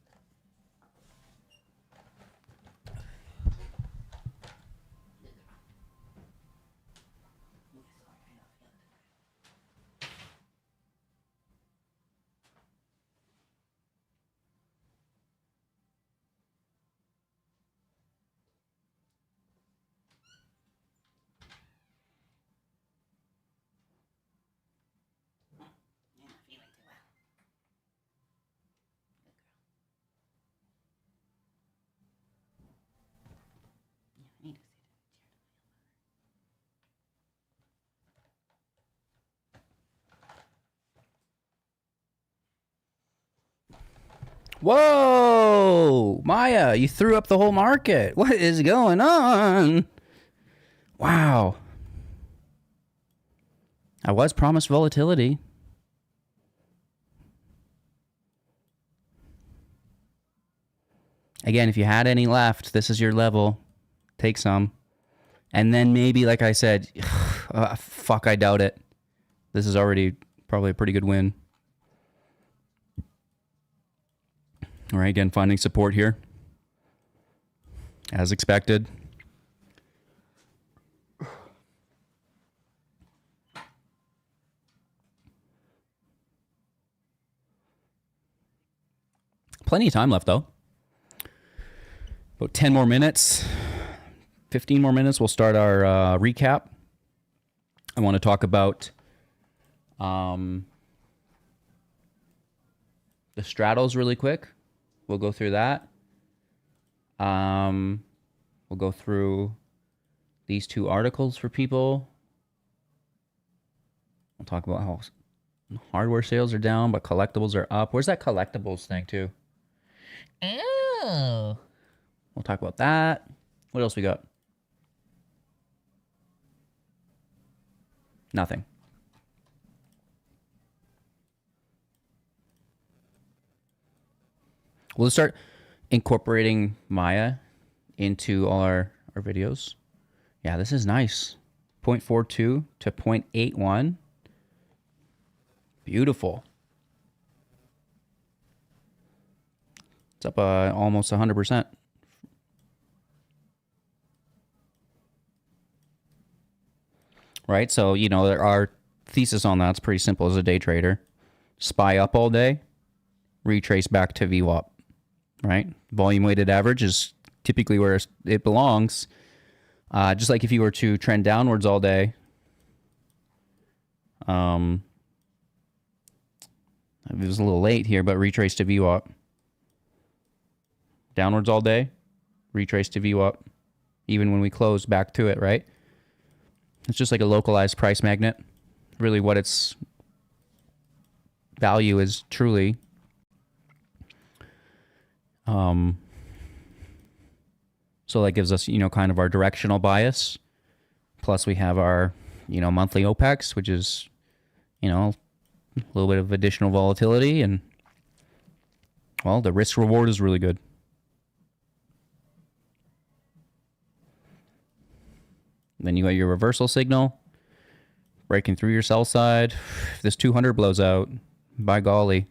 Whoa, Maya, you threw up the whole market. What is going on? Wow. I was promised volatility. Again, if you had any left, this is your level. Take some. And then maybe, like I said, fuck, I doubt it. This is already probably a pretty good win. All right, again, finding support here. As expected. Plenty of time left, though. About 10 more minutes. 15 more minutes, we'll start our recap. I want to talk about the straddles really quick. We'll go through that. We'll go through these 2 articles for people. We'll talk about how hardware sales are down, but collectibles are up. Where's that collectibles thing, too? Oh. We'll talk about that. What else we got? Nothing. We'll start incorporating Maya into all our videos. Yeah, this is nice. 0.42 to 0.81. Beautiful. It's up almost 100%. Right? So, you know, our thesis on that's pretty simple as a day trader. SPY up all day, retrace back to VWAP, right? Volume weighted average is typically where it belongs. Just like if you were to trend downwards all day, it was a little late here, but retrace to VWAP. Downwards all day, retrace to VWAP. Even when we close back to it, right? It's just like a localized price magnet. Really what its value is truly. So that gives us, you know, kind of our directional bias. Plus we have our, you know, monthly OPEX, which is, you know, a little bit of additional volatility. And, well, the risk reward is really good. Then you got your reversal signal breaking through your sell side. If this 200 blows out, by golly.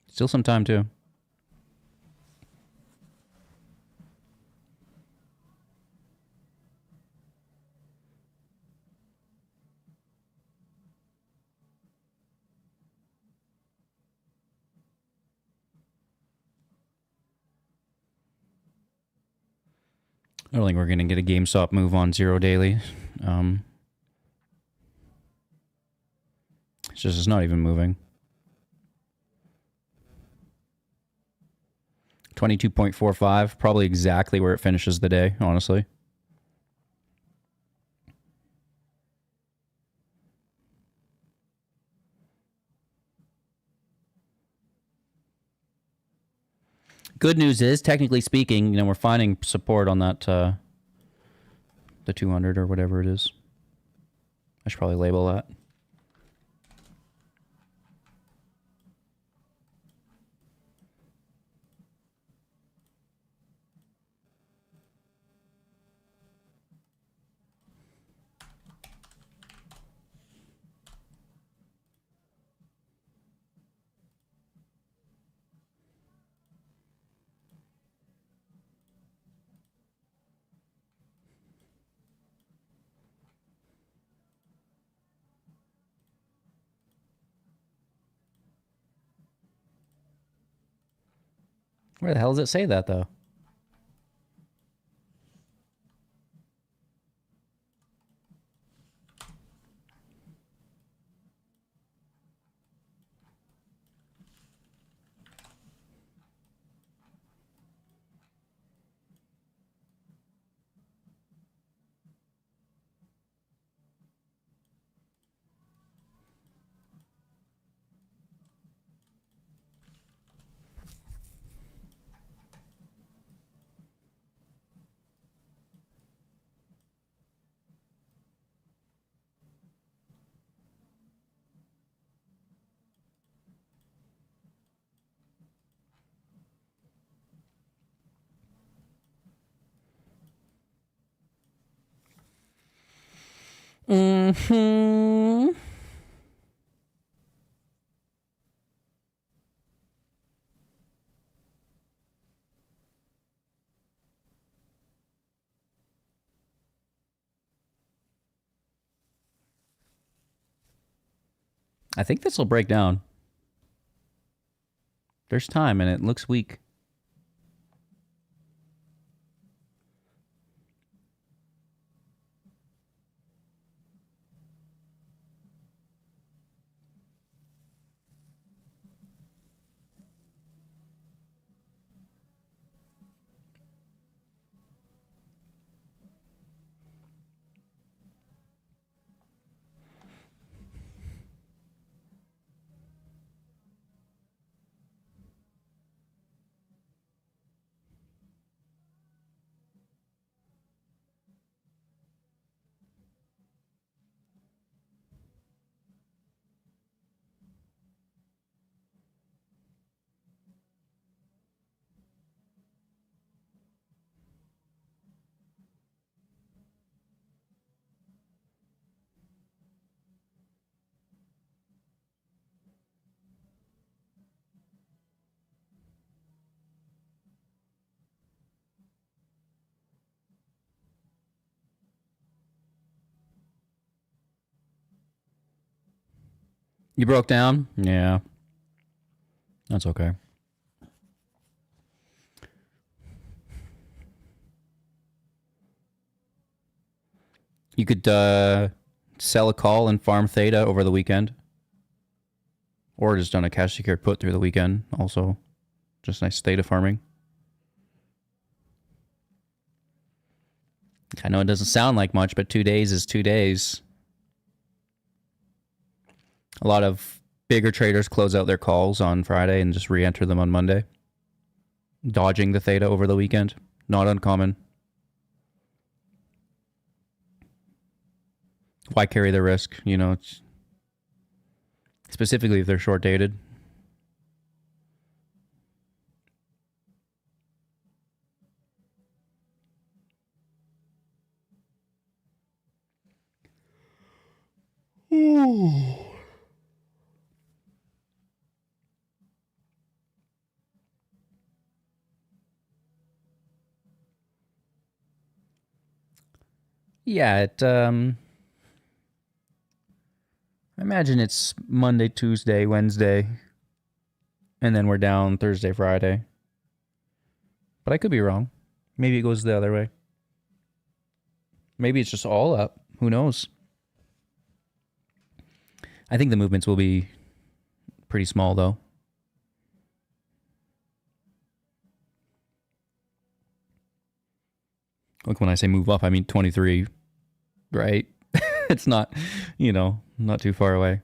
Still some time too. I don't think we're going to get a GameStop move on zero daily. It's not even moving. 22.45, probably exactly where it finishes the day, honestly. Good news is, technically speaking, you know, we're finding support on that, the 200 or whatever it is. I should probably label that. Where the hell does it say that, though? Mm-hmm. I think this will break down. There's time and it looks weak. You broke down? Yeah. That's okay. You could sell a call and farm theta over the weekend. Or just done a cash secured put through the weekend. Also, just nice theta farming. I know it doesn't sound like much, but 2 days is 2 days. A lot of bigger traders close out their calls on Friday and just re-enter them on Monday. Dodging the theta over the weekend. Not uncommon. Why carry the risk? You know, it's specifically if they're short dated. Yeah, I imagine it's Monday, Tuesday, Wednesday, and then we're down Thursday, Friday. But I could be wrong. Maybe it goes the other way. Maybe it's just all up. Who knows? I think the movements will be pretty small, though. Like when I say move up, I mean 23, right? It's not, not too far away.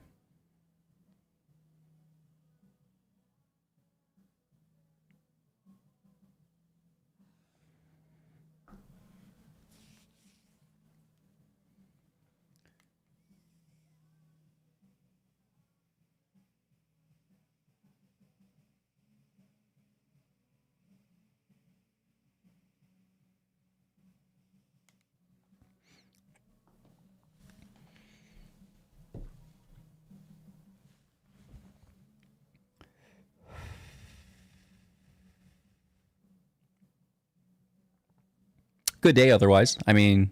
Good day otherwise. I mean,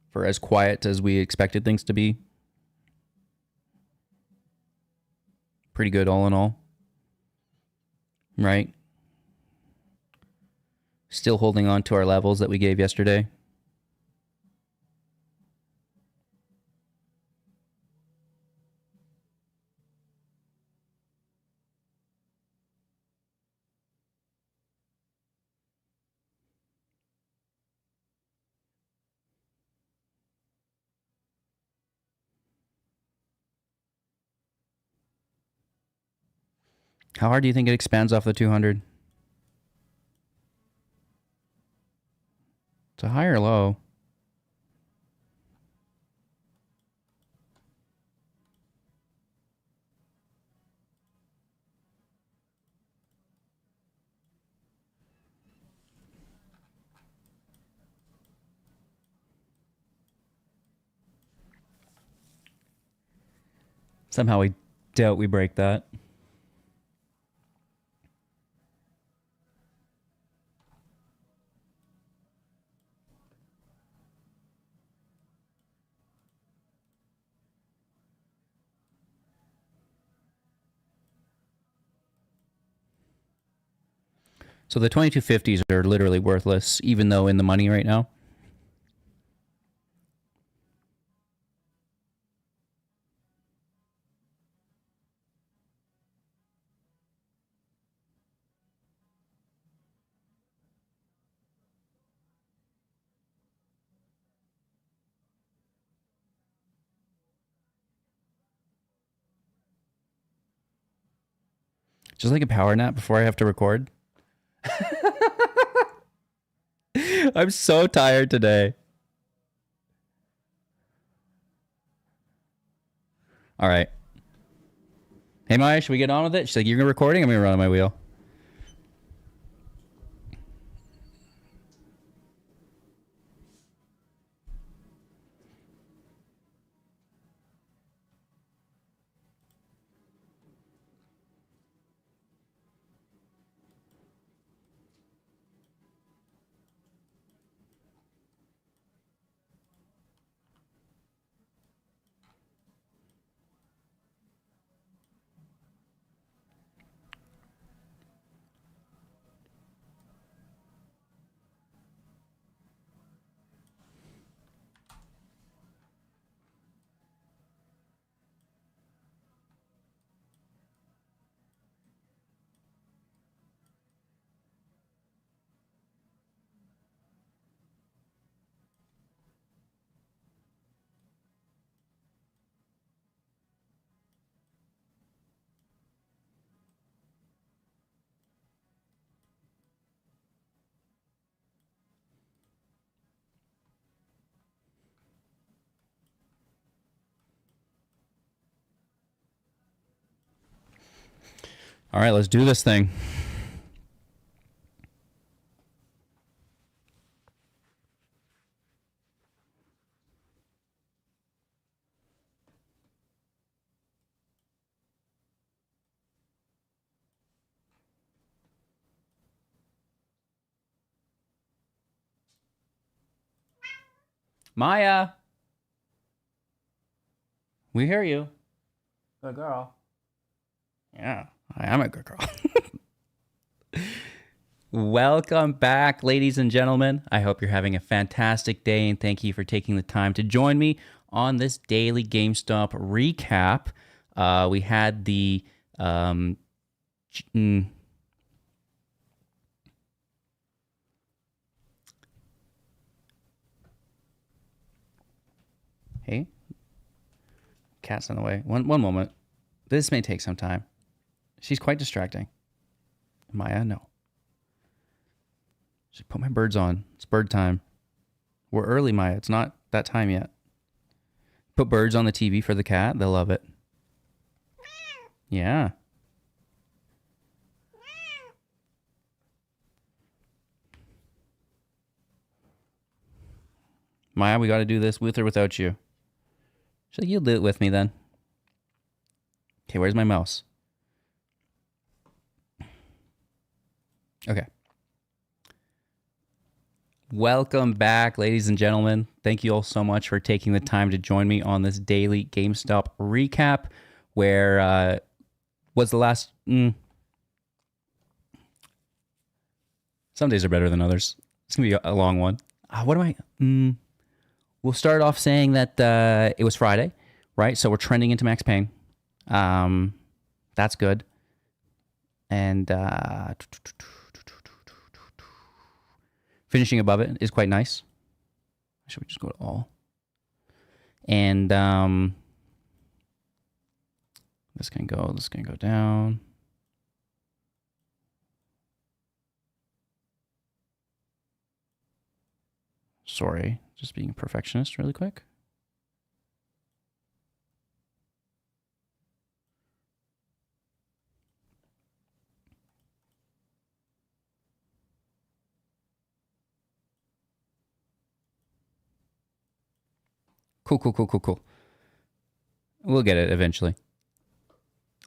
for as quiet as we expected things to be, pretty good all in all. Right? Still holding on to our levels that we gave yesterday. How hard do you think it expands off the 200? It's a high or low? Somehow I doubt we break that. So the 2250s are literally worthless, even though in the money right now. Just like a power nap before I have to record. I'm so tired today. All right. Hey, Maya, should we get on with it? She's like, you're recording? I'm going to run on my wheel. All right, let's do this thing. Maya, we hear you. Good girl. Yeah, I am a good girl. Welcome back, ladies and gentlemen. I hope you're having a fantastic day, and thank you for taking the time to join me on this daily GameStop recap. We had the Hey, cat's in the way. One moment. This may take some time. She's quite distracting. Maya, no. Just put my birds on. It's bird time. We're early, Maya. It's not that time yet. Put birds on the TV for the cat. They'll love it. Yeah. Maya, we got to do this with or without you. So you'll do it with me then. Okay, where's my mouse? Okay. Welcome back, ladies and gentlemen. Thank you all so much for taking the time to join me on this daily GameStop recap, where was the last... Some days are better than others. It's going to be a long one. We'll start off saying that it was Friday, right? So we're trending into Max Payne. That's good. And finishing above it is quite nice. Should we just go to all? And this can go down. Sorry, just being a perfectionist really quick. Cool. We'll get it eventually.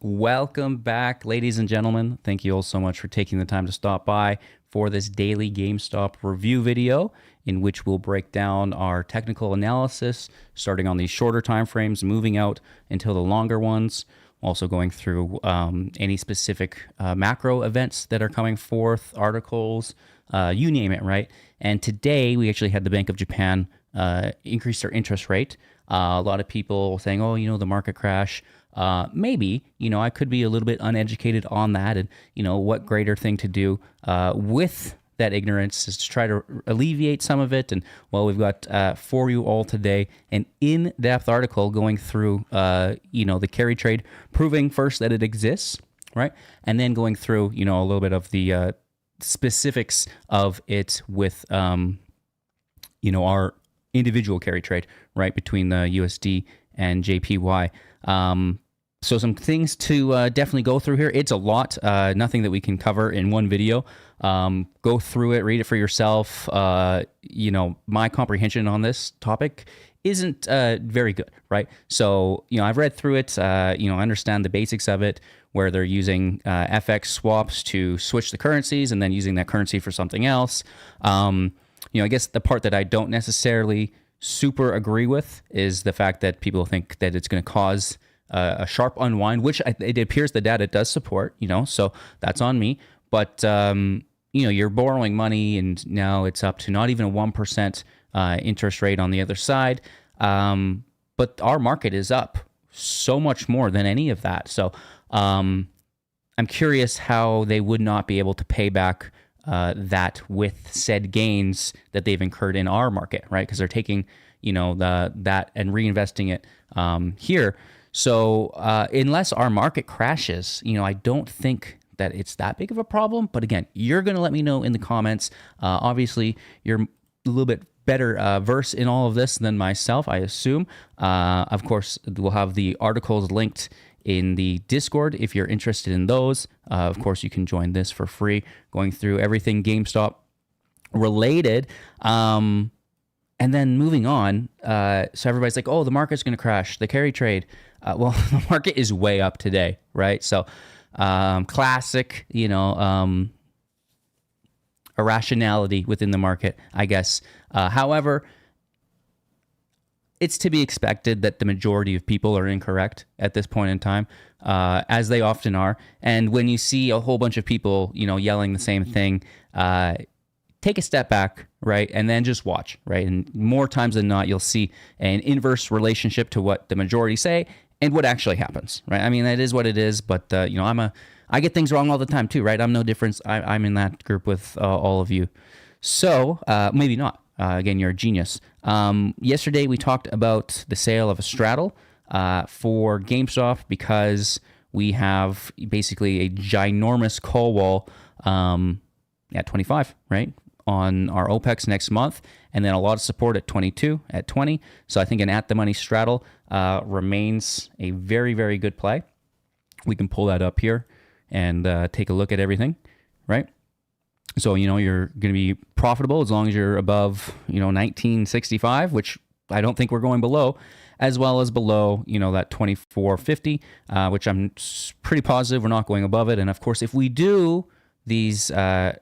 Welcome back, ladies and gentlemen. Thank you all so much for taking the time to stop by for this daily GameStop review video, in which we'll break down our technical analysis, starting on these shorter time frames, moving out until the longer ones, also going through any specific macro events that are coming forth, articles, you name it, right? And today we actually had the Bank of Japan increase their interest rate. A lot of people saying, oh, the market crash. Maybe, I could be a little bit uneducated on that, and, what greater thing to do with that ignorance is to try to alleviate some of it. And, well, we've got for you all today an in-depth article going through, the carry trade, proving first that it exists, right? And then going through, a little bit of the specifics of it with, our individual carry trade, right, between the USD and JPY. So some things to definitely go through here. It's a lot, nothing that we can cover in one video. Go through it, read it for yourself. My comprehension on this topic isn't very good, right? So, I've read through it, I understand the basics of it, where they're using FX swaps to switch the currencies and then using that currency for something else. I guess the part that I don't necessarily super agree with is the fact that people think that it's going to cause a sharp unwind, which it appears the data does support, so that's on me. But, you're borrowing money and now it's up to not even a 1% interest rate on the other side. But our market is up so much more than any of that. So I'm curious how they would not be able to pay back that with said gains that they've incurred in our market, right? Because they're taking, that and reinvesting it here. So unless our market crashes, I don't think that it's that big of a problem. But again, you're going to let me know in the comments. Obviously, you're a little bit better versed in all of this than myself, I assume. Of course, we'll have the articles linked in the Discord if you're interested in those. Of course, you can join this for free, going through everything GameStop related. And then moving on, so everybody's like, oh, the market's going to crash, the carry trade. Well, the market is way up today, right? So classic, irrationality within the market, I guess. However, it's to be expected that the majority of people are incorrect at this point in time, as they often are. And when you see a whole bunch of people, yelling the same thing, take a step back, right? And then just watch, right? And more times than not, you'll see an inverse relationship to what the majority say and what actually happens, right? I mean, that is what it is, but, I get things wrong all the time too, right? I'm no different. I'm in that group with all of you. So maybe not. Again, you're a genius. Yesterday, we talked about the sale of a straddle for GameStop because we have basically a ginormous call wall at 25, right? On our OPEX next month, and then a lot of support at 22, at 20. So I think an at-the-money straddle remains a very, very good play. We can pull that up here and take a look at everything, right? So, you're going to be profitable as long as you're above, 1965, which I don't think we're going below, as well as below, that 2450, which I'm pretty positive we're not going above it. And of course, if we do, these, are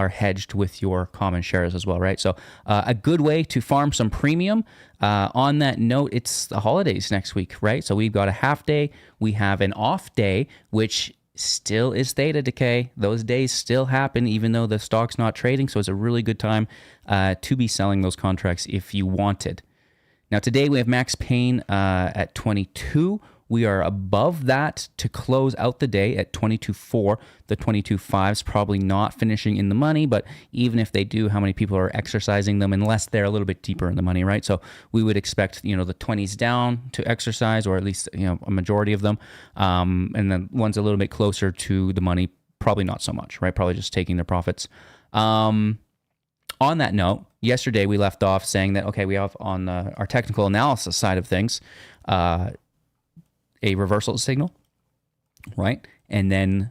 hedged with your common shares as well, right? So a good way to farm some premium. On that note, it's the holidays next week, right? So we've got a half day. We have an off day, which still is theta decay. Those days still happen, even though the stock's not trading. So it's a really good time to be selling those contracts if you wanted. Now, today we have Max Payne at 22. We are above that to close out the day at 22.4. The 22.5 is probably not finishing in the money, but even if they do, how many people are exercising them unless they're a little bit deeper in the money, right? So we would expect, the 20s down to exercise, or at least, a majority of them. And then ones a little bit closer to the money, probably not so much, right? Probably just taking their profits. On that note, yesterday we left off saying that, okay, we have on our technical analysis side of things, a reversal signal, right? And then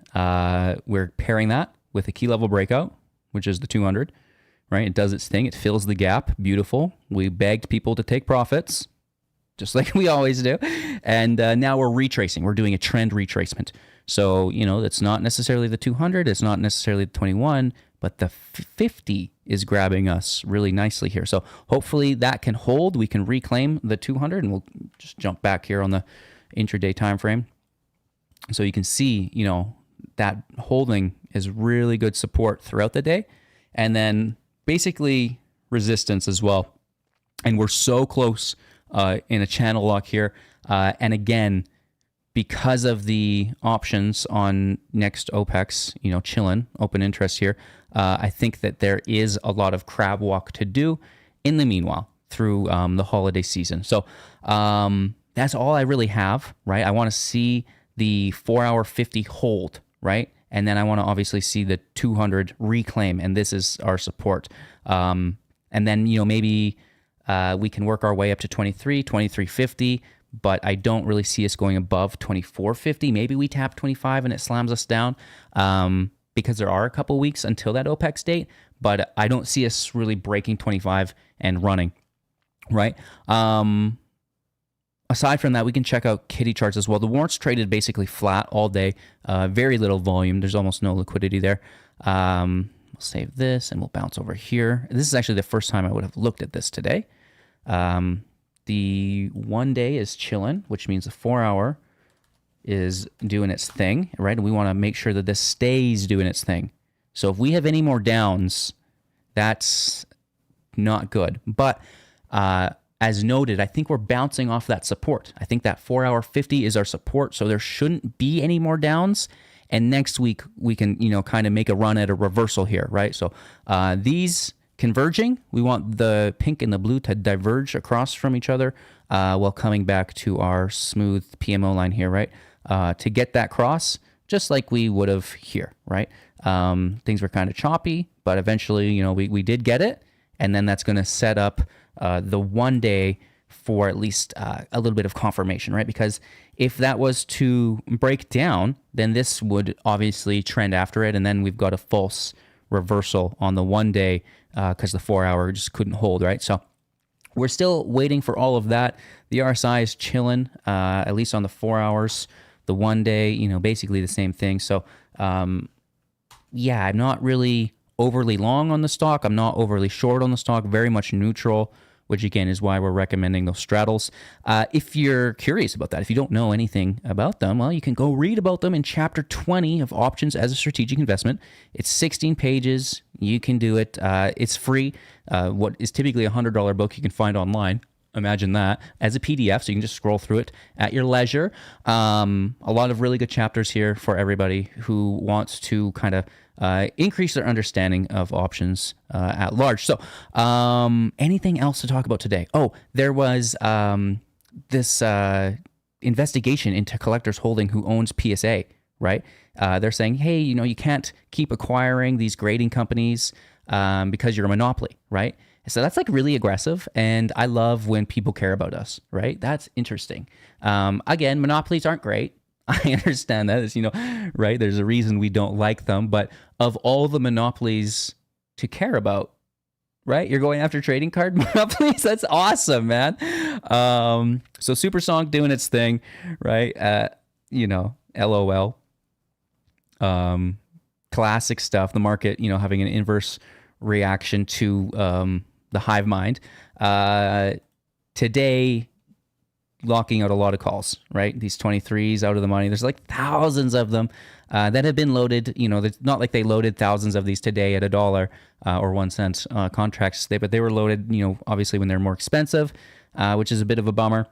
we're pairing that with a key level breakout, which is the 200, right? It does its thing. It fills the gap. Beautiful. We begged people to take profits, just like we always do. And now we're retracing. We're doing a trend retracement. So, it's not necessarily the 200. It's not necessarily the 21, but the 50 is grabbing us really nicely here. So hopefully that can hold. We can reclaim the 200, and we'll just jump back here on the intraday time frame. So you can see, that holding is really good support throughout the day, and then basically resistance as well. And we're so close in a channel lock here. And again, because of the options on next OPEX, chilling, open interest here, I think that there is a lot of crab walk to do in the meanwhile through the holiday season. So that's all I really have, right? I want to see the 4-hour 50 hold, right? And then I want to obviously see the 200 reclaim, and this is our support. And then, maybe we can work our way up to 2350, but I don't really see us going above 2450. Maybe we tap 25 and it slams us down because there are a couple weeks until that OPEX date, but I don't see us really breaking 25 and running, right? Aside from that, we can check out kitty charts as well. The warrants traded basically flat all day, very little volume. There's almost no liquidity there. We'll save this and we'll bounce over here. This is actually the first time I would have looked at this today. The 1 day is chilling, which means the 4-hour is doing its thing, right? And we want to make sure that this stays doing its thing. So if we have any more downs, that's not good. But as noted, I think we're bouncing off that support. I think that 4-hour 50 is our support, so there shouldn't be any more downs. And next week, we can, kind of make a run at a reversal here, right? So these converging, we want the pink and the blue to diverge across from each other while coming back to our smooth PMO line here, right? To get that cross, just like we would have here, right? Things were kind of choppy, but eventually, we did get it. And then that's going to set up the 1 day for at least a little bit of confirmation, right? Because if that was to break down, then this would obviously trend after it, and then we've got a false reversal on the 1 day because the 4 hour just couldn't hold, right? So we're still waiting for all of that. The RSI is chilling, at least on the 4 hours. The 1 day, you know, basically the same thing. So, yeah, I'm not really overly long on the stock. I'm not overly short on the stock, very much neutral, which again is why we're recommending those straddles. If you're curious about that, if you don't know anything about them, well, you can go read about them in chapter 20 of Options as a Strategic Investment. It's 16 pages. You can do it. It's free. What is typically a $100 book you can find online. Imagine that as a PDF, so you can just scroll through it at your leisure. A lot of really good chapters here for everybody who wants to kind of increase their understanding of options at large. So anything else to talk about today? Oh, there was this investigation into Collectors Holding, who owns PSA, right? They're saying, hey, you know, you can't keep acquiring these grading companies because you're a monopoly, right? So that's like really aggressive, and I love when people care about us, right? That's interesting. Again, monopolies aren't great. I understand that, you know, right? There's a reason we don't like them, but of all the monopolies to care about, right? You're going after trading card monopolies? That's awesome, man. So Supersonic doing its thing, right? You know, LOL. Classic stuff. The market, you know, having an inverse reaction to the hive mind. Today, locking out a lot of calls, right? These 23s out of the money. There's like thousands of them that have been loaded. You know, it's not like they loaded thousands of these today at $1 or 1 cent contracts today, but they were loaded, you know, obviously when they're more expensive, which is a bit of a bummer.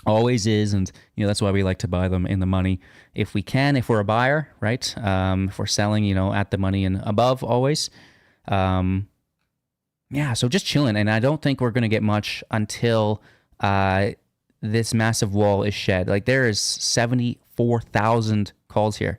Always is, and you know that's why we like to buy them in the money if we can, if we're a buyer, right? If we're selling, you know, at the money and above, always. Yeah, so just chilling, and I don't think we're gonna get much until this massive wall is shed. Like there is 74,000 calls here.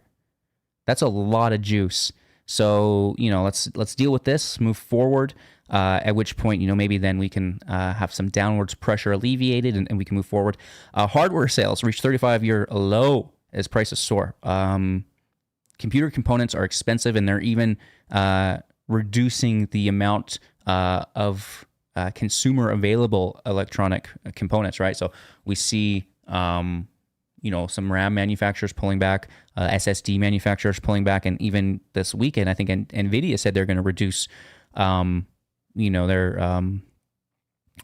That's a lot of juice. So you know, let's deal with this, move forward. At which point, you know, maybe then we can have some downwards pressure alleviated and we can move forward. Hardware sales reached 35-year low as prices soar. Computer components are expensive, and they're even reducing the amount of consumer available electronic components, right? So we see, you know, some RAM manufacturers pulling back, SSD manufacturers pulling back, and even this weekend, I think NVIDIA said they're going to reduce you know, their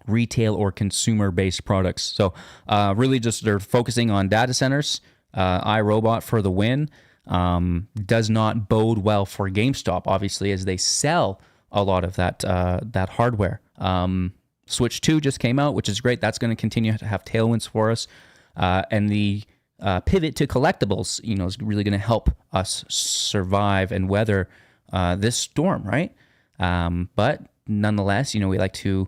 retail or consumer-based products. So really just they're focusing on data centers. iRobot for the win. Does not bode well for GameStop, obviously, as they sell a lot of that hardware. Switch 2 just came out, which is great. That's going to continue to have tailwinds for us. And the pivot to collectibles, you know, is really going to help us survive and weather this storm, right? But nonetheless, you know, we like to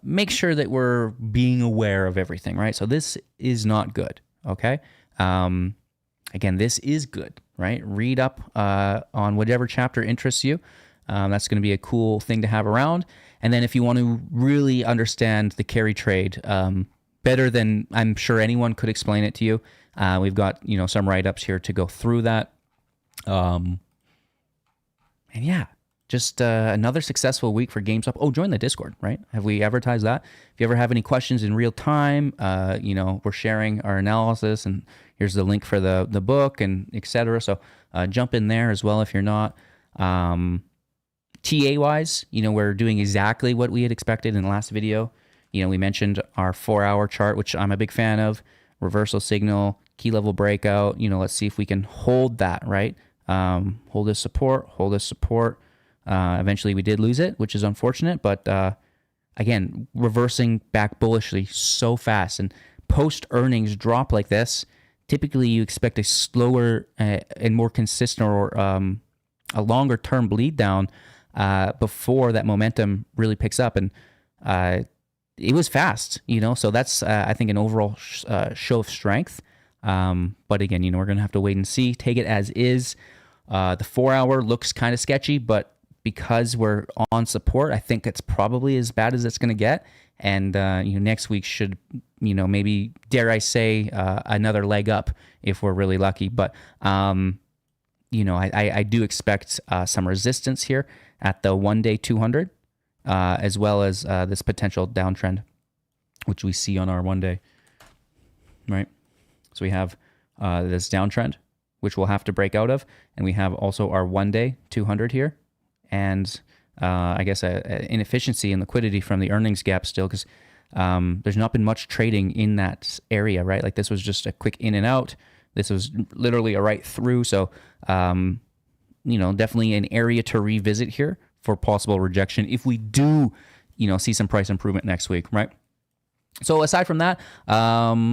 make sure that we're being aware of everything, right? So this is not good, okay? Again, this is good, right? Read up on whatever chapter interests you. That's going to be a cool thing to have around. And then if you want to really understand the carry trade better than I'm sure anyone could explain it to you, we've got, you know, some write-ups here to go through that. And yeah. Just another successful week for GameStop. Oh, join the Discord, right? Have we advertised that? If you ever have any questions in real time, you know, we're sharing our analysis, and here's the link for the book and etc. So jump in there as well if you're not. TA-wise, you know, we're doing exactly what we had expected in the last video. You know, we mentioned our 4-hour chart, which I'm a big fan of. Reversal signal, key level breakout. You know, let's see if we can hold that, right? Hold this support, hold this support. Eventually we did lose it, which is unfortunate, but again, reversing back bullishly so fast, and post earnings drop like this, typically you expect a slower and more consistent or a longer term bleed down before that momentum really picks up. And it was fast, you know, so that's I think an overall show of strength. But again, you know, we're going to have to wait and see, take it as is. The 4-hour looks kind of sketchy, but because we're on support, I think it's probably as bad as it's going to get. And next week should, maybe, dare I say, another leg up if we're really lucky. But I do expect some resistance here at the 1-day 200, as well as this potential downtrend, which we see on our 1-day. Right, so we have this downtrend, which we'll have to break out of, and we have also our 1-day 200 here, and I guess a inefficiency in liquidity from the earnings gap still, because there's not been much trading in that area, right? Like this was just a quick in and out. This was literally a right through, so definitely an area to revisit here for possible rejection if we do, see some price improvement next week, right? So aside from that,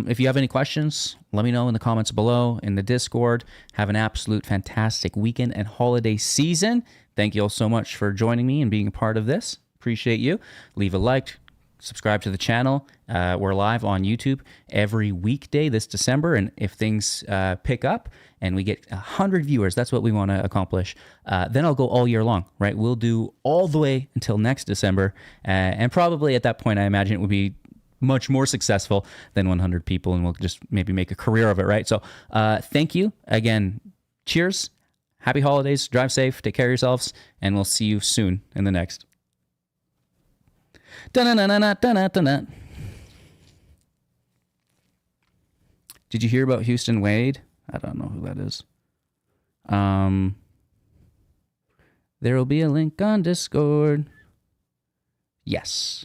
if you have any questions, let me know in the comments below, in the Discord. Have an absolute fantastic weekend and holiday season. Thank you all so much for joining me and being a part of this. Appreciate you. Leave a like, subscribe to the channel. We're live on YouTube every weekday this December, and if things pick up and we get 100 viewers, that's what we want to accomplish, then I'll go all year long, right? We'll do all the way until next December, and probably at that point, I imagine it would be much more successful than 100 people, and we'll just maybe make a career of it, right? So thank you again. Cheers. Happy holidays. Drive safe. Take care of yourselves, and we'll see you soon in the next. Dun-dun-dun-dun-dun-dun-dun. Did you hear about Houston Wade? I don't know who that is. There will be a link on Discord. Yes.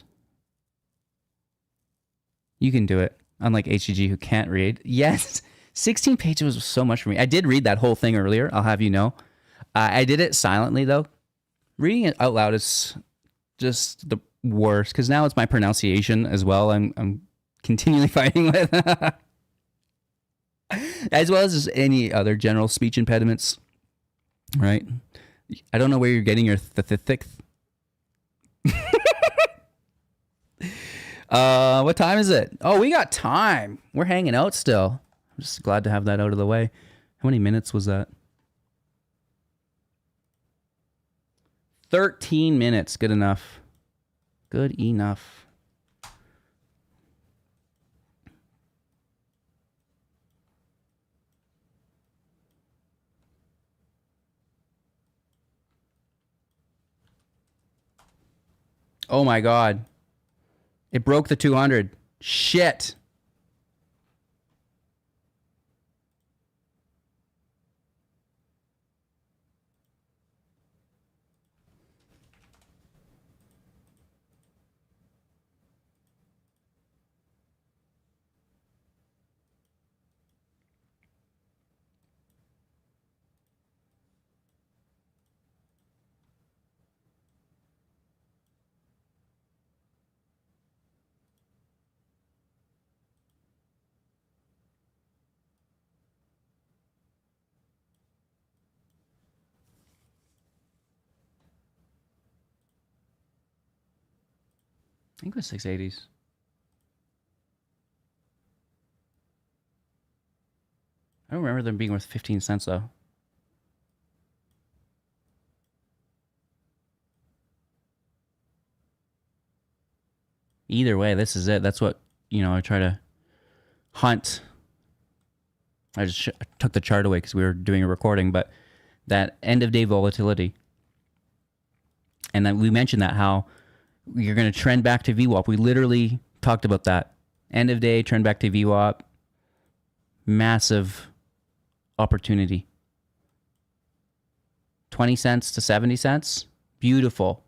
You can do it. Unlike HGG, who can't read. Yes, 16 pages was so much for me. I did read that whole thing earlier, I'll have you know. I did it silently, though. Reading it out loud is just the worst, because now it's my pronunciation as well. I'm continually fighting with. As well as just any other general speech impediments, right? I don't know where you're getting your thick. What time is it? Oh, we got time. We're hanging out still. I'm just glad to have that out of the way. How many minutes was that? 13 minutes. Good enough. Good enough. Oh my God. It broke the 200. Shit. I think it was 680s. I don't remember them being worth 15 cents though. Either way, this is it. That's what, I try to hunt. I just took the chart away because we were doing a recording, but that end of day volatility. And then we mentioned that how you're going to trend back to VWAP. We literally talked about that. End of day, trend back to VWAP. Massive opportunity. 20 cents to 70 cents. Beautiful.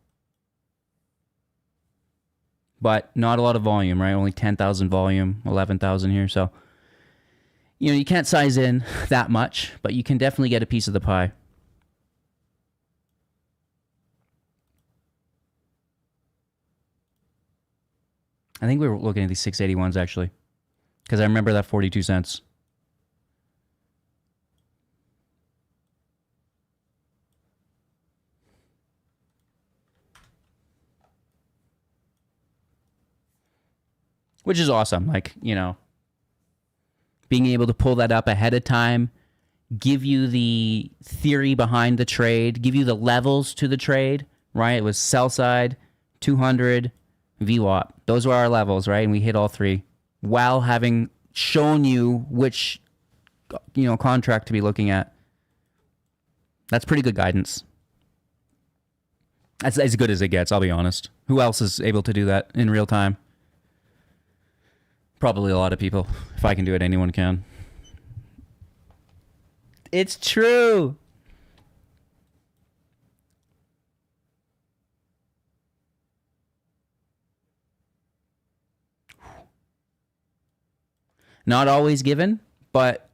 But not a lot of volume, right? Only 10,000 volume, 11,000 here. So, you can't size in that much, but you can definitely get a piece of the pie. I think we were looking at these 681s actually, because I remember that 42 cents. Which is awesome. Like, being able to pull that up ahead of time, give you the theory behind the trade, give you the levels to the trade, right? It was sell side, 200, VWAP. Those were our levels, right? And we hit all three while having shown you which, contract to be looking at. That's pretty good guidance. That's as good as it gets, I'll be honest. Who else is able to do that in real time? Probably a lot of people. If I can do it, anyone can. It's true. Not always given, but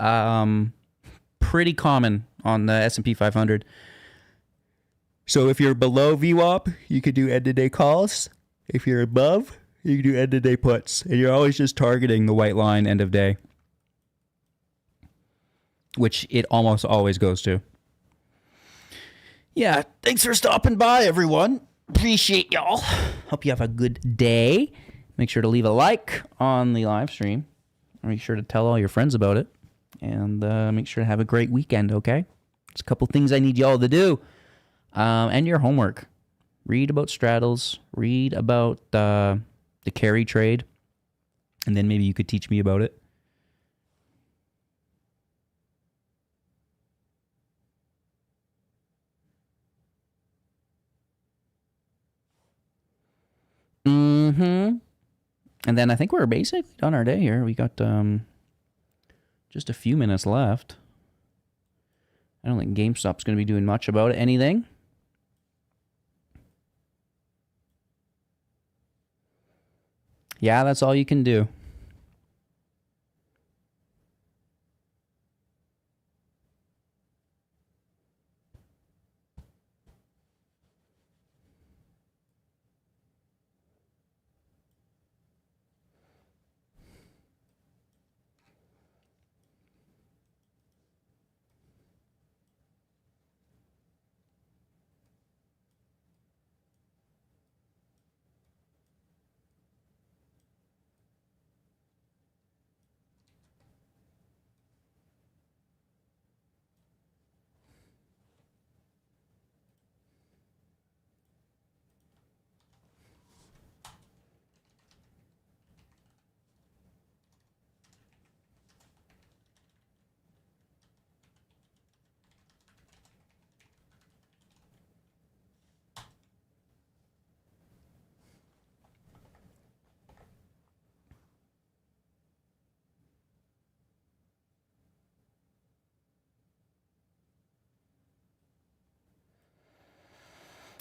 pretty common on the S&P 500. So if you're below VWAP, you could do end-of-day calls. If you're above, you can do end-of-day puts. And you're always just targeting the white line end of day, which it almost always goes to. Yeah, thanks for stopping by, everyone. Appreciate y'all. Hope you have a good day. Make sure to leave a like on the live stream. Make sure to tell all your friends about it. And make sure to have a great weekend, okay? There's a couple things I need y'all to do. And your homework. Read about straddles. Read about the carry trade. And then maybe you could teach me about it. Mm-hmm. And then I think we're basically done our day here. We got just a few minutes left. I don't think GameStop's going to be doing much about it. Anything? Yeah, that's all you can do.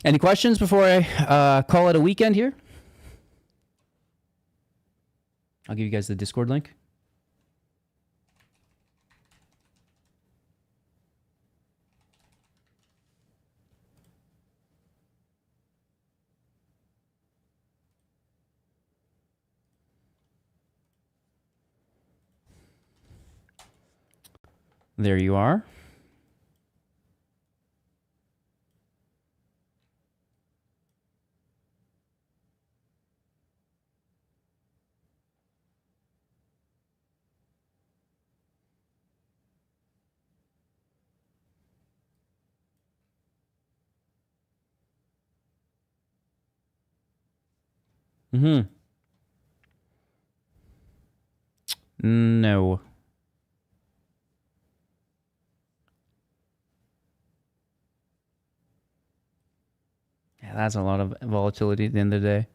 Any questions before I call it a weekend here? I'll give you guys the Discord link. There you are. Mm-hmm. No. Yeah, that's a lot of volatility at the end of the day.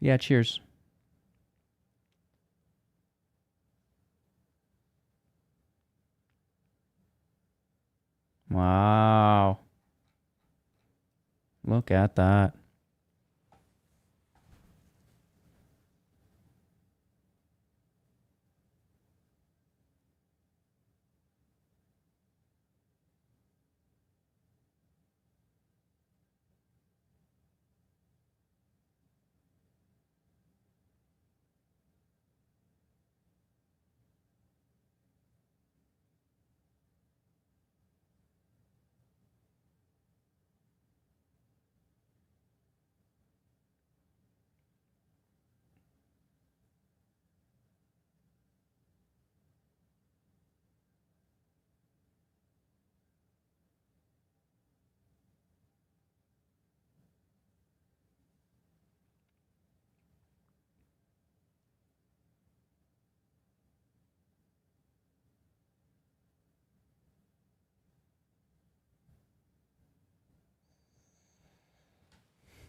Yeah, cheers. Wow. Look at that.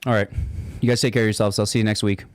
All right. You guys take care of yourselves. I'll see you next week.